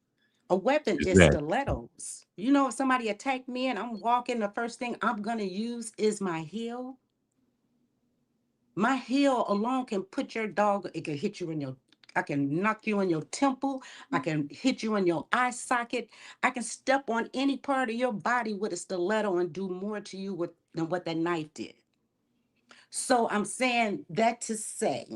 A weapon is stilettos. If somebody attacked me and I'm walking, the first thing I'm going to use is my heel. My heel alone can put your dog, it can hit you I can knock you in your temple. I can hit you in your eye socket. I can step on any part of your body with a stiletto and do more to you than what that knife did. So I'm saying that to say,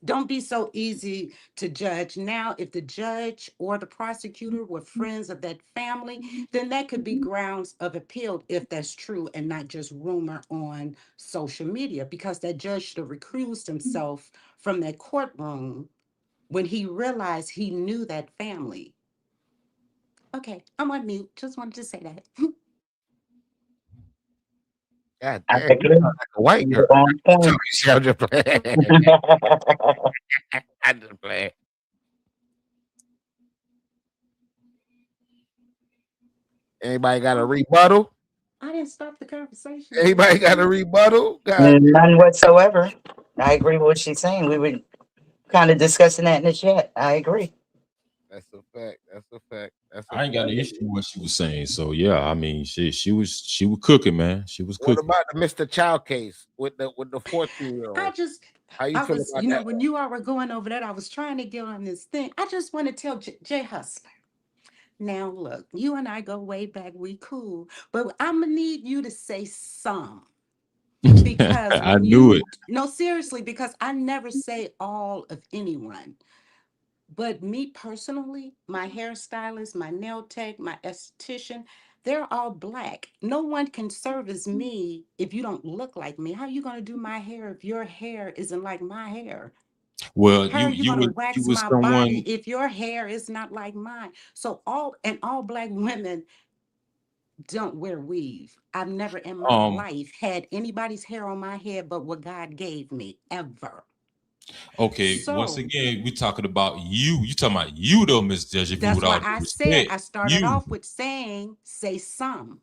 don't be so easy to judge. Now, if the judge or the prosecutor were friends of that family, then that could be grounds of appeal if that's true and not just rumor on social media, because that judge should have recused himself from that courtroom when he realized he knew that family. Okay, I'm on mute. Just wanted to say that. God I damn, you agree. sound like a white You're girl. on point. I'm just playing. I'm just playing. Anybody got a rebuttal? I didn't stop the conversation. Anybody got a rebuttal? God damn. None whatsoever. I agree with what she's saying. We were kind of discussing that in the chat. I agree. That's a fact. That's a fact. That's a I ain't got fact. an issue with what she was saying. So yeah, I mean, she was cooking, man. She was What cooking. about the Mr. Child case with the 14-year-old? I just, How you I feel was, about that when one? you all were going over that, I was trying to get on this thing. I just want to tell Jay Hustler. Now, look, you and I go way back. We cool. But I'm going to need you to say some. Because I when knew it. you, no, seriously, because I never say all of anyone. But me personally, my hairstylist, my nail tech, my esthetician, they're all Black. No one can serve as me if you don't look like me. How are you going to do my hair if your hair isn't like my hair? Well, How are you going to you wax was my body someone. if your hair is not like mine? So all Black women don't wear weave. I've never in my Um. life had anybody's hair on my head but what God gave me ever. Okay. Once So again, we talking about you. You talking about you though, Miss Deja Vu. that's With why all due I said respect, I started you. off with saying, say some.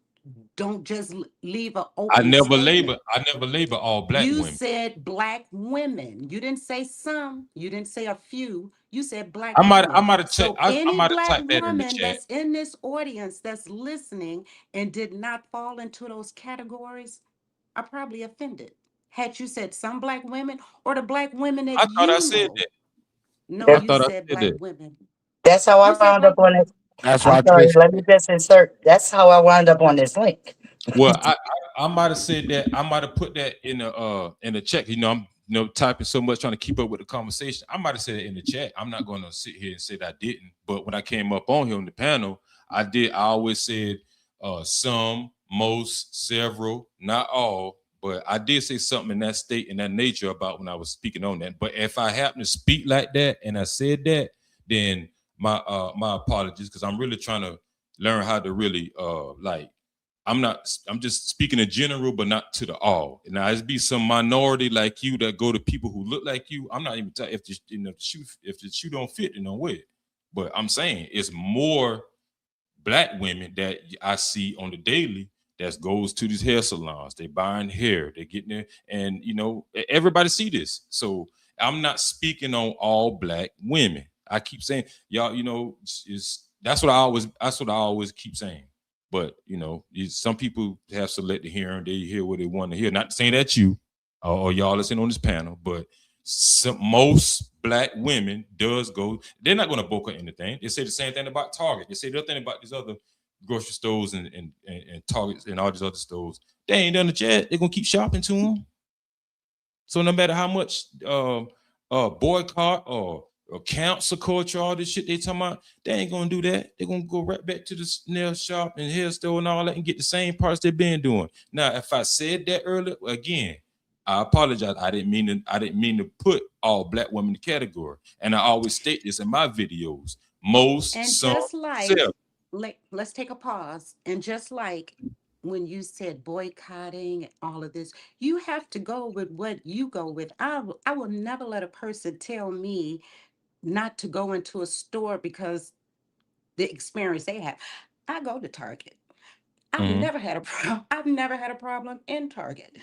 Don't just leave an I open never statement. label. I never label all Black You women. said Black women. You didn't say some. You didn't say a few. You said Black I might. I women. might have checked. So I any might have Black typed that in the woman chat. that's in this audience that's listening and did not fall into those categories are probably offended. Had you said some Black women or the Black women that I thought I you said know? that. No, I That's, you thought I said said Black that. women. that's how I You said wound up Black on it. women. That's I'm why sorry. Trish. Let me just insert. That's how I wound up on this link. Well, I might have said that. I might have put that in the chat. You know, I'm typing so much trying to keep up with the conversation. I might have said it in the chat. I'm not going to sit here and say that I didn't. But when I came up on here on the panel, I did. I always said some, most, several, not all. But I did say something in that state in that nature about when I was speaking on that. But if I happen to speak like that and I said that, then my apologies, because I'm really trying to learn how to really like I'm just speaking in general, but not to the all. Now, it's be some minority like you that go to people who look like you. I'm not even if the if the shoe don't fit, then don't wear it. But I'm saying it's more Black women that I see on the daily that goes to these hair salons. They buying hair, they getting there, and everybody see this. So I'm not speaking on all Black women. I keep saying y'all, that's what I always keep saying. But some people have selective hearing; they hear what they want to hear. Not saying that you or y'all listening on this panel, but most Black women does go. They're not going to boycott anything. They say the same thing about Target. They say the other thing about these other grocery stores and Targets and all these other stores. They ain't done it yet. They're gonna keep shopping to them. So no matter how much boycott or cancel culture, all this shit they talking about, they ain't gonna do that. They're gonna go right back to the nail shop and hair store and all that and get the same parts they've been doing. Now, if I said that earlier, again, I apologize. I didn't mean to put all Black women in the category. And I always state this in my videos. Most, And some, just like, several. let's take a pause. And just like when you said boycotting and all of this, you have to go with what you go with. I will never let a person tell me not to go into a store because the experience they have. I go to Target. I've Mhm. never had a problem. I've never had a problem in Target.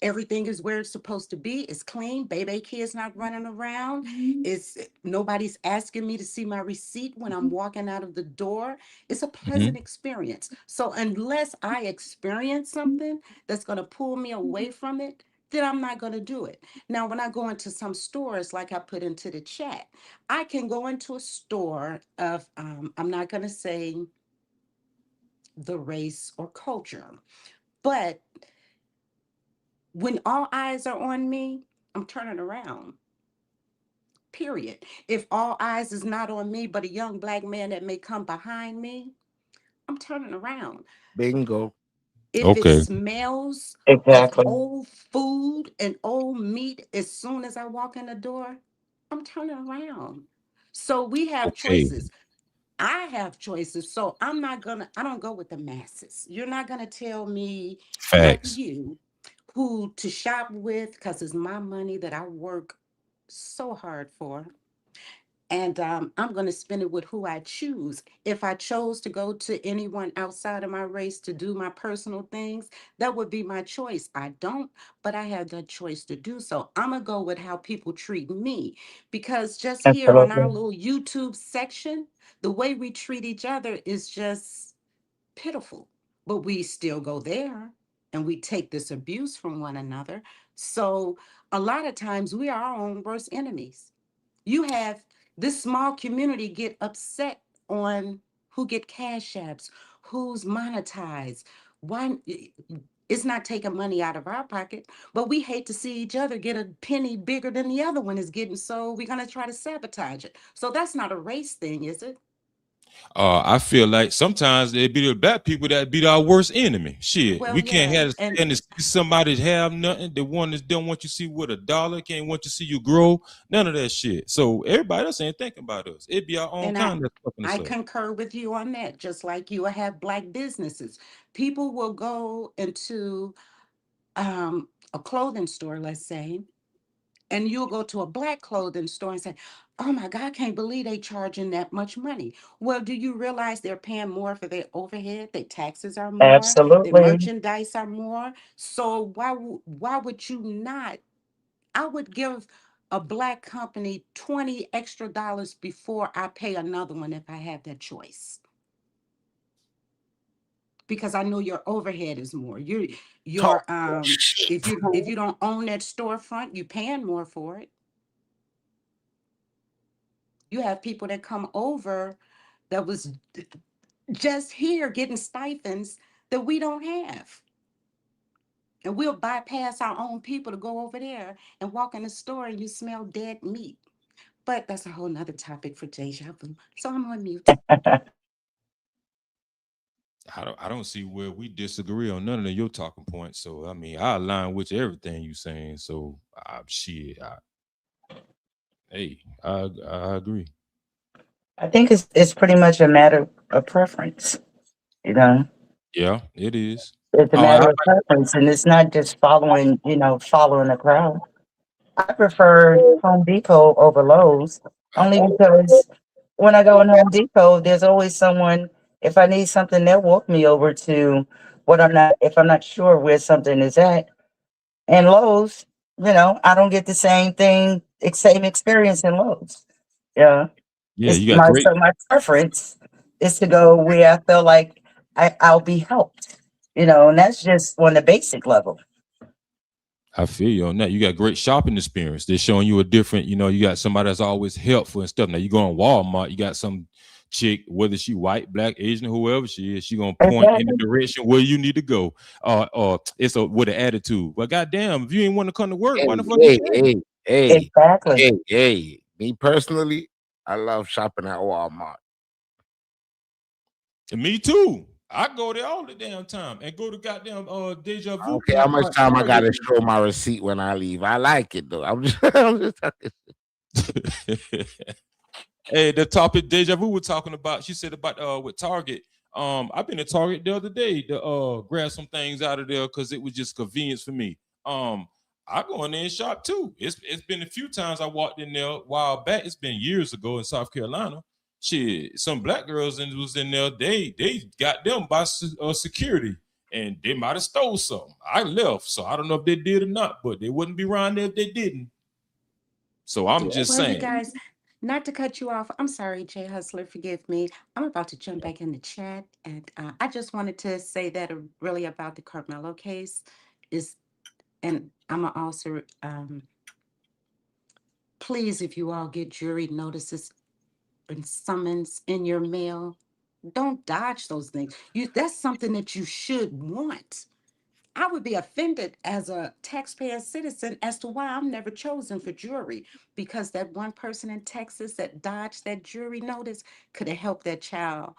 Everything is where it's supposed to be. It's clean. Baby kids not running around. It's nobody's asking me to see my receipt when I'm walking out of the door. It's a pleasant Mhm. experience. So unless I experience something that's going to pull me away from it, then I'm not going to do it. Now, when I go into some stores, like I put into the chat, I can go into a store of, I'm not going to say the race or culture, but when all eyes are on me, I'm turning around. Period. If all eyes is not on me, but a young Black man that may come behind me, I'm turning around. Bingo. If it Okay. smells of Exactly. old food and old meat as soon as I walk in the door, I'm turning around. So we have Okay, choices. I have choices. So I don't go with the masses. You're not gonna tell me, young facts. you, who to shop with because it's my money that I work so hard for. And I'm going to spend it with who I choose. If I chose to go to anyone outside of my race to do my personal things, that would be my choice. I don't, but I have the choice to do so. I'm going to go with how people treat me because just here on our Absolutely. little YouTube section, the way we treat each other is just pitiful. But we still go there and we take this abuse from one another. So a lot of times we are our own worst enemies. You have this small community get upset on who get cash apps, who's monetized. Why it's not taking money out of our pocket, but we hate to see each other get a penny bigger than the other one is getting. So we're gonna try to sabotage it. So that's not a race thing, is it? I feel like sometimes it be the black people that be our worst enemy. Shit, Well, we can't yeah. have And stand to see somebody have nothing. The one that don't want you to see with a dollar, can't want you to see you grow. None of that shit. So everybody else ain't thinking about us. It be our own and I kind that's fucking I us up. concur with you on that. Just like you will have black businesses. People will go into a clothing store, let's say, and you'll go to a black clothing store and say, "Oh my God, I can't believe they charging that much money." Well, do you realize they're paying more for their overhead? Their taxes are more, their Absolutely. merchandise are more. So why would you not? I would give a black company $20 extra before I pay another one if I have that choice. Because I know your overhead is more. Talk Your your shit. if you don't own that storefront, you're paying more for it. You have people that come over that was just here getting stipends that we don't have. And we'll bypass our own people to go over there and walk in the store and you smell dead meat. But that's a whole nother topic for deja vu. So I'm on mute. I don't see where we disagree on none of your talking points. So I mean, I align with everything you saying. So shit, hey, I agree. I think it's pretty much a matter of preference. You know, Yeah, it is. it's a Oh, matter of preference, and it's not just following. Following the crowd. I prefer Home Depot over Lowe's only because when I go in Home Depot, there's always someone. If I need something, they'll walk me over to what I'm not. If I'm not sure where something is at, and Lowe's, I don't get the same thing, same experience in Lowe's. Yeah, yeah, it's you got great. my preference is to go where I feel like I'll be helped. And that's just on the basic level. I feel you on that. You got great shopping experience. They're showing you a different, you got somebody that's always helpful and stuff. Now you go on Walmart, you got some chick, whether she white, black, Asian, whoever she is, she gonna point in the Exactly. direction where you need to go. Or it's with an attitude. Well, goddamn, if you ain't want to come to work, Hey, why the fuck you hey, came? hey, hey, Exactly. hey. Me personally, I love shopping at Walmart. And me too. I go there all the damn time and go to goddamn deja I vu don't care how much time I Target. gotta show my receipt when I leave. I like it though. I'm just talking. Hey, the topic Deja Vu was talking about, she said about with Target. I've been at Target the other day to grab some things out of there because it was just convenience for me. I go in there and shop too. It's been a few times I walked in there a while back. It's been years ago in South Carolina. Shit, some black girls was in there. They got them by security and they might have stole something. I left, so I don't know if they did or not, but they wouldn't be around there if they didn't. So I'm Yeah. just Well, you saying. guys, not to cut you off, I'm sorry, Jay Hustler, forgive me. I'm about to jump back in the chat. And I just wanted to say that really about the Carmelo case is, and I'm also, please, if you all get jury notices and summons in your mail, don't dodge those things. That's something that you should want. I would be offended as a taxpayer citizen as to why I'm never chosen for jury because that one person in Texas that dodged that jury notice could have helped that child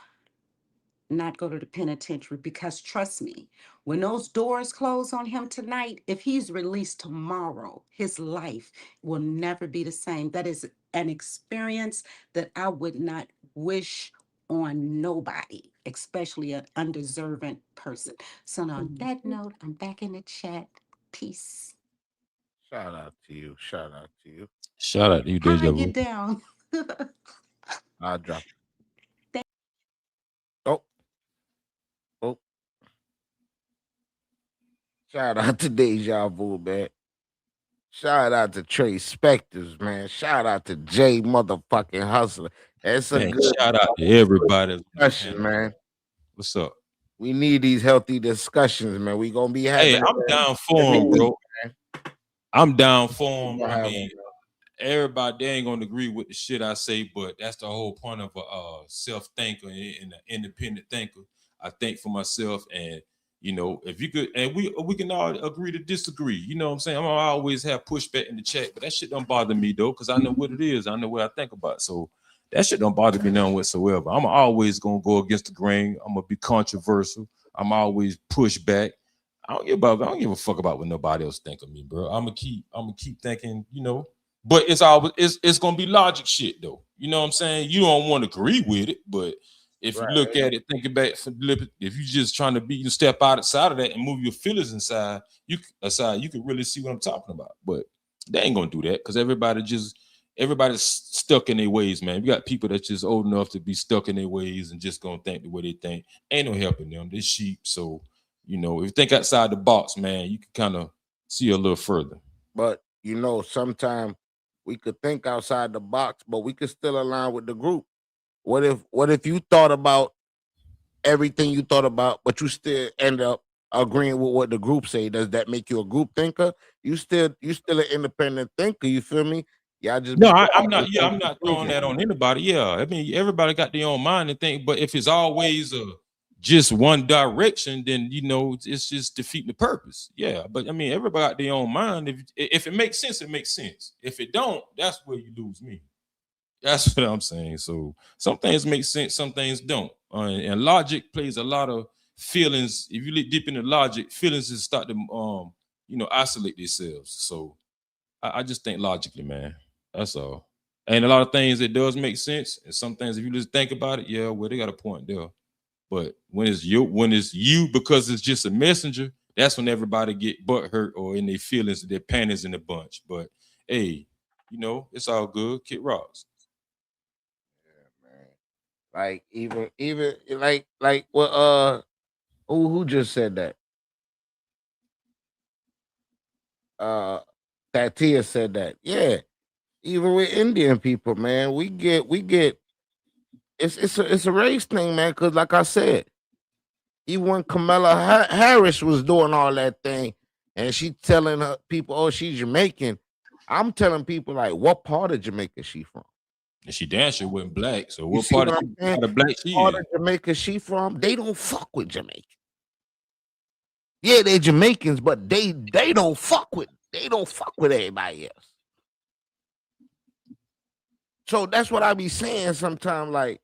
not go to the penitentiary. Because trust me, when those doors close on him tonight, if he's released tomorrow, his life will never be the same. That is an experience that I would not wish on nobody, especially an undeserving person. So on that note, I'm back in the chat. Peace. Shout out to you. Shout out to you. Shout out to you, How I Deja get Vu. down? I'll drop it. Oh, oh. Shout out to Deja Vu, man. Shout out to Trey Spectors, man. Shout out to Jay motherfucking Hustler. It's a Man, good shout out to everybody that's on the discussion, panel. man. What's up? We need these healthy discussions, man. We gonna be having. Hey, I'm down for them, bro. I'm down for them. I mean, everybody they ain't gonna agree with the shit I say, but that's the whole point of a self-thinker and an independent thinker. I think for myself, and you know, if you could, and we can all agree to disagree. You know what I'm saying? I'm gonna always have pushback in the chat, but that shit don't bother me though, because I know what it is. I know what I think about. So that shit don't bother me none whatsoever. I'm always gonna go against the grain. I'm gonna be controversial. I'm always push back. I don't give a fuck about what nobody else think of me, bro. I'm gonna keep thinking, you know. But it's gonna be logic shit though. You know what I'm saying? You don't want to agree with it, but if you look at it, think about it, if you just trying to step outside of that and move your feelings inside, you can really see what I'm talking about. But they ain't gonna do that because everybody's stuck in their ways, man. We got people that's just old enough to be stuck in their ways and just gonna think the way they think. Ain't no helping them. They're sheep. So, you know, if you think outside the box, man, you can kind of see a little further. But you know, sometimes we could think outside the box, but we could still align with the group. What if you thought about everything you thought about, but you still end up agreeing with what the group say? Does that make you a group thinker? You still an independent thinker. You feel me? Yeah, just no, I'm not. Yeah, I'm not throwing that on anybody. Yeah, I mean, everybody got their own mind and think. But if it's always just one direction, then you know it's just defeating the purpose. Yeah, but I mean, everybody got their own mind. If it makes sense, it makes sense. If it don't, that's where you lose me. That's what I'm saying. So some things make sense, some things don't. And logic plays a lot of feelings. If you look deep into logic, feelings just start to isolate themselves. So I just think logically, man. That's all. And a lot of things it does make sense. And some things, if you just think about it, yeah, well, they got a point there. But when it's you because it's just a messenger, that's when everybody get butt hurt or in their feelings, their panties in a bunch. But hey, you know, it's all good. Kid rocks. Like even like what who just said that? Tatia said that. Yeah. Even with Indian people, man, we get it's a race thing, man, because like I said, even when Kamala Harris was doing all that thing and she telling her people, oh, she's Jamaican, I'm telling people like what part of Jamaica she from? And she damn sure wasn't black. So what part of black she part is? of Jamaica she from? They don't fuck with Jamaican. Yeah, they're Jamaicans, but they don't fuck with everybody else. So that's what I be saying sometimes. Like,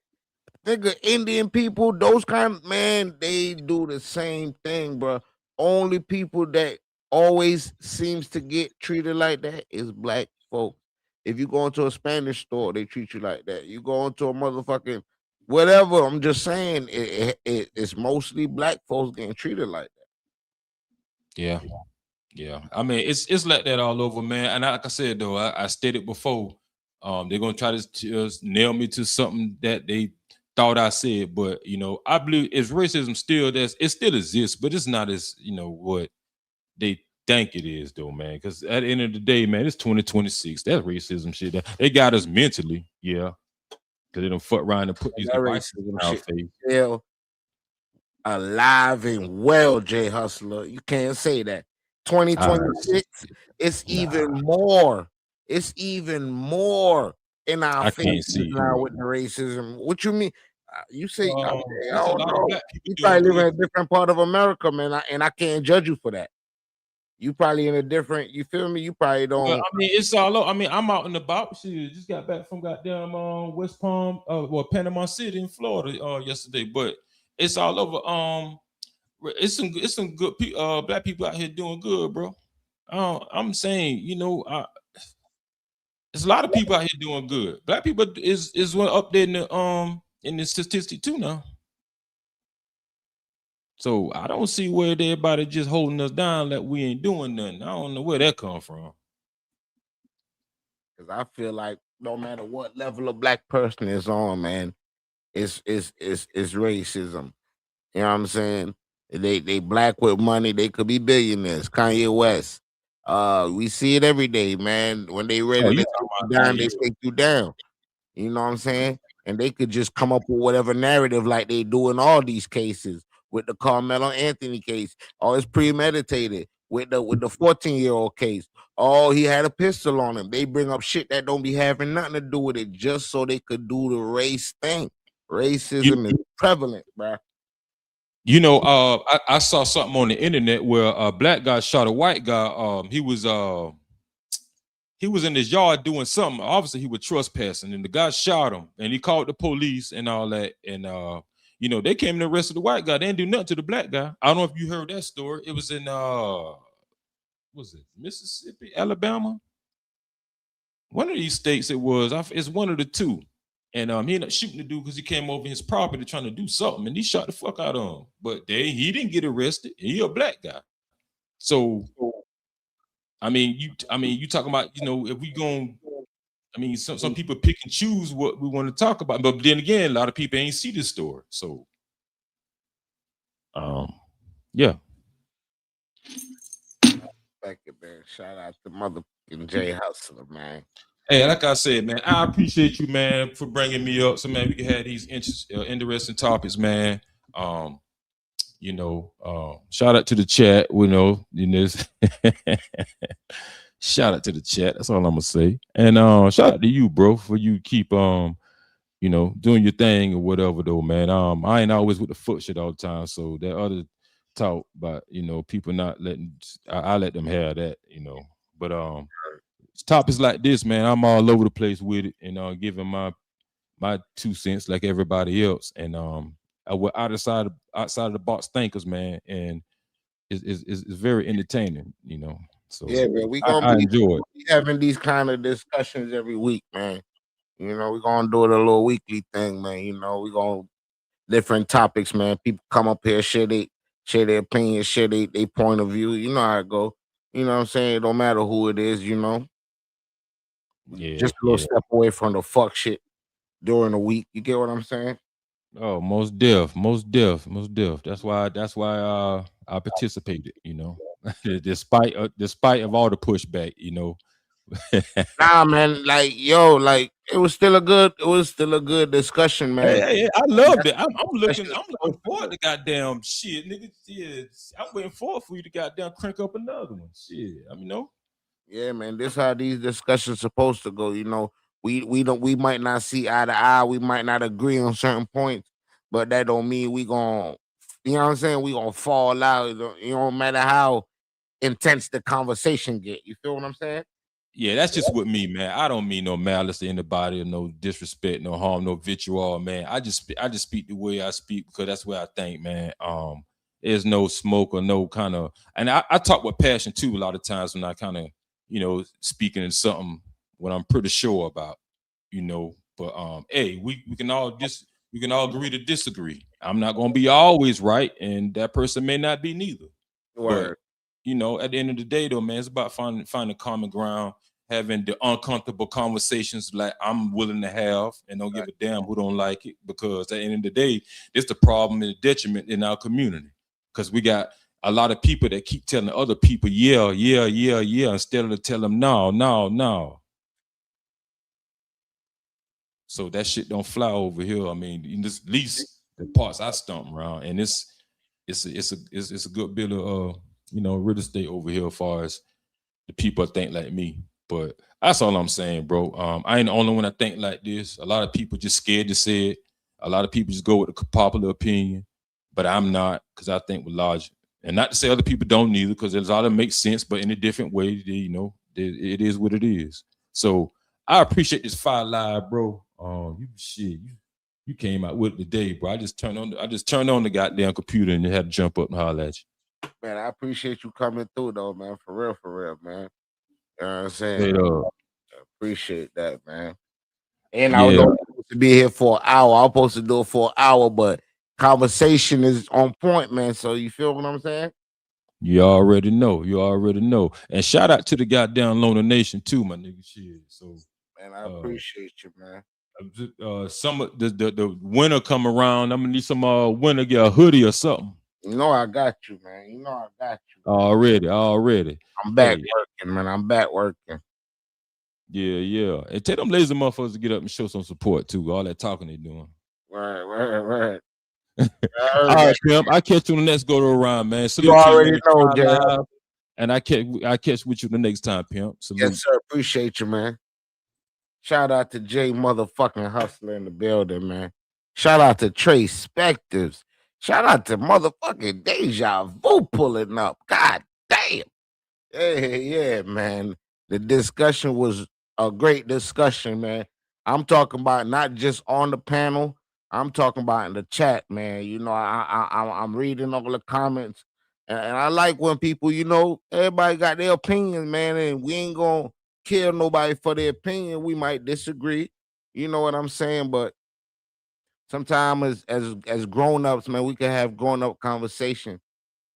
nigga, Indian people, those kind of man, they do the same thing, bro. Only people that always seems to get treated like that is black folks. If you go into a Spanish store, they treat you like that. You go into a motherfucking whatever. I'm just saying, it's mostly black folks getting treated like that. Yeah. Yeah. I mean, it's like that all over, man. And like I said, though, I stated before, they're gonna try to nail me to something that they thought I said, but you know, I believe it's racism still it still exists, but it's not as what they think it is, though, man. Because at the end of the day, man, it's 2026. That's racism shit. They got us mentally, yeah. Because they don't fuck around and put these devices in our face. Still alive and well, Jay Hustler. You can't say that. 2026, it's even more. It's even more in our face now with the racism. What you mean? You say I don't know. You probably live in a different part of America, man, and I can't judge you for that. You probably in a different. You feel me? You probably don't. Well, I mean, it's all over. I mean, I'm out and about. Shit, just got back from goddamn West Palm, Panama City in Florida yesterday. But it's all over. It's some good black people out here doing good, bro. I'm saying, there's a lot of people out here doing good. Black people is one up there in the statistic too now. So I don't see where everybody just holding us down like we ain't doing nothing. I don't know where that come from. Because I feel like no matter what level a black person is on, man, it's racism. You know what I'm saying? They black with money, they could be billionaires. Kanye West. We see it every day, man. When they Oh, ready you to talking take you about down, Kanye? they take you down. You know what I'm saying? And they could just come up with whatever narrative like they do in all these cases. With the Carmelo Anthony case, oh, it's premeditated. With the 14-year-old case, oh, he had a pistol on him. They bring up shit that don't be having nothing to do with it just so they could do the race thing. Racism is prevalent, bruh. You know, I saw something on the internet where a black guy shot a white guy. He was in his yard doing something. Obviously, he was trespassing, and the guy shot him, and he called the police and all that. And you know, they came and arrested the white guy. They didn't do nothing to the black guy. I don't know if you heard that story. It was in was it Mississippi, Alabama? One of these states it was. It's one of the two. And he ended up shooting the dude because he came over his property trying to do something, and he shot the fuck out of him. But he didn't get arrested. He a black guy. So I mean, you talking about, you know, if we going, I mean, some people pick and choose what we want to talk about, but then again, a lot of people ain't see this story. So yeah. Thank you, man. Shout out to motherfucking Jay Hustler, man. Hey, like I said, man, I appreciate you, man, for bringing me up. So, man, we can have these interesting topics, man. You know, shout out to the chat. You know, shout out to the chat. That's all I'm gonna say. And shout out to you, bro, for you keep you know, doing your thing or whatever, though, man. I ain't always with the foot shit all the time. So that other talk about, you know, people not letting, I let them have that, you know. But topics like this, man, I'm all over the place with it, and giving my 2 cents like everybody else. And we're outside of the box thinkers, man, and it's very entertaining, you know. So yeah, man, I enjoy it. Having these kind of discussions every week, man. You know, we're gonna do it a little weekly thing, man. You know, we're gonna different topics, man. People come up here, share their opinion, share their point of view. You know how it go. You know what I'm saying? It don't matter who it is, you know. Yeah, just a little step away from the fuck shit during the week. You get what I'm saying? Oh, most deaf. That's why I participated, you know. despite of all the pushback, you know. Nah, man, like it was still a good discussion, man. Hey, I loved it. I'm looking forward to goddamn shit, nigga. Yeah, I'm waiting for you to goddamn crank up another one. Shit, I mean, no. Yeah, man, this how these discussions supposed to go. You know, we might not see eye to eye, we might not agree on certain points, but that don't mean we gonna, you know what I'm saying? We gonna fall out. You know, no matter how intense the conversation get. You feel what I'm saying? Yeah, that's just with me, man. I don't mean no malice to anybody or no disrespect, no harm, no vitriol, man. I just speak the way I speak because that's where I think, man. There's no smoke or no kind of, and I talk with passion too a lot of times when I kind of, you know, speaking in something what I'm pretty sure about, you know. But hey, we can all agree to disagree. I'm not gonna be always right, and that person may not be neither. Word. But you know, at the end of the day, though, man, it's about finding common ground, having the uncomfortable conversations like I'm willing to have, and don't give a damn who don't like it, because at the end of the day, it's the problem and the detriment in our community, because we got a lot of people that keep telling other people, yeah, instead of tell them no. So that shit don't fly over here. I mean, in this, at least the parts I stomp around, and it's a good bit of you know, real estate over here as far as the people think like me. But that's all I'm saying, bro. I ain't the only one that think like this. A lot of people just scared to say it. A lot of people just go with the popular opinion, but I'm not, because I think with logic. And not to say other people don't neither, because there's a lot that makes sense, but in a different way, you know, it is what it is. So I appreciate this fire live, bro. You came out with it today, bro. I just turned on the goddamn computer and had to jump up and holler at you. Man, I appreciate you coming through though, man. For real, man. You know what I'm saying? Straight up. Appreciate that, man. And I was Yeah, supposed to be here for an hour. I was supposed to do it for an hour, but conversation is on point, man. So you feel what I'm saying? you already know. You already know. And shout out to the goddamn Loner Nation too, my nigga. Shit. So Man, I uh appreciate you, man. some of the winter come around. I'm gonna need some winter get a hoodie or something. You know I got you, man. You know I got you. Already. I'm back Hey, working, man. I'm back working. yeah. And tell them lazy motherfuckers to get up and show some support too. All that talking they doing. Right. I All heard right, that. Pimp. I catch you on the next go to around, man. You Salute to you, already man. know, Try Jay. live. And I catch with you the next time, Pimp. Yes, Salute. sir. Appreciate you, man. Shout out to Jay motherfucking Hustler in the building, man. Shout out to Trey Spectors. Shout out to motherfucking Deja Vu pulling up. God damn. Yeah, man. The discussion was a great discussion, man. I'm talking about not just on the panel. I'm talking about in the chat, man. You know, I'm reading all the comments, and I like when people, you know, everybody got their opinions, man, and we ain't gonna kill nobody for their opinion. We might disagree, you know what I'm saying, but sometimes as grown ups, man, we can have grown up conversation.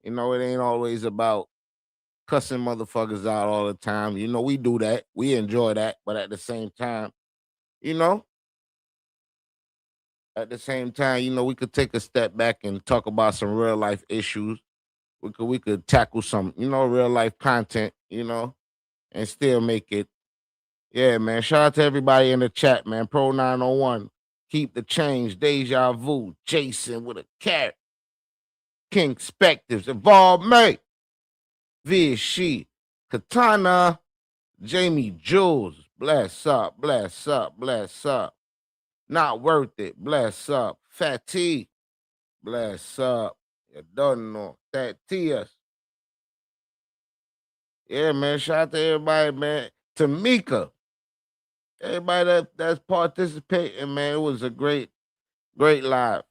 You know, it ain't always about cussing motherfuckers out all the time. You know, we do that. We enjoy that. But at the same time, you know, we could take a step back and talk about some real life issues. We could tackle some, you know, real life content, you know, and still make it. Yeah, man. Shout out to everybody in the chat, man. Pro 901. Keep the change. Deja Vu. Jason with a cat. King Spectors. Evolve May. V She. Katana. Jamie Jules, bless up, bless up, bless up. Not worth it, bless up. Fatigue, bless up. You don't know. That tears. Yeah, man. Shout out to everybody, man. Tamika, everybody that's participating, man. It was a great live.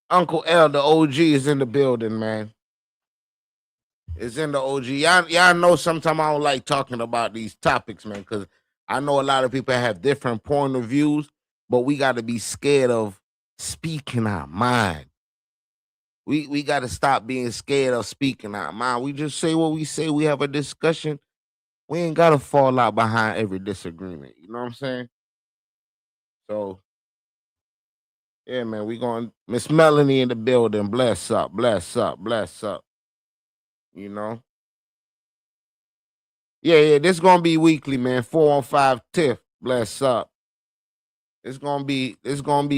Uncle L, the OG, is in the building, man. It's in the OG. Y'all know sometimes I don't like talking about these topics, man, because I know a lot of people have different point of views, but we got to be scared of speaking our mind. We got to stop being scared of speaking our mind. We just say what we say. We have a discussion. We ain't got to fall out behind every disagreement. You know what I'm saying? So, yeah, man, we going Miss Melanie in the building. Bless up, bless up, bless up. You know? Yeah, this gonna be weekly, man. 4 on 5 Tiff. Bless up. It's gonna be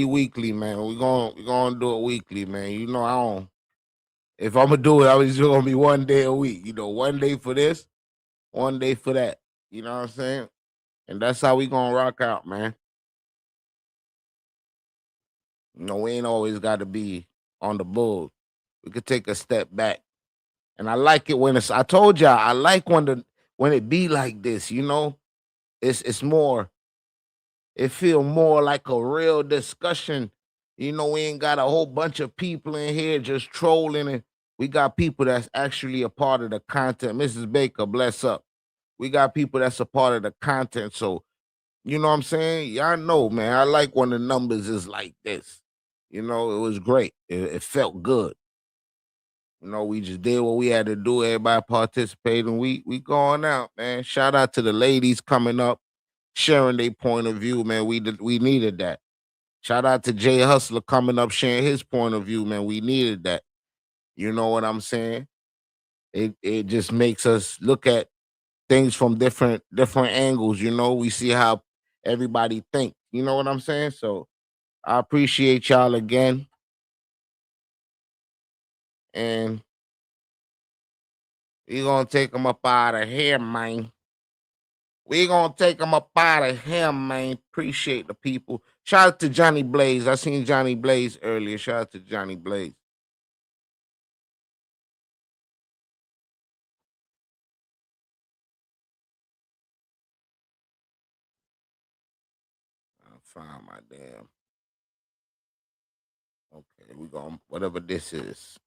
weekly, man. We're gonna do it weekly, man. You know, I don't if I'm gonna do it, I was just gonna be one day a week. You know, one day for this, one day for that. You know what I'm saying? And that's how we gonna rock out, man. You know, we ain't always gotta be on the bull. We could take a step back. And I like it when I told y'all, I like when it be like this, you know. It's more it feel more like a real discussion. You know, we ain't got a whole bunch of people in here just trolling, and we got people that's actually a part of the content. Mrs. Baker, bless up. We got people that's a part of the content. So, you know what I'm saying? Y'all know, man. I like when the numbers is like this. You know, it was great. It felt good. You know, we just did what we had to do. Everybody participated, and we going out, man. Shout out to the ladies coming up, sharing their point of view, man. We needed that. Shout out to Jay Hustler coming up, sharing his point of view, man. We needed that. You know what I'm saying? It just makes us look at things from different angles. You know, we see how everybody think. You know what I'm saying? So I appreciate y'all again, and we gonna take them up out of here, man. We gonna take them up out of here, man. Appreciate the people. Shout out to Johnny Blaze. I seen Johnny Blaze earlier. Shout out to Johnny Blaze. I'll find my damn. Okay, we gonna whatever this is.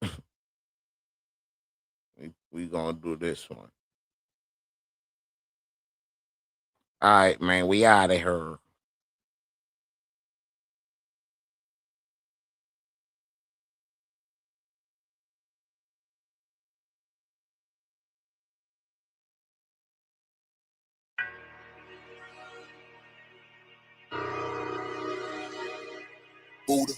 we gonna do this one. All right, man. We out of here. Buddha.